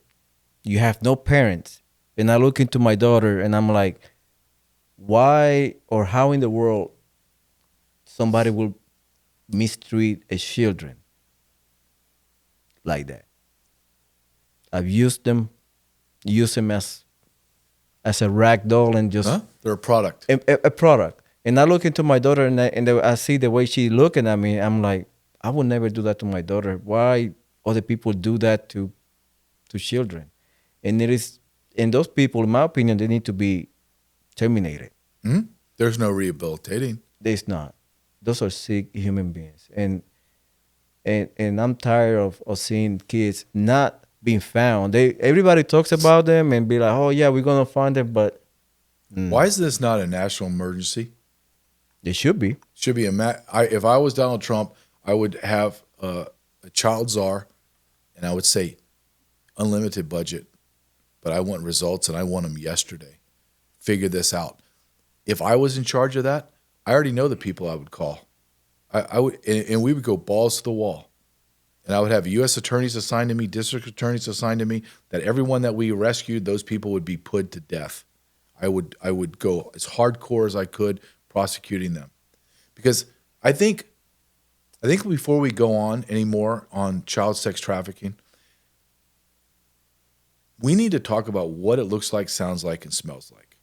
you have no parents, and I look into my daughter and I'm like, why or how in the world somebody will mistreat a children like that? I've used them as a rag doll and just They're a product. a product. And I look into my daughter and I see the way she looking at me. I'm like, I would never do that to my daughter. Why other people do that to children? And those people, in my opinion, they need to be terminated. Hmm? There's no rehabilitating. There's not. Those are sick human beings. And I'm tired of seeing kids not being found. Everybody talks about them and be like, oh yeah, we're gonna find them, but Why is this not a national emergency? they should be. Should be if I was Donald Trump, I would have a child czar, and I would say unlimited budget, but I want results and I want them yesterday. Figure this out. If I was in charge of that, I already know the people I would call. I would, and we would go balls to the wall, and I would have U.S. attorneys assigned to me, district attorneys assigned to me. That everyone that we rescued, those people would be put to death. I would go as hardcore as I could prosecuting them, because I think before we go on anymore on child sex trafficking, we need to talk about what it looks like, sounds like, and smells like.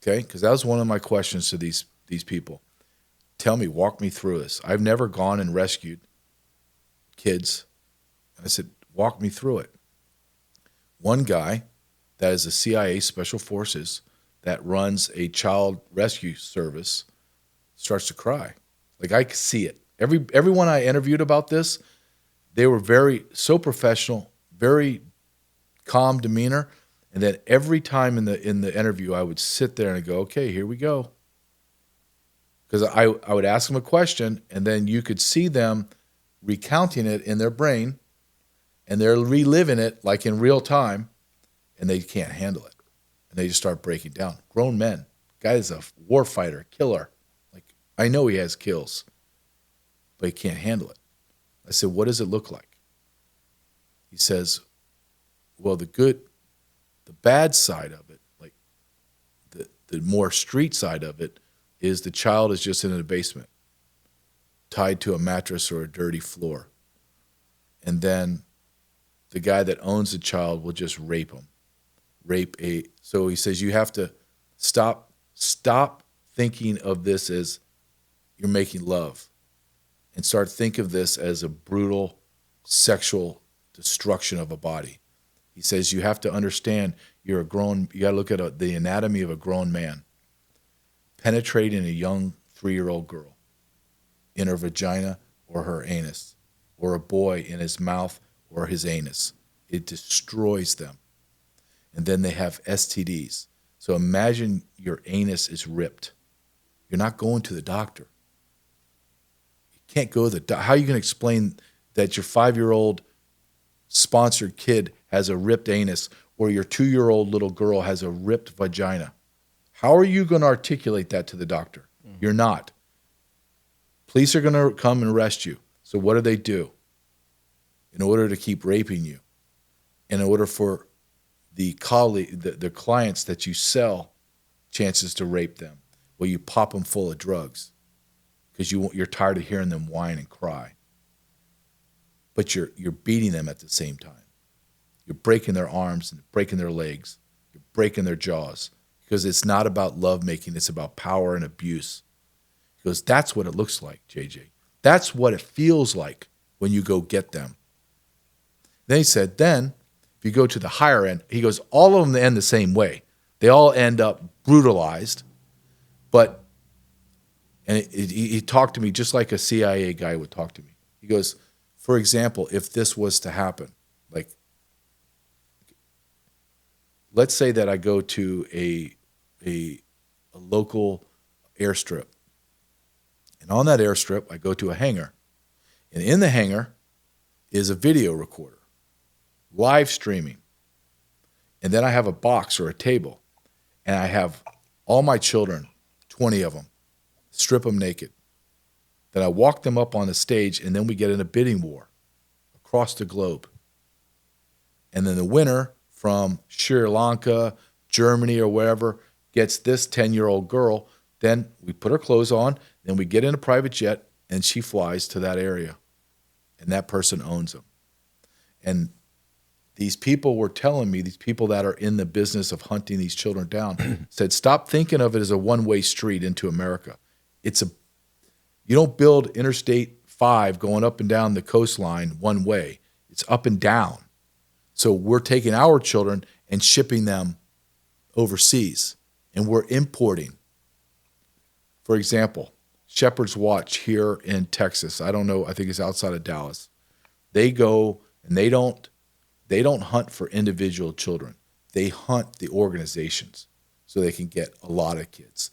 Okay, because that was one of my questions to these people. Tell me, walk me through this. I've never gone and rescued kids. I said, walk me through it. One guy that is a CIA Special Forces that runs a child rescue service starts to cry. Like, I could see it. Everyone I interviewed about this, they were so professional, very calm demeanor. And then every time in the interview, I would sit there and I'd go, okay, here we go. Because I would ask them a question, and then you could see them recounting it in their brain, and they're reliving it like in real time, and they can't handle it. And they just start breaking down. Grown men. Guy's a war fighter, killer. Like, I know he has kills, but he can't handle it. I said, what does it look like? He says, well, the bad side of it, like the more street side of it, is the child is just in a basement, tied to a mattress or a dirty floor. And then the guy that owns the child will just rape him. So he says you have to stop thinking of this as you're making love and start think of this as a brutal sexual destruction of a body. He says you have to understand you got to look at the anatomy of a grown man penetrating a young 3-year-old girl in her vagina or her anus, or a boy in his mouth or his anus. It destroys them. And then they have STDs. So imagine your anus is ripped. You're not going to the doctor. You can't go to the doctor. How are you going to explain that your 5-year-old sponsored kid has a ripped anus, or your 2-year-old little girl has a ripped vagina? How are you going to articulate that to the doctor? You're not. Police are going to come and arrest you. So what do? In order to keep raping you, in order for the clients that you sell chances to rape them, well, you pop them full of drugs because you're tired of hearing them whine and cry. But you're beating them at the same time. You're breaking their arms and breaking their legs. You're breaking their jaws, because it's not about lovemaking. It's about power and abuse. Because that's what it looks like, JJ. That's what it feels like when you go get them. Then he said, if you go to the higher end, he goes, all of them end the same way. They all end up brutalized. He talked to me just like a CIA guy would talk to me. He goes, for example, if this was to happen, like, let's say that I go to a local airstrip. And on that airstrip, I go to a hangar. And in the hangar is a video recorder, live streaming. And then I have a box or a table. And I have all my children, 20 of them, strip them naked. Then I walk them up on the stage, and then we get in a bidding war across the globe. And then the winner from Sri Lanka, Germany, or wherever gets this 10-year-old girl. Then we put her clothes on, then we get in a private jet, and she flies to that area. And that person owns them. And these people were telling me, these people that are in the business of hunting these children down, said, stop thinking of it as a one-way street into America. You don't build Interstate 5 going up and down the coastline one way. It's up and down. So we're taking our children and shipping them overseas, and we're importing. For example, Shepherd's Watch here in Texas. I don't know. I think it's outside of Dallas. They go and they don't hunt for individual children. They hunt the organizations so they can get a lot of kids.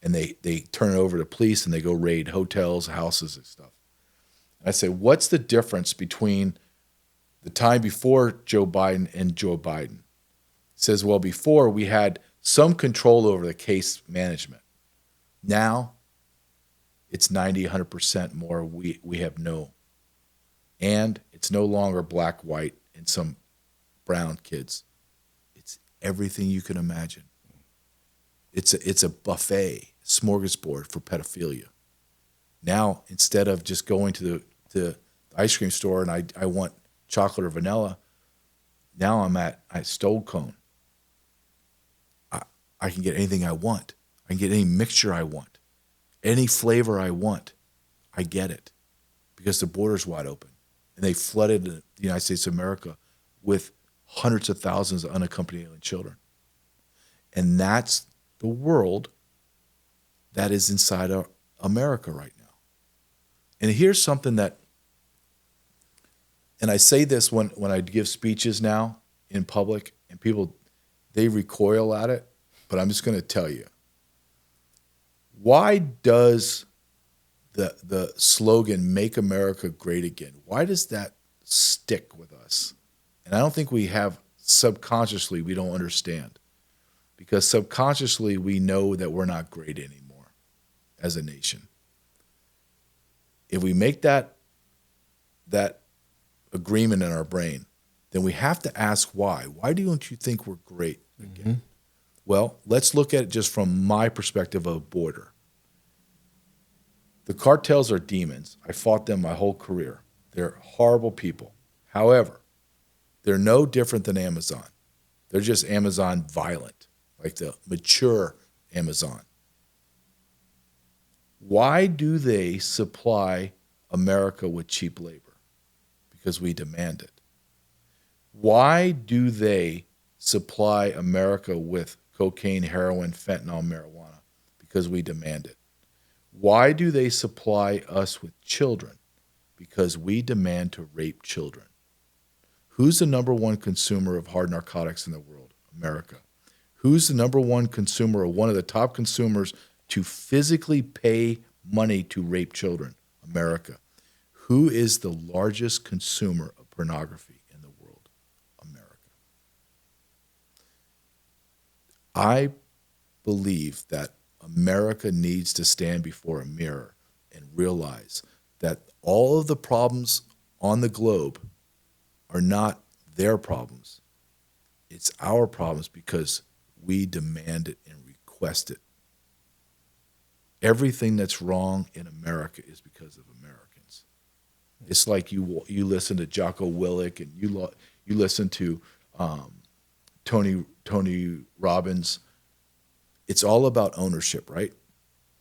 And they turn it over to police, and they go raid hotels, houses, and stuff. And I say, what's the difference between the time before Joe Biden and Joe Biden? He says, well, before we had some control over the case management. Now it's 90, 100% more we have no. And it's no longer black, white, and some brown kids. It's everything you can imagine. It's a buffet, smorgasbord for pedophilia. Now, instead of just going to the ice cream store and I want chocolate or vanilla, now I'm at Stone Cone. I can get anything I want. I can get any mixture I want. Any flavor I want. I get it. Because the border's wide open. And they flooded the United States of America with hundreds of thousands of unaccompanied children. And that's the world that is inside of America right now. And here's something that, and I say this when I give speeches now in public, and people, they recoil at it, but I'm just going to tell you. Why does the slogan, Make America Great Again, why does that stick with us? And I don't think we have, subconsciously, we don't understand. Because subconsciously, we know that we're not great anymore as a nation. If we make that agreement in our brain, then we have to ask why. Why don't you think we're great again? Well, let's look at it just from my perspective of a border. The cartels are demons. I fought them my whole career. They're horrible people. However, they're no different than Amazon. They're just Amazon violent, like the mature Amazon. Why do they supply America with cheap labor? Because we demand it. Why do they supply America with cocaine, heroin, fentanyl, marijuana? Because we demand it. Why do they supply us with children? Because we demand to rape children. Who's the number one consumer of hard narcotics in the world? America. Who's the number one consumer, or one of the top consumers, to physically pay money to rape children? America. Who is the largest consumer of pornography in the world? America. I believe that America needs to stand before a mirror and realize that all of the problems on the globe are not their problems. It's our problems because we demand it and request it. Everything that's wrong in America is because of Americans. It's like you listen to Jocko Willink and you listen to Tony Robbins. It's all about ownership, right?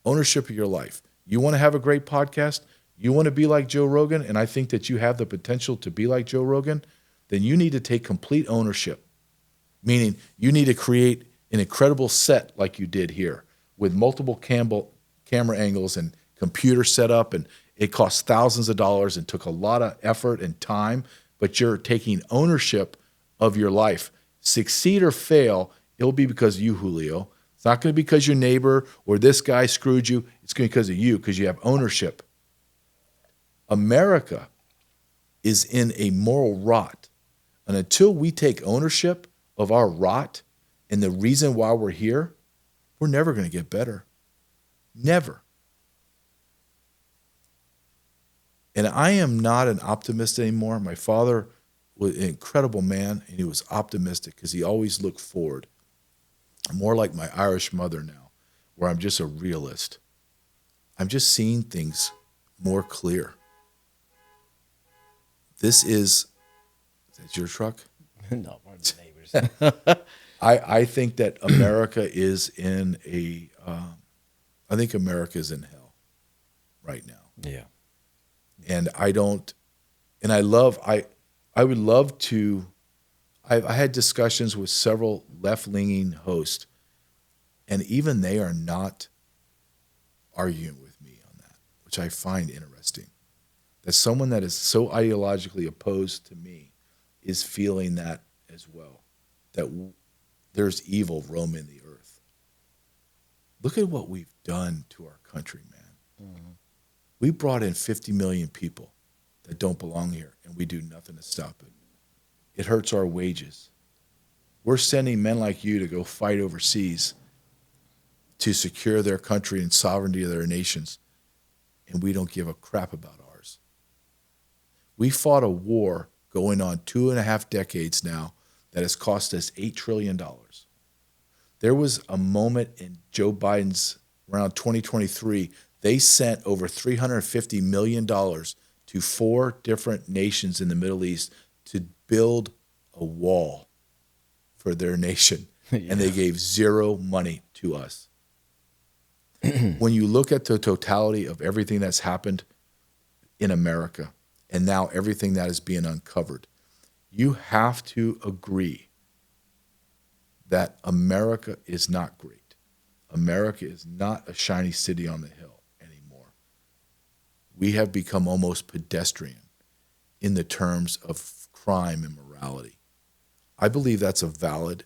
Ownership of your life. You want to have a great podcast? You want to be like Joe Rogan? And I think that you have the potential to be like Joe Rogan? Then you need to take complete ownership. Meaning you need to create an incredible set like you did here with multiple camera angles and computer setup, and it cost thousands of dollars and took a lot of effort and time, but you're taking ownership of your life. Succeed or fail, it'll be because of you, Julio. It's not going to be because your neighbor or this guy screwed you. It's going to be because of you, because you have ownership. America is in a moral rot. And until we take ownership of our rot and the reason why we're here, we're never going to get better. Never. And I am not an optimist anymore. My father was an incredible man, and he was optimistic because he always looked forward. I'm more like my Irish mother now, where I'm just a realist. I'm just seeing things more clear. Is that your truck? No, one of the neighbors. I think that America is in I think America is in hell right now. Yeah. And I would love to, I had discussions with several left-leaning hosts, and even they are not arguing with me on that, which I find interesting. That someone that is so ideologically opposed to me is feeling that as well, that there's evil roaming the earth. Look at what we've done to our country, man. Mm-hmm. We brought in 50 million people that don't belong here, and we do nothing to stop it. It hurts our wages. We're sending men like you to go fight overseas to secure their country and sovereignty of their nations, and we don't give a crap about ours. We fought a war going on 2.5 decades now that has cost us $8 trillion. There was a moment in Joe Biden's around 2023, they sent over $350 million to 4 different nations in the Middle East to build a wall for their nation. Yeah. And they gave zero money to us. When you look at the totality of everything that's happened in America and now everything that is being uncovered, you have to agree that America is not great. America is not a shiny city on the hill anymore. We have become almost pedestrian in the terms of crime and morality. I believe that's a valid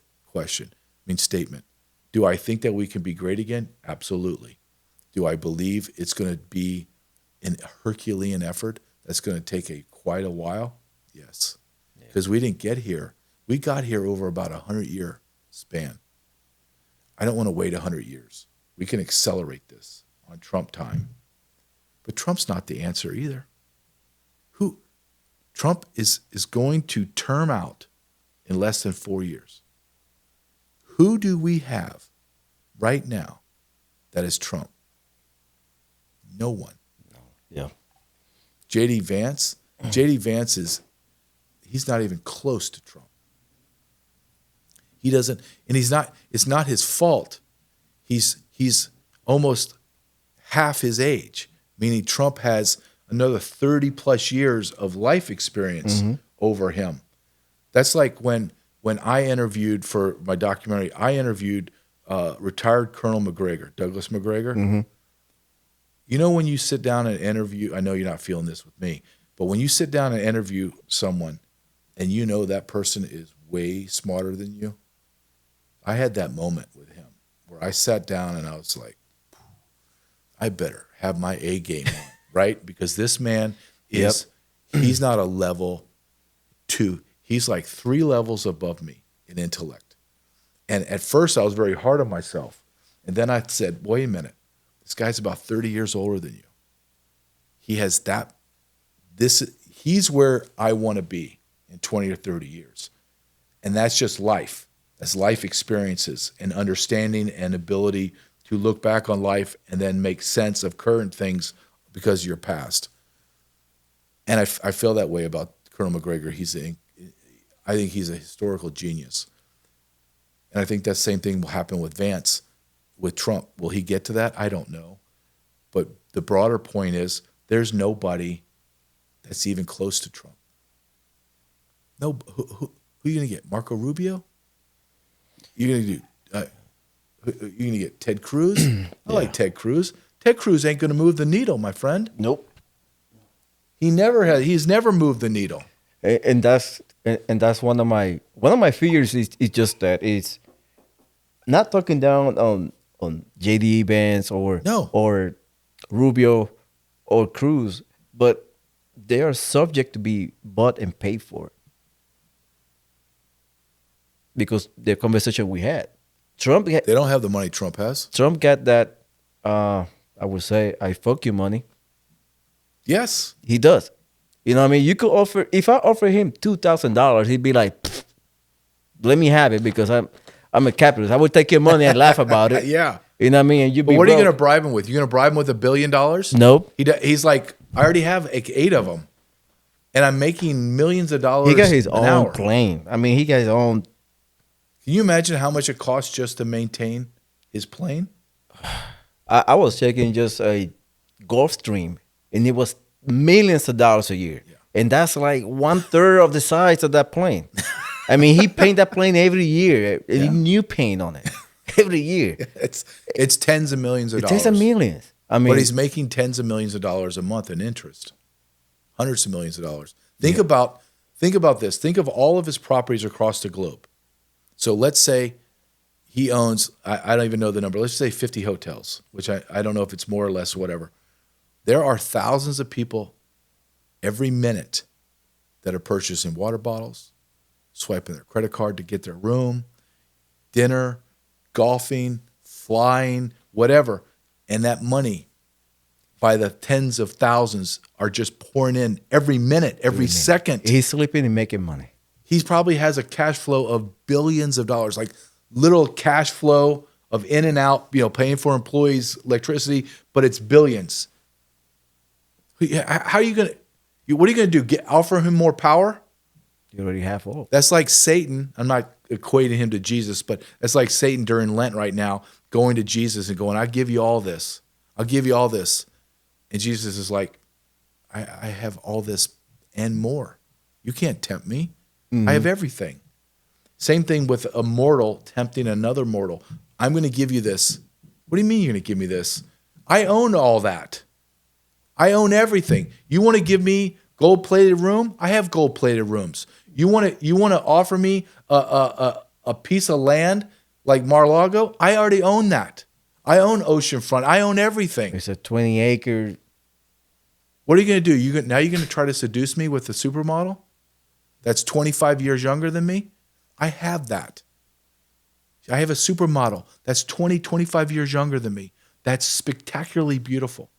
statement. Do I think that we can be great again? Absolutely. Do I believe it's going to be an Herculean effort that's going to take quite a while? Yes. Because we didn't get here. We got here over about a 100-year span. I don't want to wait 100 years. We can accelerate this on Trump time. But Trump's not the answer either. Trump is going to term out in less than 4 years. Who do we have right now that is Trump? No one. Yeah. JD Vance. JD Vance he's not even close to Trump. He doesn't, and it's not his fault. He's almost half his age, meaning Trump has another 30 plus years of life experience over him. That's like when I interviewed for my documentary, I interviewed retired Colonel McGregor, Douglas McGregor. You know, when you sit down and interview, I know you're not feeling this with me, but when you sit down and interview someone and you know that person is way smarter than you, I had that moment with him where I sat down and I was like, I better have my A game on, right? Because this man is, he's not a level 2. He's like 3 levels above me in intellect. And at first I was very hard on myself. And then I said, wait a minute, this guy's about 30 years older than you. He has he's where I want to be in 20 or 30 years. And that's just life. That's life experiences and understanding and ability to look back on life and then make sense of current things because of your past. And I feel that way about Colonel McGregor. I think he's a historical genius. And I think that same thing will happen with Vance, with Trump. Will he get to that? I don't know. But the broader point is there's nobody that's even close to Trump. No, who are you going to get? Marco Rubio? You're going to do... you're going to get Ted Cruz? I like Ted Cruz. Ted Cruz ain't going to move the needle, my friend. Nope. He never has. He's never moved the needle. And that's one of my fears is just that it's not talking down on JD Vance or Rubio or Cruz, but they are subject to be bought and paid for because the conversation we had. They don't have the money Trump has. Trump got that, I would say, I fuck you money. Yes. He does. You know what I mean? You could offer, if I offer him $2,000, he'd be like, let me have it because I'm a capitalist. I would take your money and laugh about it. Yeah. You know what I mean? And But what are you going to bribe him with? You going to bribe him with $1 billion? Nope. He's like, I already have like 8 of them. And I'm making millions of dollars. He got his own hour. plane. I mean, he got his own. Can you imagine how much it costs just to maintain his plane? I was checking just a Gulfstream, and it was millions of dollars a year. Yeah. And that's like 1/3 of the size of that plane. I mean, he paint that plane every year, new paint on it every year. It's tens of millions of dollars. Tens of millions. I mean, but he's making tens of millions of dollars a month in interest, hundreds of millions of dollars. Think about this. Think of all of his properties across the globe. So let's say he owns, I don't even know the number, let's say 50 hotels, which I don't know if it's more or less, whatever. There are thousands of people every minute that are purchasing water bottles, swiping their credit card to get their room, dinner, golfing, flying, whatever. And that money by the tens of thousands are just pouring in every minute, every second. He's sleeping and making money. He probably has a cash flow of billions of dollars, like little cash flow of in and out, paying for employees, electricity, but it's billions. How are you going to, what are you going to do? Offer him more power? You already have all. That's like Satan. I'm not equating him to Jesus, but that's like Satan during Lent right now, going to Jesus and going, I'll give you all this. I'll give you all this. And Jesus is like, I have all this and more. You can't tempt me. I have everything. Same thing with a mortal tempting another mortal. I'm going to give you this. What do you mean you're going to give me this? I own all that. I own everything. You want to give me gold-plated room? I have gold-plated rooms. You want to offer me a piece of land like Mar-a-Lago? I already own that. I own oceanfront. I own everything. It's a 20-acre. What are you going to do? Now you're going to try to seduce me with a supermodel that's 25 years younger than me? I have that. I have a supermodel that's 20, 25 years younger than me. That's spectacularly beautiful.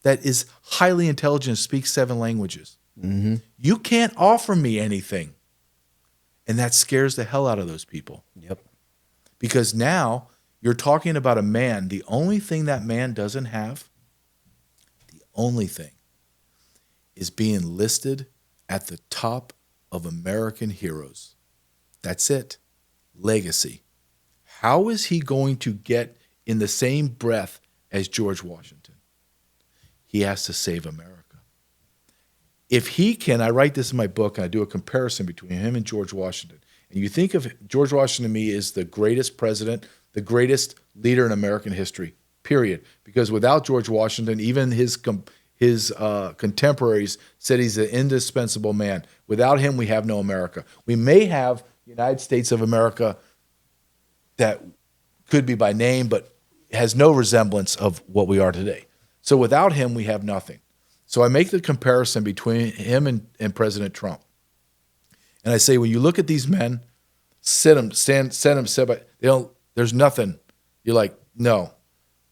That is highly intelligent, speaks 7 languages. Mm-hmm. You can't offer me anything. And that scares the hell out of those people. Yep. Because now you're talking about a man, the only thing that man doesn't have, the only thing, is being listed at the top of American heroes. That's it. Legacy. How is he going to get in the same breath as George Washington? He has to save America. If he can, I write this in my book, and I do a comparison between him and George Washington. And you think of George Washington to me as the greatest president, the greatest leader in American history, period. Because without George Washington, even his contemporaries said he's an indispensable man. Without him, we have no America. We may have the United States of America that could be by name, but has no resemblance of what we are today. So without him, we have nothing. So I make the comparison between him and President Trump. And I say, when you look at these men, sit them, but there's nothing. You're like, no,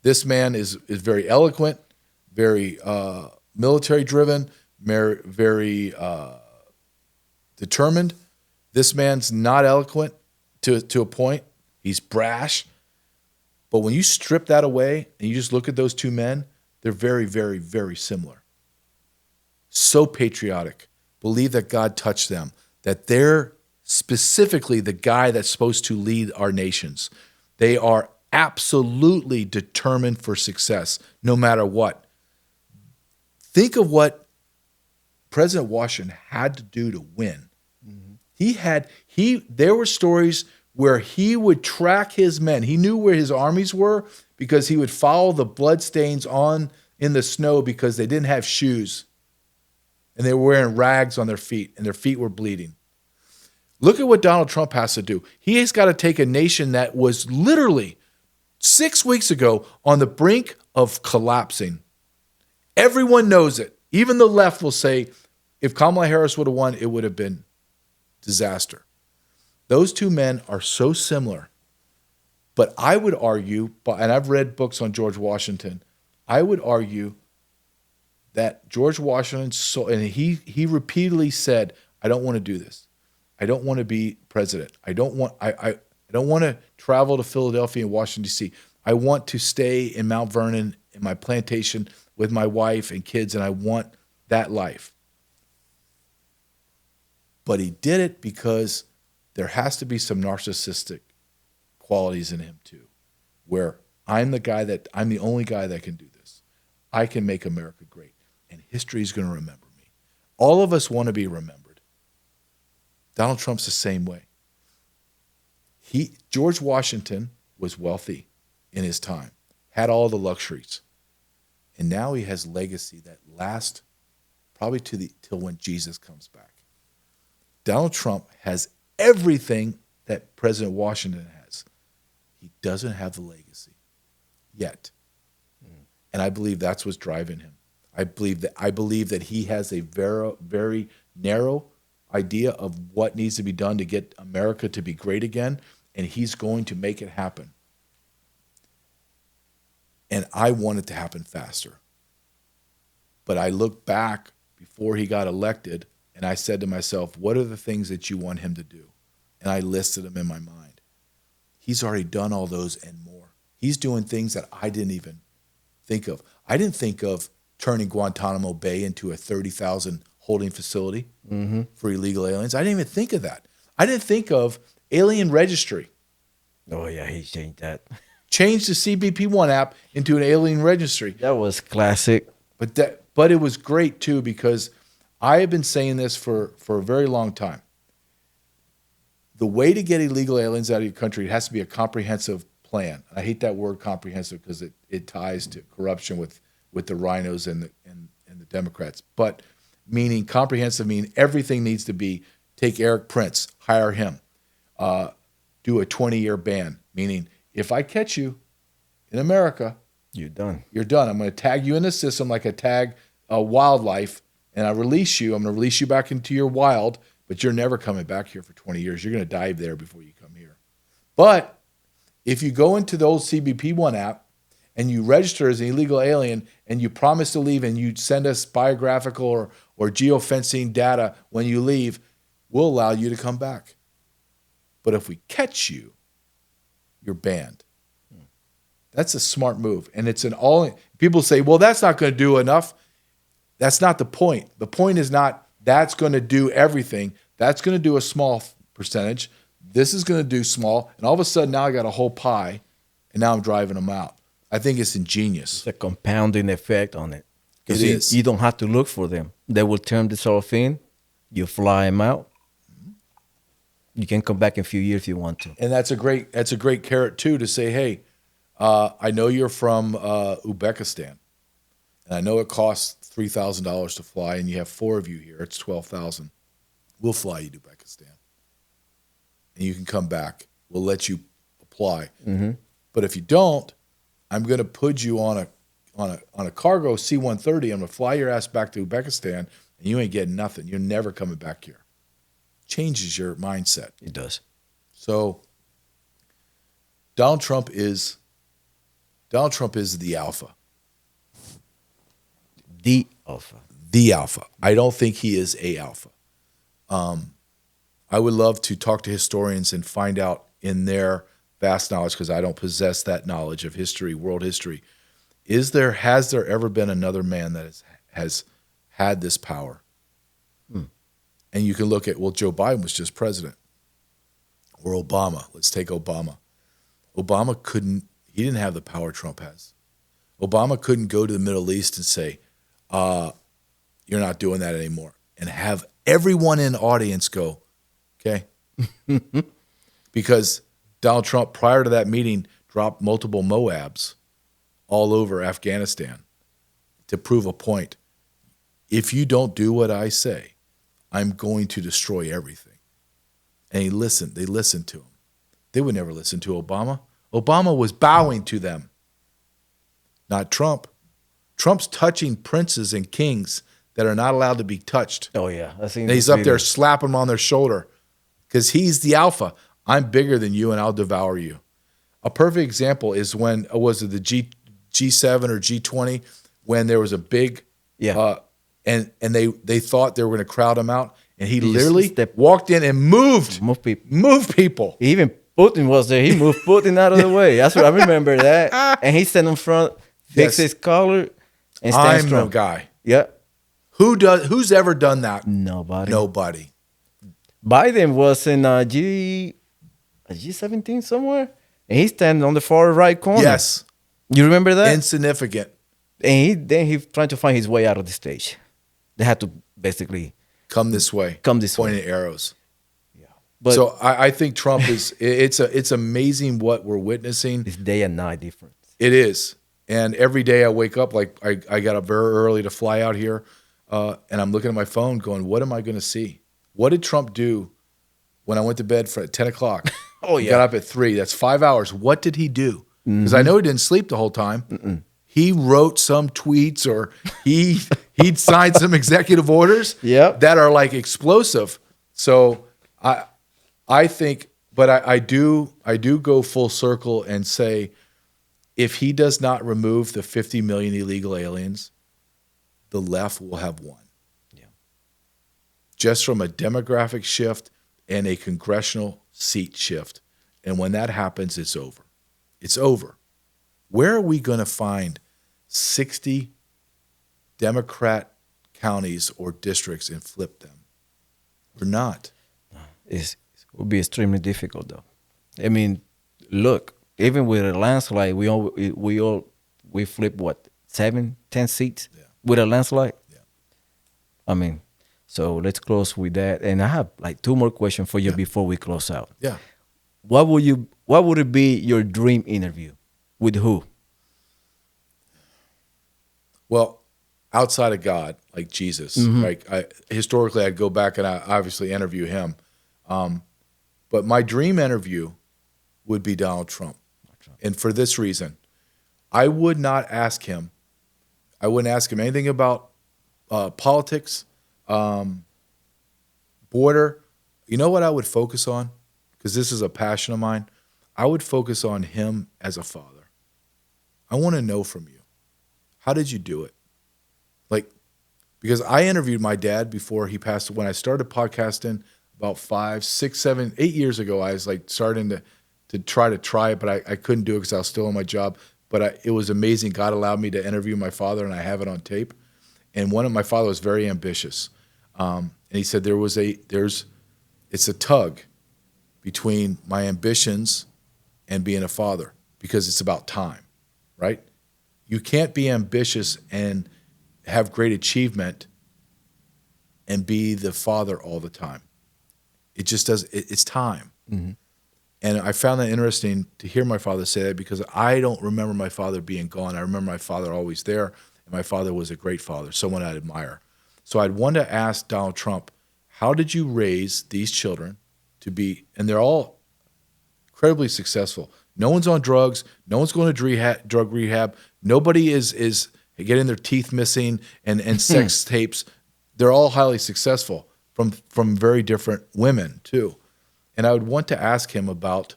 this man is very eloquent, very military driven, very determined. This man's not eloquent to a point. He's brash. But when you strip that away and you just look at those two men, they're very, very, very similar. So patriotic, believe that God touched them, that they're specifically the guy that's supposed to lead our nations. They are absolutely determined for success, no matter what. Think of what President Washington had to do to win. Mm-hmm. There were stories where he would track his men. He knew where his armies were because he would follow the bloodstains in the snow because they didn't have shoes. And they were wearing rags on their feet, and their feet were bleeding. Look at what Donald Trump has to do. He has got to take a nation that was literally 6 weeks ago on the brink of collapsing. Everyone knows it. Even the left will say, if Kamala Harris would have won, it would have been disaster. Those two men are so similar. But I would argue, and I've read books on George Washington, I would argue that George Washington, and he repeatedly said, I don't want to do this. I don't want to be president. I don't want to travel to Philadelphia and Washington, D.C. I want to stay in Mount Vernon in my plantation with my wife and kids, and I want that life. But he did it because there has to be some narcissistic qualities in him too, where I'm the only guy that can do this. I can make America great. And history is going to remember me. All of us want to be remembered. Donald Trump's the same way. George Washington was wealthy in his time, had all the luxuries. And now he has legacy that lasts probably till when Jesus comes back. Donald Trump has everything that President Washington has. He doesn't have the legacy yet. And I believe that's what's driving him. I believe that he has a very, very narrow idea of what needs to be done to get America to be great again, and he's going to make it happen. And I want it to happen faster. But I look back before he got elected, and I said to myself, what are the things that you want him to do? And I listed them in my mind. He's already done all those and more. He's doing things that I didn't even think of. I didn't think of turning Guantanamo Bay into a 30,000 holding facility for illegal aliens. I didn't even think of that. I didn't think of alien registry. Oh, yeah, he changed that. Changed the CBP-1 app into an alien registry. That was classic. But it was great, too, because I have been saying this for a very long time. The way to get illegal aliens out of your country, it has to be a comprehensive plan. I hate that word comprehensive because it ties to corruption with the rhinos and the Democrats. But meaning comprehensive, meaning everything needs to be, take Eric Prince, hire him, do a 20-year ban, meaning if I catch you in America, you're done. You're done. I'm going to tag you in the system like I tag wildlife, and I release you. I'm going to release you back into your wild, but you're never coming back here for 20 years. You're going to die there before you come here. But if you go into the old CBP-1 app and you register as an illegal alien and you promise to leave and you send us biographical or geofencing data when you leave, we'll allow you to come back. But if we catch you, you're banned. That's a smart move. And it's an all, people say, well, that's not going to do enough. That's not the point. The point is not that's going to do everything. That's going to do a small percentage. This is going to do small. And all of a sudden now I got a whole pie and now I'm driving them out. I think it's ingenious. It's a compounding effect on it. It Because is. you don't have to look for them. They will turn themselves in. You fly them out. You can come back in a few years if you want to. And that's a great carrot too to say, hey, I know you're from Uzbekistan, and I know it costs $3,000 to fly, and you have 4 of you here. It's $12,000. We'll fly you to Uzbekistan, and you can come back. We'll let you apply. Mm-hmm. But if you don't, I'm going to put you on a cargo C-130. I'm going to fly your ass back to Uzbekistan, and you ain't getting nothing. You're never coming back here. Changes your mindset. It does. So Donald Trump is the alpha. The alpha. The alpha. I don't think he is a alpha. I would love to talk to historians and find out in their vast knowledge, because I don't possess that knowledge of history, world history. Has there ever been another man that has had this power? And you can look at, well, Joe Biden was just president. Or Obama. Let's take Obama. Obama he didn't have the power Trump has. Obama couldn't go to the Middle East and say, you're not doing that anymore. And have everyone in the audience go, okay? Because Donald Trump, prior to that meeting, dropped multiple Moabs all over Afghanistan to prove a point. If you don't do what I say, I'm going to destroy everything. And they listened to him. They would never listen to Obama. Obama was bowing to them, not Trump. Trump's touching princes and kings that are not allowed to be touched. Oh, yeah. And he's up there slapping them on their shoulder because he's the alpha. I'm bigger than you and I'll devour you. A perfect example is when, was it the G7 or G20, when there was a big, and they thought they were going to crowd him out, and he literally walked in and moved people. Even Putin was there. He moved Putin out of the way. That's what I remember that. And he stand in front, fix his collar, and stand strong. I'm the guy. Yeah. Who's ever done that? Nobody. Biden was in G17 somewhere, and he stand on the far right corner. Yes. You remember that? Insignificant. And he trying to find his way out of the stage. They had to basically come this way. Pointing arrows. Yeah. But so I think Trump is. It's amazing what we're witnessing. It's day and night difference. It is, and every day I wake up, like I got up very early to fly out here, and I'm looking at my phone, going, "What am I going to see? What did Trump do when I went to bed at 10 o'clock? Oh yeah, got up at 3. That's 5 hours. What did he do? Because I know he didn't sleep the whole time." He wrote some tweets, or he'd signed some executive orders that are like explosive. So I think, but I do go full circle and say, if he does not remove the 50 million illegal aliens, the left will have won. Yeah. Just from a demographic shift and a congressional seat shift. And when that happens, it's over. It's over. Where are we going to find 60 Democrat counties or districts and flip them? We're not. It would be extremely difficult, though. I mean, look, even with a landslide, we flip what, 7, 10 seats with a landslide. Yeah. I mean, so let's close with that. And I have like 2 more questions for you before we close out. Yeah. What would it be your dream interview? With who? Well, outside of God, like Jesus, like historically, I'd go back and I obviously interview him. But my dream interview would be Donald Trump. And for this reason, I would not ask him. I wouldn't ask him anything about politics, border. You know what I would focus on? Because this is a passion of mine. I would focus on him as a father. I want to know from you. How did you do it? Like, because I interviewed my dad before he passed. When I started podcasting about 5, 6, 7, 8 years ago, I was like starting to try it, but I couldn't do it because I was still on my job. But it was amazing. God allowed me to interview my father, and I have it on tape. And my father was very ambitious, and he said it's a tug between my ambitions and being a father because it's about time, right? You can't be ambitious and have great achievement and be the father all the time. It just does. It's time. Mm-hmm. And I found that interesting to hear my father say that because I don't remember my father being gone. I remember my father always there, and my father was a great father, someone I'd admire. So I'd want to ask Donald Trump, how did you raise these children to be, and they're all incredibly successful. No one's on drugs. No one's going to drug rehab. Nobody is getting their teeth missing and sex tapes. They're all highly successful from very different women too. And I would want to ask him about,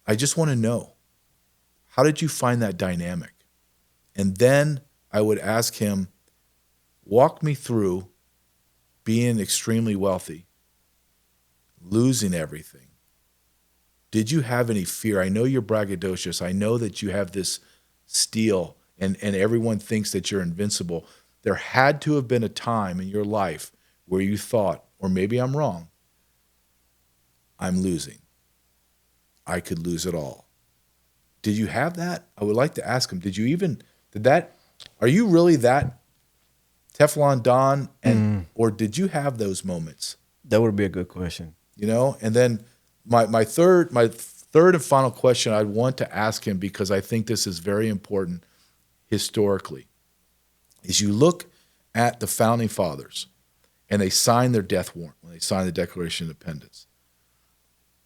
I just want to know, how did you find that dynamic? And then I would ask him, walk me through being extremely wealthy, losing everything. Did you have any fear? I know you're braggadocious. I know that you have this steel and everyone thinks that you're invincible. There had to have been a time in your life where you thought, or maybe I'm wrong, I'm losing. I could lose it all. Did you have that? I would like to ask him, are you really that Teflon Don? Or did you have those moments? That would be a good question. You know, and then my third and final question I'd want to ask him, because I think this is very important historically, is you look at the founding fathers and they signed their death warrant when they signed the Declaration of Independence.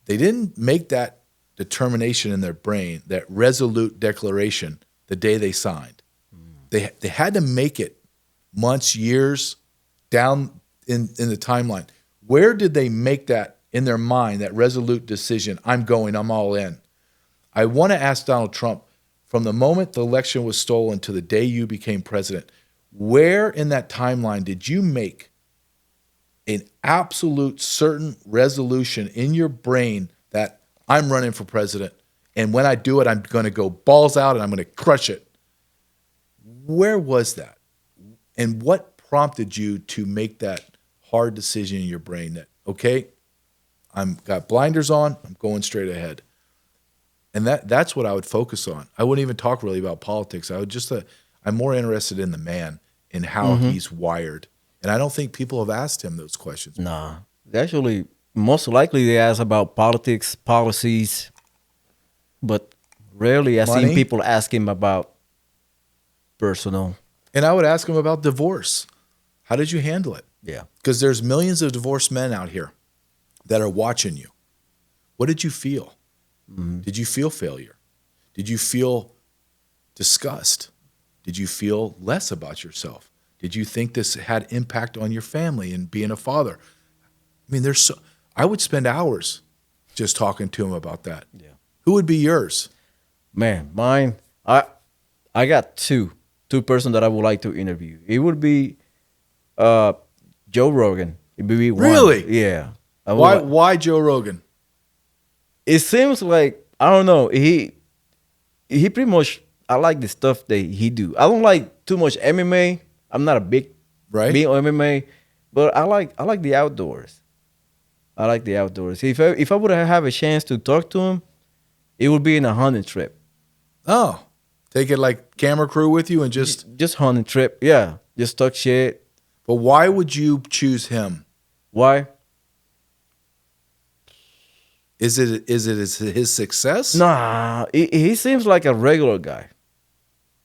They didn't make that determination in their brain, that resolute declaration, the day they signed. They had to make it months, years down in the timeline. Where did they make that in their mind, that resolute decision? I'm all in. I want to ask Donald Trump, from the moment the election was stolen to the day you became president, where in that timeline did you make an absolute certain resolution in your brain that I'm running for president, and when I do it, I'm going to go balls out and I'm going to crush it? Where was that? And what prompted you to make that hard decision in your brain that, okay, I'm got blinders on, I'm going straight ahead? And that's what I would focus on. I wouldn't even talk really about politics. I'm more interested in the man and how he's wired. And I don't think people have asked him those questions. Nah. Actually, most likely they ask about politics, policies, but rarely I've seen people ask him about personal. And I would ask him about divorce. How did you handle it? Yeah. Because there's millions of divorced men out here that are watching you. What did you feel? Mm-hmm. Did you feel failure? Did you feel disgust? Did you feel less about yourself? Did you think this had impact on your family and being a father? I mean, I would spend hours just talking to him about that. Yeah. Who would be yours? Man, mine, I got two persons that I would like to interview. It would be Joe Rogan. It would be one. Really? Yeah. Why Joe Rogan? It seems like, I don't know, he pretty much, I like the stuff that he do. I don't like too much MMA. I'm not a big on MMA, but I like the outdoors. I like the outdoors. If I would have a chance to talk to him, it would be in a hunting trip. Oh, take it like camera crew with you and just hunting trip. Yeah, just talk shit. But why would you choose him? Why? Is it his success? Nah, he seems like a regular guy.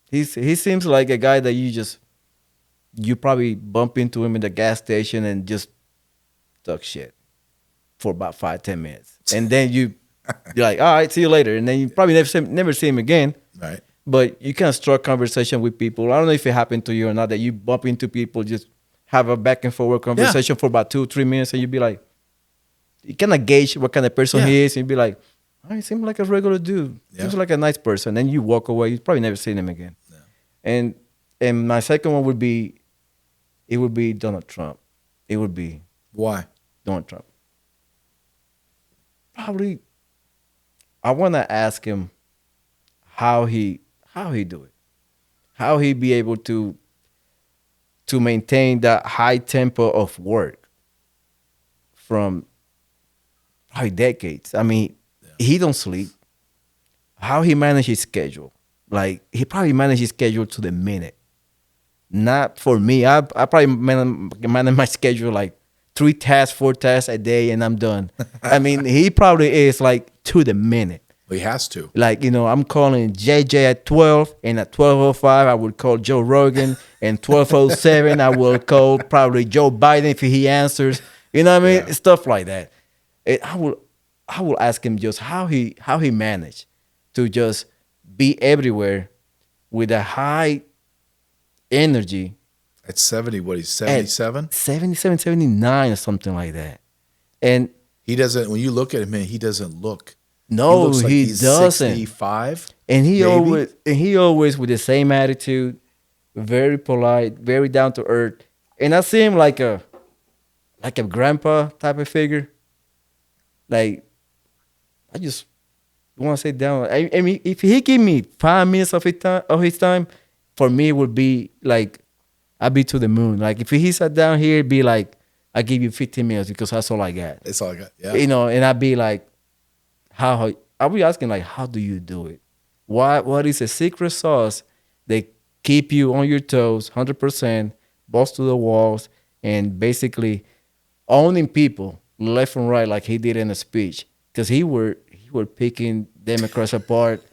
He seems like a guy that you probably bump into him in the gas station and just talk shit for about 5-10 minutes, and then you're like, all right, see you later, and then you probably never see him again. Right. But you can start conversation with people. I don't know if it happened to you or not, that you bump into people, just have a back and forward conversation for about 2-3 minutes, and you'd be like, you kind of gauge what kind of person he is, and you'd be like, He seemed like a regular dude. Yeah. Seems like a nice person. Then you walk away. You probably never seen him again. And my second one would be, it would be Donald Trump. It would be Why? Donald Trump. Probably, I want to ask him how he do it, how he be able to maintain that high tempo of work from probably decades. I mean, he don't sleep. How he manage his schedule? Like he probably manage his schedule to the minute. Not for me. I probably manage my schedule like 3 tasks, 4 tasks a day, and I'm done. I mean, he probably is like to the minute. Well, he has to. Like, I'm calling JJ at 12, and at 12:05 I would call Joe Rogan, and 12:07 I will call probably Joe Biden if he answers. You know what I mean? Yeah. Stuff like that. And I will ask him just how he managed to just be everywhere with a high energy. At 70, what, he's 77? 77, 79 or something like that. And He doesn't, when you look at him, man, he doesn't look. no, looks like he he's doesn't. 65. And he maybe? always with the same attitude, very polite, very down to earth. And I see him like a grandpa type of figure. Like, I just want to sit down. I mean, if he give me 5 minutes of his time, for me it would be like I'd be to the moon. Like if he sat down here, it'd be like I give you 15 minutes because that's all I got. That's all I got. Yeah. And I'd be like, how I'll be asking like, how do you do it? What is a secret sauce that keep you on your toes 100%, balls to the walls, and basically owning people left and right like he did in a speech? Because he were picking Democrats apart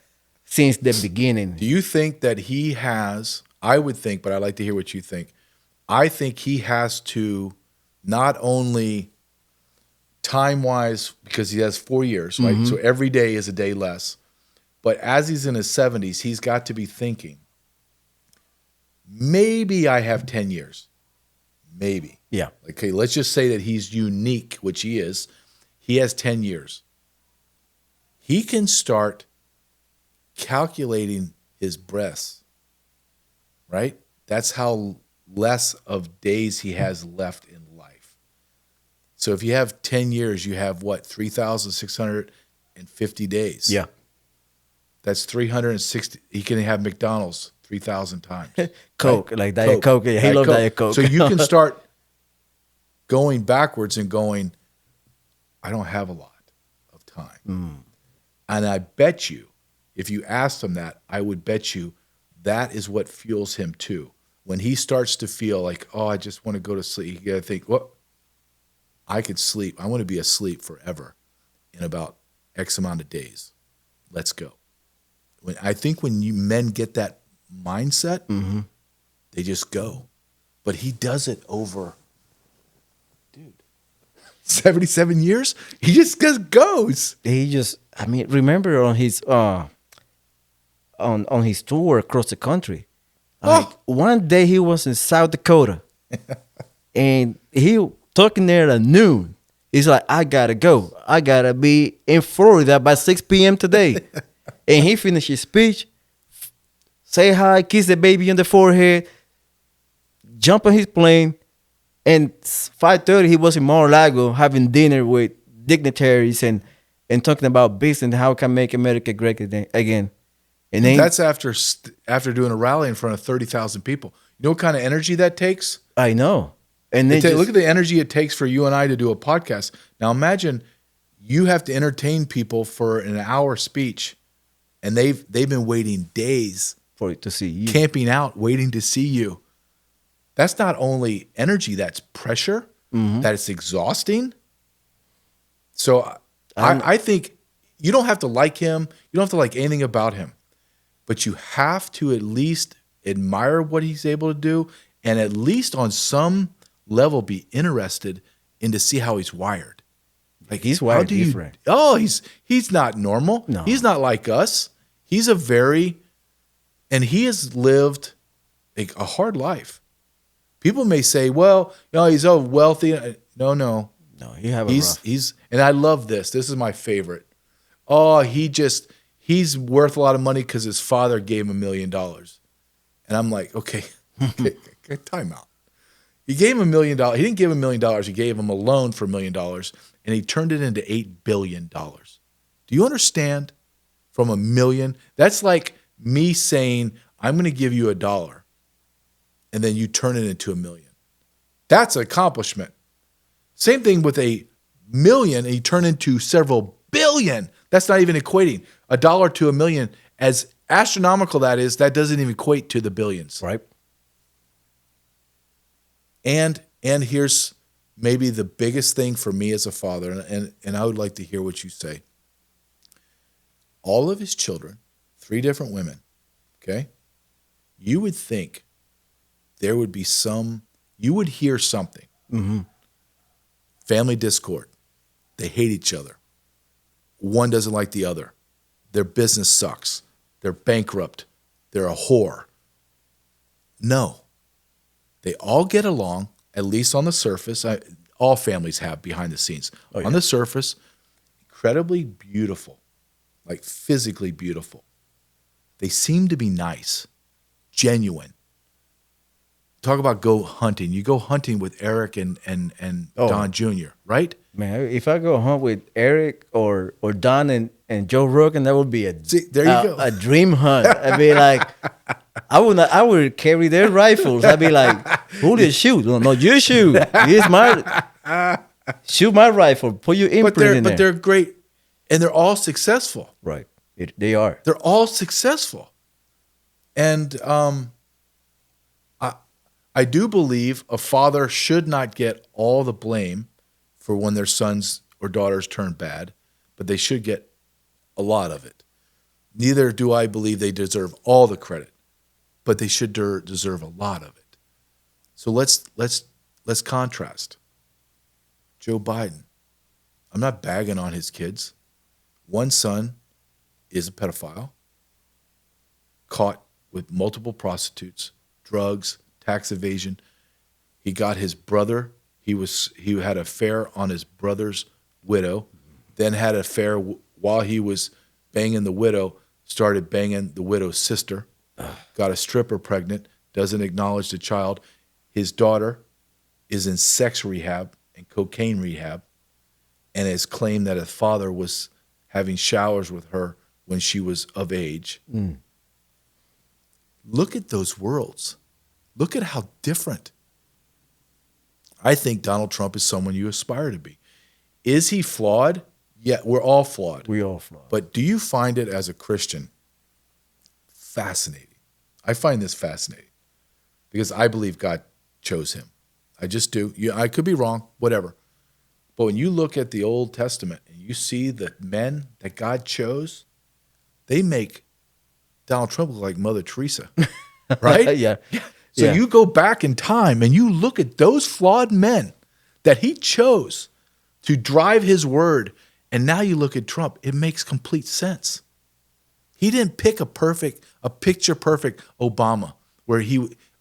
since the beginning. Do you think that he has, I would think, but I'd like to hear what you think. I think he has to not only time-wise, because he has 4 years, right? So every day is a day less. But as he's in his 70s, he's got to be thinking, maybe I have 10 years. Maybe. Yeah. Okay, let's just say that he's unique, which he is. He has 10 years. He can start calculating his breaths, right? That's how less of days he has left in life. So if you have 10 years, you have what, 3,650 days. Yeah. That's 360. He can have McDonald's 3,000 times. Coke, right? like Diet Coke. Yeah, he Diet loves Coke. Diet Coke. So you can start going backwards and going, I don't have a lot of time. And I bet you, if you asked him that, I would bet you that is what fuels him too. When he starts to feel like, oh, I just want to go to sleep, you got to think, well, I could sleep. I want to be asleep forever in about X amount of days. Let's go. I think when men get that mindset, they just go. But he does it over, 77 years? He just goes. I mean, remember on his on his tour across the country. Like one day he was in South Dakota and he talking there at noon. He's like, I gotta go. I gotta be in Florida by 6 p.m. today. And he finished his speech, say hi, kiss the baby on the forehead, jump on his plane, and 5:30 he was in Mar-a-Lago having dinner with dignitaries and talking about business and how can make America great again. And then that's after doing a rally in front of 30,000 people. You know what kind of energy that takes? I know. And then Look at the energy it takes for you and I to do a podcast. Now imagine you have to entertain people for an hour speech, and they've been waiting days for it to see you, camping out, waiting to see you. That's not only energy, that's pressure. That it's exhausting. So I think you don't have to like him. You don't have to like anything about him. But you have to at least admire what he's able to do and at least on some level be interested in to see how he's wired. Like he's wired different. He's not normal. No. He's not like us. He's and he has lived a hard life. People may say, well, he's so wealthy. No. No, you have a rough. And I love this. This is my favorite. oh, he's worth a lot of money because his father gave him $1 million. And I'm like, okay, time out. He gave him $1 million. He didn't give him $1 million. He gave him a loan for $1 million, and he turned it into $8 billion. Do you understand? From $1 million, that's like me saying, I'm going to give you $1, and then you turn it into $1 million. That's an accomplishment. Same thing with $1 million, and you turn into several billion. That's not even equating. $1 to $1 million, as astronomical that is, that doesn't even equate to the billions. Right. And here's maybe the biggest thing for me as a father, and I would like to hear what you say. All of his children, 3 different women, okay? You would think there would be you would hear something. Mm-hmm. Family discord. They hate each other. One doesn't like the other. Their business sucks. They're bankrupt. They're a whore. No. They all get along, at least on the surface. All families have behind the scenes. Oh, yeah. On the surface, incredibly beautiful. Like physically beautiful. They seem to be nice, genuine. Talk about go hunting. You go hunting with Eric and Don Jr., right? Man, if I go hunt with Eric or Don and Joe Rogan, that would be there you go. A dream hunt. I'd be like, I would carry their rifles. I'd be like, who did shoot? No, you shoot. Here's shoot my rifle. Put your imprint in there. But they're great. And they're all successful. Right. They are. They're all successful. And I do believe a father should not get all the blame for when their sons or daughters turn bad, but they should get a lot of it. Neither do I believe they deserve all the credit, but they should deserve a lot of it. So let's contrast. Joe Biden. I'm not bagging on his kids. One son is a pedophile, caught with multiple prostitutes, drugs, tax evasion. He got his brother. He had an affair on his brother's widow, then had an affair while he was banging the widow, started banging the widow's sister, got a stripper pregnant, doesn't acknowledge the child. His daughter is in sex rehab and cocaine rehab, and has claimed that his father was having showers with her when she was of age. Mm. Look at those worlds. Look at how different. I think Donald Trump is someone you aspire to be. Is he flawed? Yeah, we're all flawed. We all flawed. But do you find it as a Christian fascinating? I find this fascinating because I believe God chose him. I just do. I could be wrong, whatever. But when you look at the Old Testament and you see the men that God chose, they make Donald Trump look like Mother Teresa, right? Yeah. So you go back in time and you look at those flawed men that he chose to drive his word, and now you look at Trump, it makes complete sense. He didn't pick a picture-perfect Obama, where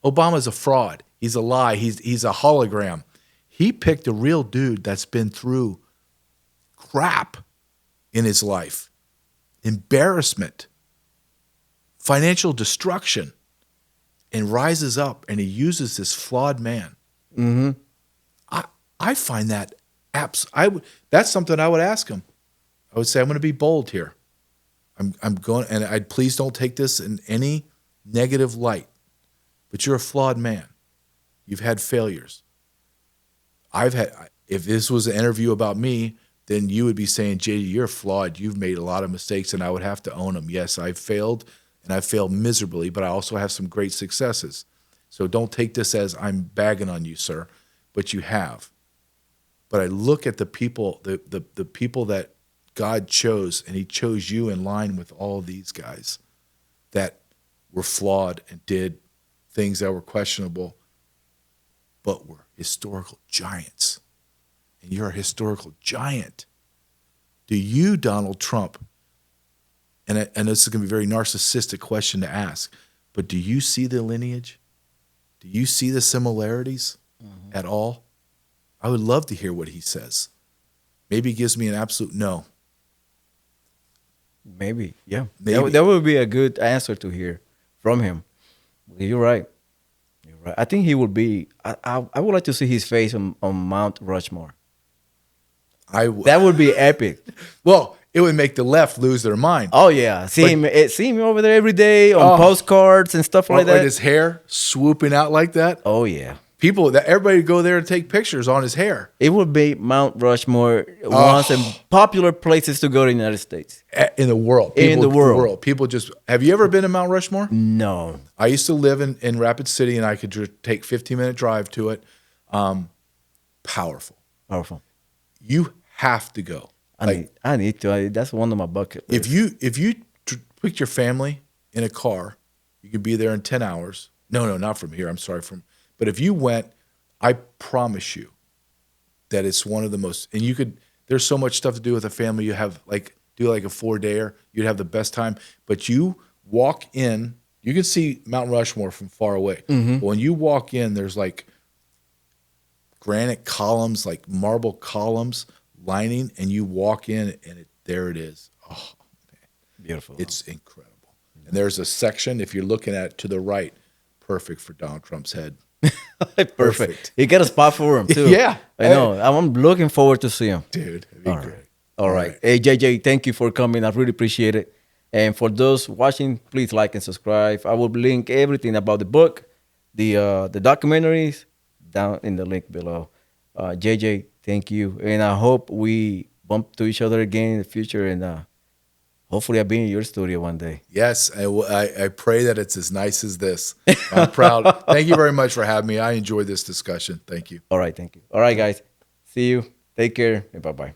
Obama's a fraud. He's a lie. He's a hologram. He picked a real dude that's been through crap in his life, embarrassment, financial destruction, and rises up, and he uses this flawed man. Mm-hmm. I find that that's something I would ask him. I would say, I'm going to be bold here. I'm going, and please don't take this in any negative light, but you're a flawed man. You've had failures. If this was an interview about me, then you would be saying, JD, you're flawed. You've made a lot of mistakes, and I would have to own them. Yes, I've failed, and I've failed miserably, but I also have some great successes. So don't take this as I'm bagging on you, sir, but you have. But I look at the people, the people that God chose, and he chose you in line with all these guys that were flawed and did things that were questionable, but were historical giants. And you're a historical giant. Do you, Donald Trump, and this is going to be a very narcissistic question to ask, but do you see the lineage? Do you see the similarities at all? I would love to hear what he says. Maybe he gives me an absolute no. Maybe, yeah. Maybe. That would be a good answer to hear from him. You're right. You're right. I think he would be. I would like to see his face on Mount Rushmore. That would be epic. Well, it would make the left lose their mind. Oh yeah, see him over there every day on Oh. postcards and stuff like With that. his hair swooping out like that. Oh yeah, Everybody would go there and take pictures on his hair. it would be Mount Rushmore, one of the popular places to go to the United States. In the world. In the world. People just, have you ever been to Mount Rushmore? No, I used to live in Rapid City, and I could take 15-minute drive to it. Powerful. powerful. You have to go. I need to. That's one of my bucket lists. If you picked your family in a car, you could be there in 10 hours. No, not from here. I'm sorry. But if you went, I promise you that it's one of the most, and there's so much stuff to do with a family. You have do a 4-dayer. You'd have the best time. But you walk in, you can see Mount Rushmore from far away. But when you walk in, there's like granite columns, like marble columns lining, and you walk in and there it is. Oh, man. Beautiful. It's incredible. And there's a section, if you're looking at it to the right, perfect for Donald Trump's head. Perfect. You get a spot for him too. Yeah. I know. I'm looking forward to see him. Dude, it'd be great. All right. Hey, JJ, thank you for coming. I really appreciate it. And for those watching, please like and subscribe. I will link everything about the book, the documentaries down in the link below. JJ, thank you. And I hope we bump to each other again in the future. And hopefully I'll be in your studio one day. Yes, I pray that it's as nice as this. I'm proud. Thank you very much for having me. I enjoyed this discussion. Thank you. All right. Thank you. All right, guys. See you. Take care. And bye-bye.